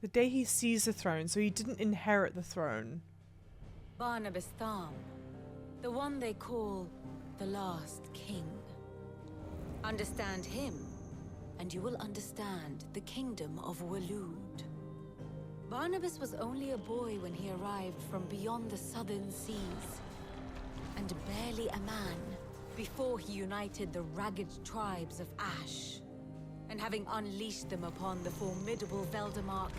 The day he seized the throne, so he didn't inherit the throne. Barnabas Thom, the one they call the last king. Understand him, and you will understand the kingdom of Waloed. Barnabas was only a boy when he arrived from beyond the southern seas, and barely a man before he united the ragged tribes of Ash. And having unleashed them upon the formidable Veldamark,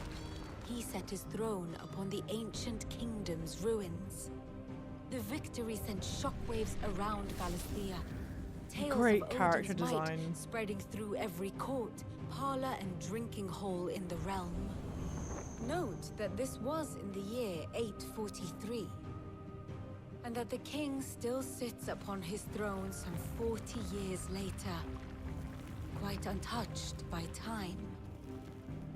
he set his throne upon the ancient kingdom's ruins. The victory sent shockwaves around Valisthea. Tales Great of character Odin's might design. spreading through every court, parlor, and drinking hole in the realm. Note that this was in the year 843, and that the king still sits upon his throne some 40 years later, quite untouched by time.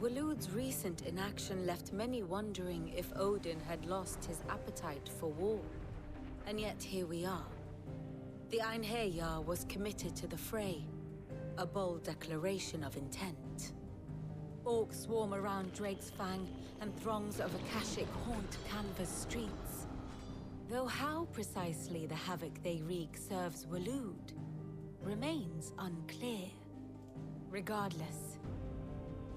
Waloed's recent inaction left many wondering if Odin had lost his appetite for war. And yet here we are. The Einherjar was committed to the fray, a bold declaration of intent. Orcs swarm around Drake's Fang, and throngs of Akashic haunt Canva's streets. Though how precisely the havoc they wreak serves Waloed remains unclear. Regardless,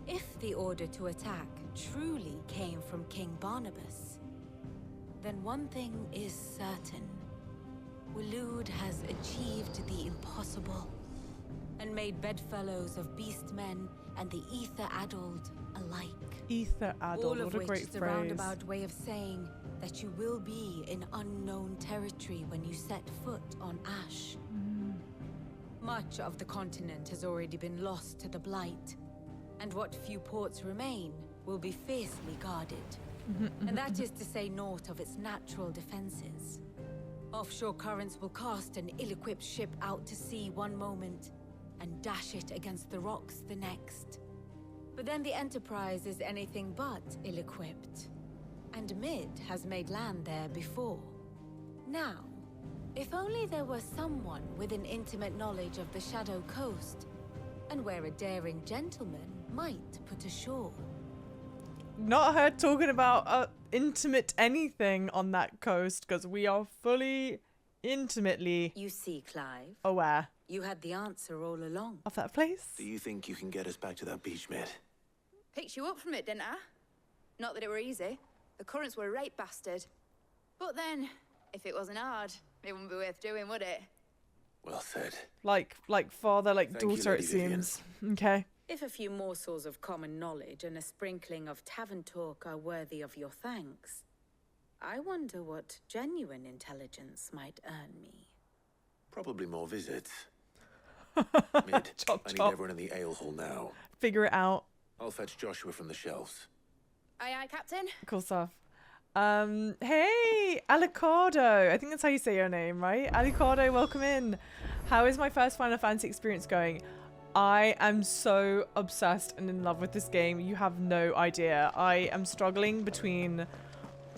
if the order to attack truly came from from King Barnabas, then one thing is certain. Waloed has achieved the impossible and made bedfellows of beastmen and the ether-addled alike. Ether-addled, All of what a which great is a phrase. roundabout way of saying that you will be in unknown territory when you set foot on Ash. Much of the continent has already been lost to the Blight, and what few ports remain will be fiercely guarded. And that is to say naught of its natural defenses. Offshore currents will cast an ill-equipped ship out to sea one moment and dash it against the rocks the next. But then the Enterprise is anything but ill-equipped, and Mid has made land there before. Now, if only there were someone with an intimate knowledge of the Shadow Coast, and where a daring gentleman might put ashore. Not her talking about intimate anything on that coast, because we are fully intimately You see, Clive, aware you had the answer all along. of that place. Do you think you can get us back to that beach, Mid? Picked you up from it, didn't I? Not that it were easy. The currents were a right bastard. But then, if it wasn't hard, it wouldn't be worth doing, would it? Well said. Like father, like Thank you, daughter, it Lady Vivian. seems. Okay. If a few morsels of common knowledge and a sprinkling of tavern talk are worthy of your thanks, I wonder what genuine intelligence might earn me. Probably more visits. Mid, Chop, I need chop. everyone in the ale hall now. Figure it out. I'll fetch Joshua from the shelves. Aye, aye, Captain. Cool stuff. Hey, Alicado. I think that's how you say your name, right? Alicado, welcome in. How is my first Final Fantasy experience going? I am so obsessed and in love with this game. You have no idea. I am struggling between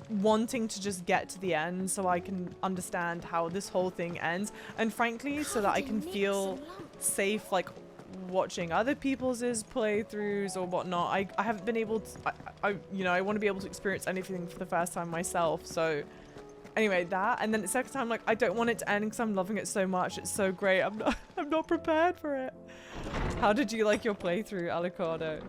wanting to just get to the end so I can understand how this whole thing ends, and frankly, so that I can feel safe, like watching other people's playthroughs or whatnot. I haven't been able to, I want to be able to experience anything for the first time myself. So anyway, that, and then the second time, like, I don't want it to end because I'm loving it so much. It's so great. I'm not prepared for it. How did you like your playthrough, Alicado?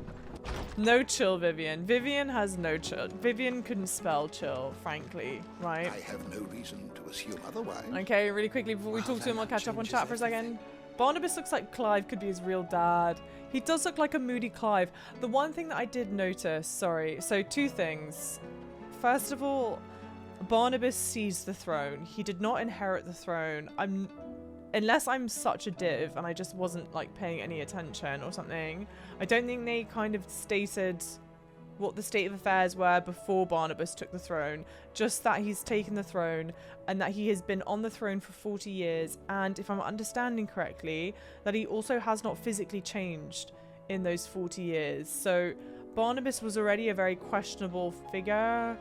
No chill, Vivian. Vivian has no chill. Vivian couldn't spell chill, frankly, right? I have no reason to assume otherwise. Okay, really quickly before we talk to him, I'll catch up on chat for a second. Barnabas looks like Clive could be his real dad. He does look like a moody Clive. The one thing that I did notice, sorry, so two things. First of all, Barnabas seized the throne. He did not inherit the throne. Unless I'm such a div and I just wasn't like paying any attention or something, I don't think they kind of stated what the state of affairs were before Barnabas took the throne. Just that he's taken the throne and that he has been on the throne for 40 years. And if I'm understanding correctly, that he also has not physically changed in those 40 years. So Barnabas was already a very questionable figure.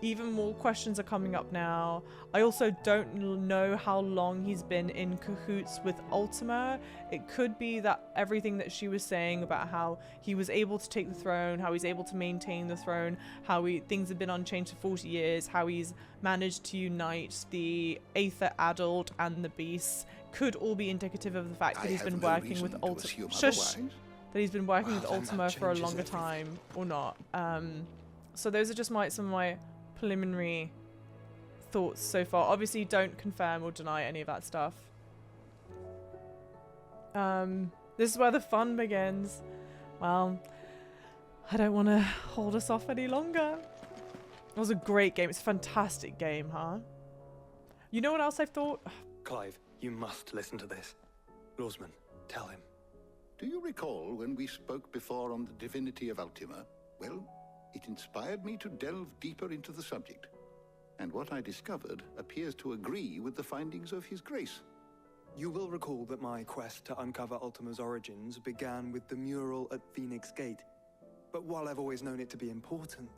Even more questions are coming up now. I also don't know how long he's been in cahoots with Ultima. It could be that everything that she was saying about how he was able to take the throne, how he's able to maintain the throne, how things have been unchanged for 40 years, how he's managed to unite the Aether-addled and the beasts, could all be indicative of the fact that he's been working with Ultima. Shush! That he's been working with Ultima for a longer time, or not. So those are just some of my preliminary thoughts so far. Obviously, don't confirm or deny any of that stuff. This is where the fun begins. Well, I don't want to hold us off any longer. It was a great game. It's a fantastic game, huh? You know what else I've thought? Clive, you must listen to this. Lawsman, tell him. Do you recall when we spoke before on the divinity of Ultima? Well, it inspired me to delve deeper into the subject, and what I discovered appears to agree with the findings of His Grace. You will recall that my quest to uncover Ultima's origins began with the mural at Phoenix Gate. But while I've always known it to be important,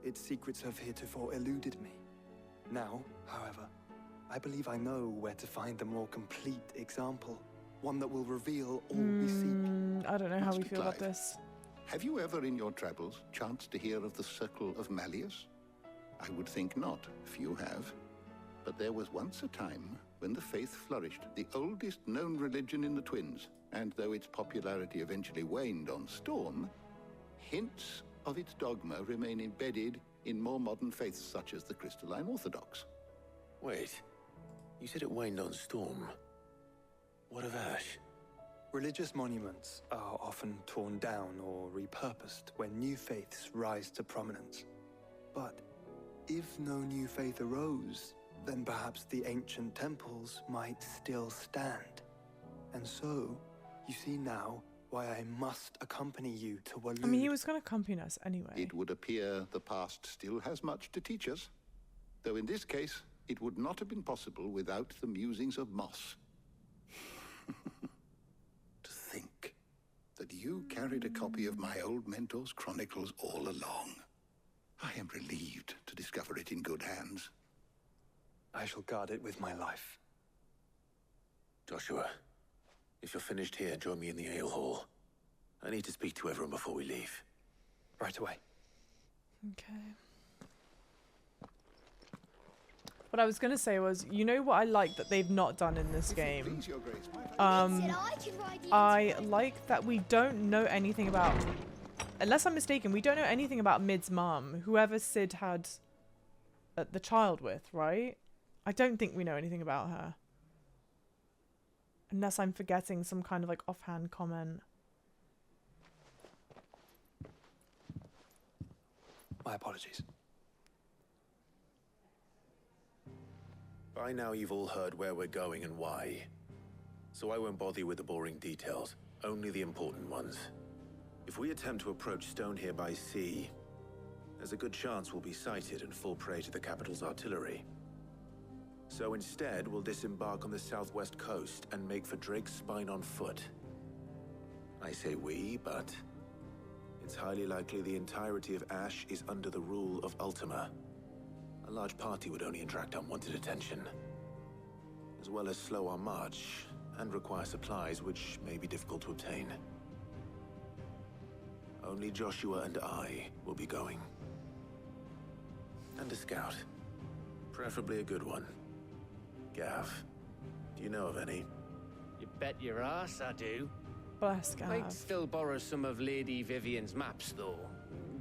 its secrets have heretofore eluded me. Now, however, I believe I know where to find the more complete example, one that will reveal all we seek. I don't know how we Master feel about Clive, this. Have you ever in your travels chanced to hear of the Circle of Malleus? I would think not, few have. But there was once a time when the faith flourished, the oldest known religion in the Twins. And though its popularity eventually waned on Storm, hints of its dogma remain embedded in more modern faiths such as the Crystalline Orthodox. Wait, you said it waned on Storm. What of Ash? Religious monuments are often torn down or repurposed when new faiths rise to prominence. But if no new faith arose, then perhaps the ancient temples might still stand. And so, you see now why I must accompany you to Walud. I mean, he was going to accompany us anyway. It would appear the past still has much to teach us, though in this case, it would not have been possible without the musings of Moss. To think that you carried a copy of my old mentor's chronicles all along. I am relieved to discover it in good hands. I shall guard it with my life. Joshua, if you're finished here, join me in the ale hall. I need to speak to everyone before we leave. Right away. Okay. What I was going to say was, you know what I like that they've not done in this game? I like that we don't know anything about... Unless I'm mistaken, we don't know anything about Mid's mum, whoever Sid had the child with, right? I don't think we know anything about her. Unless I'm forgetting some kind of like offhand comment. My apologies. By now you've all heard where we're going and why. So I won't bother you with the boring details, only the important ones. If we attempt to approach Stone here by sea, there's a good chance we'll be sighted and fall prey to the capital's artillery. So instead, we'll disembark on the southwest coast and make for Drake's Spine on foot. I say we, but it's highly likely the entirety of Ash is under the rule of Ultima. A large party would only attract unwanted attention, as well as slow our march and require supplies which may be difficult to obtain. Only Joshua and I will be going. And a scout. Preferably a good one. Gav, do you know of any? You bet your ass I do. Bless Gav. I'd still borrow some of Lady Vivian's maps, though.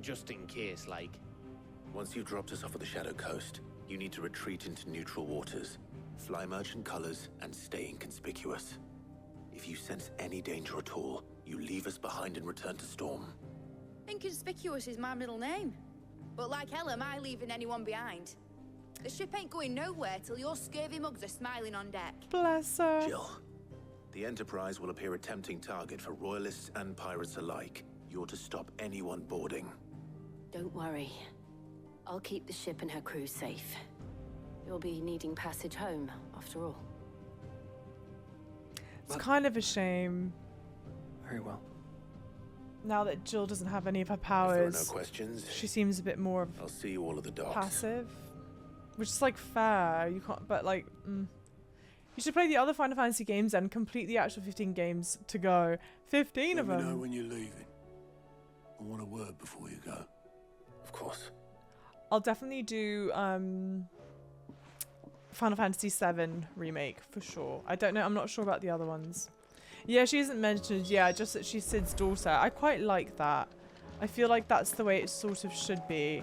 Just in case, like. Once you've dropped us off at the Shadow Coast, you need to retreat into neutral waters, fly merchant colors, and stay inconspicuous. If you sense any danger at all, you leave us behind and return to Storm. Inconspicuous is my middle name. But like hell am I leaving anyone behind. The ship ain't going nowhere till your scurvy mugs are smiling on deck. Bless her. Jill, the Enterprise will appear a tempting target for royalists and pirates alike. You're to stop anyone boarding. Don't worry. I'll keep the ship and her crew safe. You'll be needing passage home, after all. It's kind of a shame. Very well. Now that Jill doesn't have any of her If there are powers, no questions, she seems a bit more of I'll see you all at the docks. passive. Which is like fair, you can't, but like, you should play the other Final Fantasy games and complete the actual 15 games to go. 15 of Let me them. know when you're leaving. I want a word before you go. Of course. I'll definitely do Final Fantasy VII remake for sure. I don't know, I'm not sure about the other ones. Yeah, she isn't mentioned, yeah, just that she's Sid's daughter. I quite like that. I feel like that's the way it sort of should be,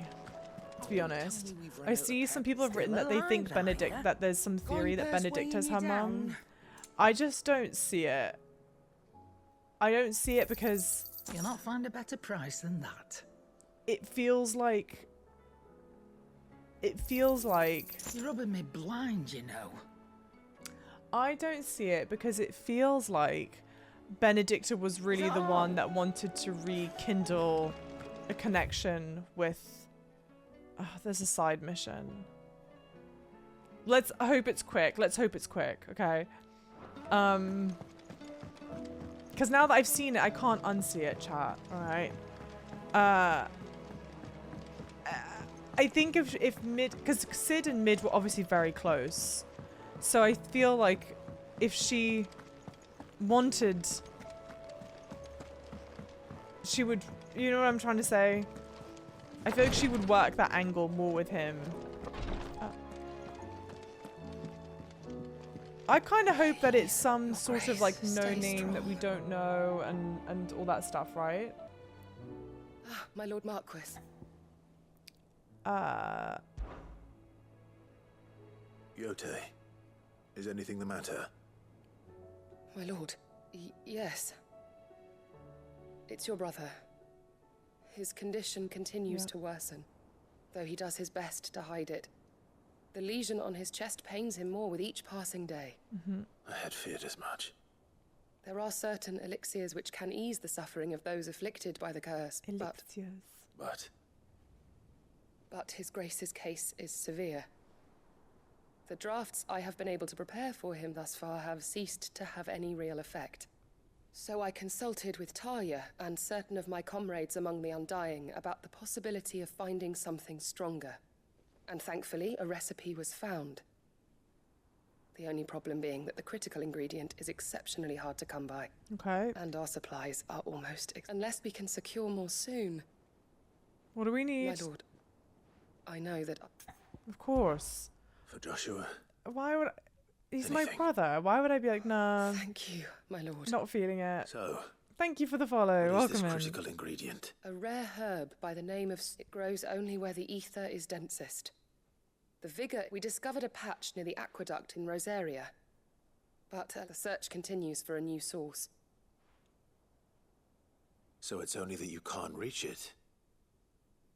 to be honest. I see some people have written that they think Benedict, that there's some theory that Benedict is her mum. I just don't see it. I don't see it because... You'll not find a better price than that. It feels like... You're rubbing me blind, you know. I don't see it because it feels like Benedicta was really the one that wanted to rekindle a connection with... Oh, there's a side mission. Let's hope it's quick. Let's hope it's quick, okay? Because now that I've seen it, I can't unsee it, chat, alright? I think if Mid... Because Sid and Mid were obviously very close. So I feel like if she wanted... She would... You know what I'm trying to say? I feel like she would work that angle more with him. I kind of hope that it's some sort of like no name that we don't know and all that stuff, right? my Lord Marquis. Yote, is anything the matter? My lord, yes. It's your brother. His condition continues to worsen, though he does his best to hide it. The lesion on his chest pains him more with each passing day. I had feared as much. There are certain elixirs which can ease the suffering of those afflicted by the curse, but His Grace's case is severe. The drafts I have been able to prepare for him thus far have ceased to have any real effect. So I consulted with Talia and certain of my comrades among the Undying about the possibility of finding something stronger. And thankfully, a recipe was found. The only problem being that the critical ingredient is exceptionally hard to come by. Okay. And our supplies are almost unless we can secure more soon. What do we need? My lord, I know that... Of course. For Joshua? Why would... He's my brother. Why would I be like, nah. Thank you, my lord. Not feeling it. So... Thank you for the follow. What is this Welcome critical ingredient? A rare herb by the name of... It grows only where the ether is densest. The vigor... We discovered a patch near the aqueduct in Rosaria. But the search continues for a new source. So it's only that you can't reach it?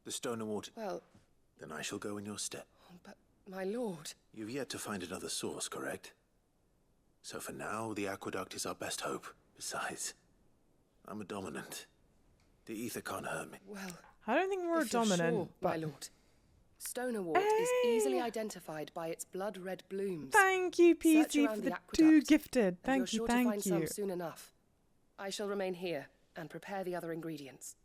The stone and water... Well... Then I shall go in your step. But, my lord... You've yet to find another source, correct? So for now, the aqueduct is our best hope. Besides, I'm a dominant. The ether can't hurt me. Well... I don't think we're dominant, sure, but... my lord. Stonewort is easily identified by its blood-red blooms. Thank you, PC, for the 2 gifted. Thank you, you're sure thank to find you. some soon enough. I shall remain here and prepare the other ingredients.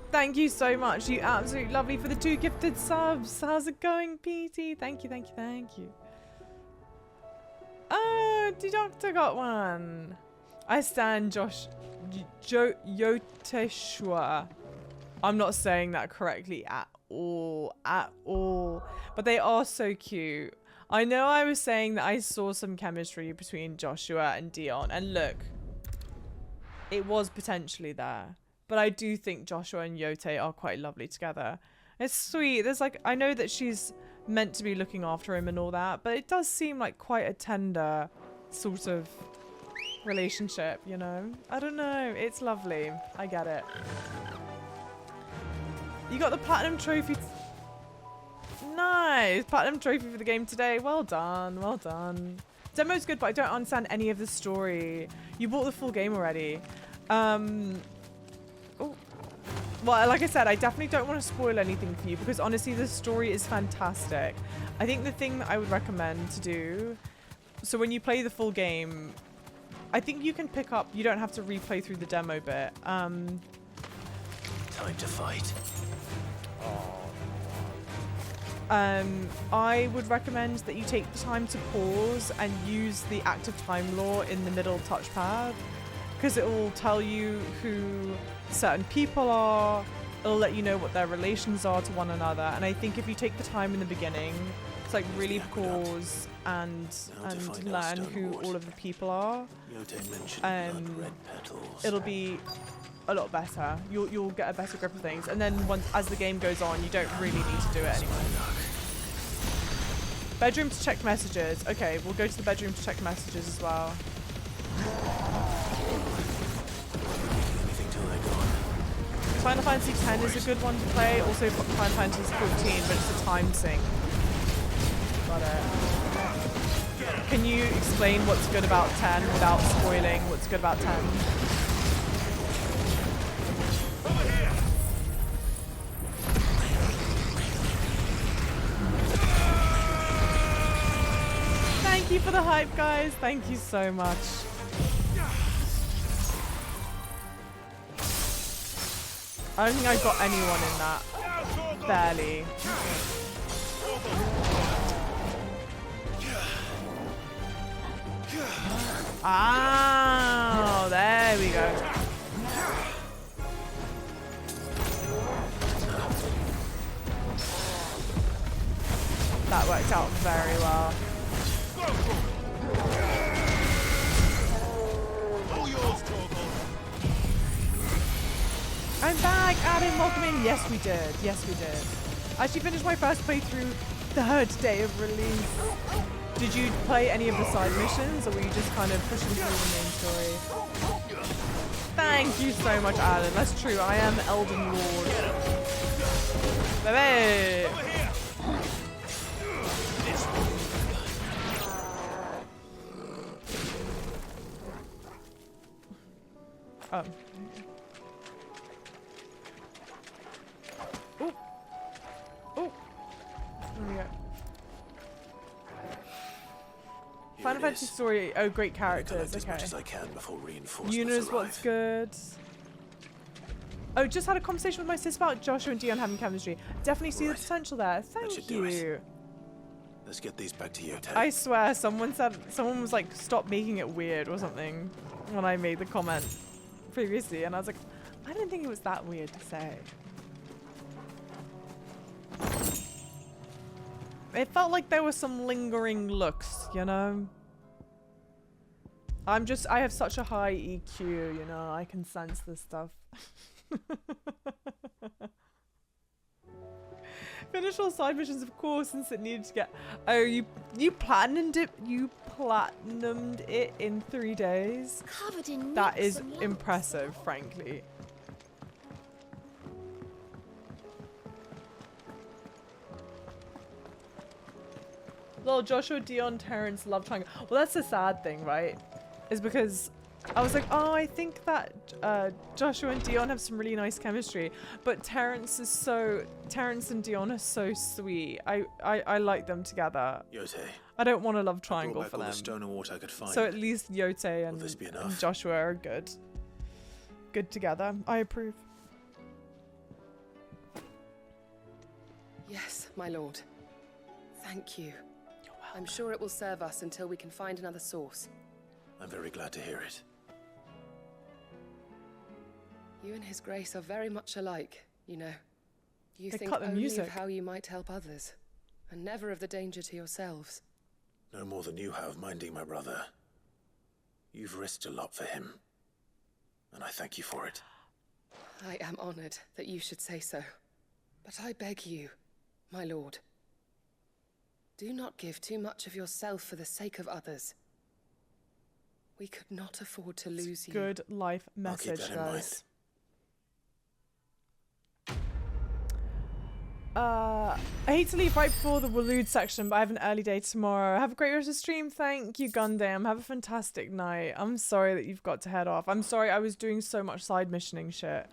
Thank you so much. You absolutely lovely for the 2 gifted subs. How's it going, PT? Thank you, thank you, thank you. Oh, the doctor got one. I stand Yoteshua. I'm not saying that correctly at all. But they are so cute. I know I was saying that I saw some chemistry between Joshua and Dion. And look, it was potentially there. But I do think Joshua and Yote are quite lovely together. It's sweet. There's like, I know that she's meant to be looking after him and all that, but it does seem like quite a tender sort of relationship, you know? I don't know. It's lovely. I get it. You got the platinum trophy. Nice. Platinum trophy for the game today. Well done. Well done. Demo's good, but I don't understand any of the story. You bought the full game already. Oh. Well, like I said, I definitely don't want to spoil anything for you because honestly, the story is fantastic. I think the thing that I would recommend to do, so when you play the full game, I think you can pick up, you don't have to replay through the demo bit. Time to fight. I would recommend that you take the time to pause and use the active time law in the middle touchpad because it will tell you who certain people are. It'll let you know what their relations are to one another. And I think if you take the time in the beginning to like really pause and learn who all of the people are, it'll be a lot better. You'll get a better grip of things. And then as the game goes on, you don't really need to do it anymore. Bedroom to check messages. Okay, we'll go to the bedroom to check messages as well. Final Fantasy X is a good one to play. Also Final Fantasy 14, but it's a time sink. Got it. Can you explain what's good about 10 without spoiling what's good about 10? Thank you for the hype, guys. Thank you so much. I don't think I got anyone in that. Barely. Oh, there we go. That worked out very well. I'm back! Adam, welcome in! Yes, we did. Yes, we did. I actually finished my first playthrough third day of release. Did you play any of the side missions, or were you just kind of pushing through the main story? Thank you so much, Alan. That's true. I am Elden Lord. Baby! Oh. Ooh. Ooh. There we go. Final Fantasy story. Oh, great characters. As Okay. much as I can before reinforcements Yuna's arrive. what's good. Oh, just had a conversation with my sis about Joshua and Dion having chemistry. Definitely see the potential there. Thank you. Let's get these back to Yote. I swear, someone was like, stop making it weird or something when I made the comment previously, and I was like, I didn't think it was that weird to say. It felt like there were some lingering looks, you know? I have such a high EQ, you know, I can sense this stuff. Finish all side missions, of course, since it needed to get... Oh, you platinumed it? You platinumed it in 3 days? Covered in that is impressive, frankly. Little Joshua, Dion, Terrence love triangle. Well, that's the sad thing, right? Is because I was like, oh, I think that Joshua and Dion have some really nice chemistry, but Terrence and Dion are so sweet. I like them together. Yote. I don't want a love triangle back for all them. the stone and water I could find. So at least Yote and, this be and enough? Joshua are good. Good together. I approve. Yes, my lord. Thank you. I'm sure it will serve us until we can find another source. I'm very glad to hear it. You and His Grace are very much alike, you know. You They think cut the only music. of how you might help others, and never of the danger to yourselves. No more than you have minding my brother. You've risked a lot for him, and I thank you for it. I am honored that you should say so. But I beg you, my lord, do not give too much of yourself for the sake of others. We could not afford to lose you. Good life message, that in mind. guys. I hate to leave right before the Waloed section, but I have an early day tomorrow. Have a great rest of the stream. Thank you, Gundam. Have a fantastic night. I'm sorry that you've got to head off. I'm sorry I was doing so much side missioning shit.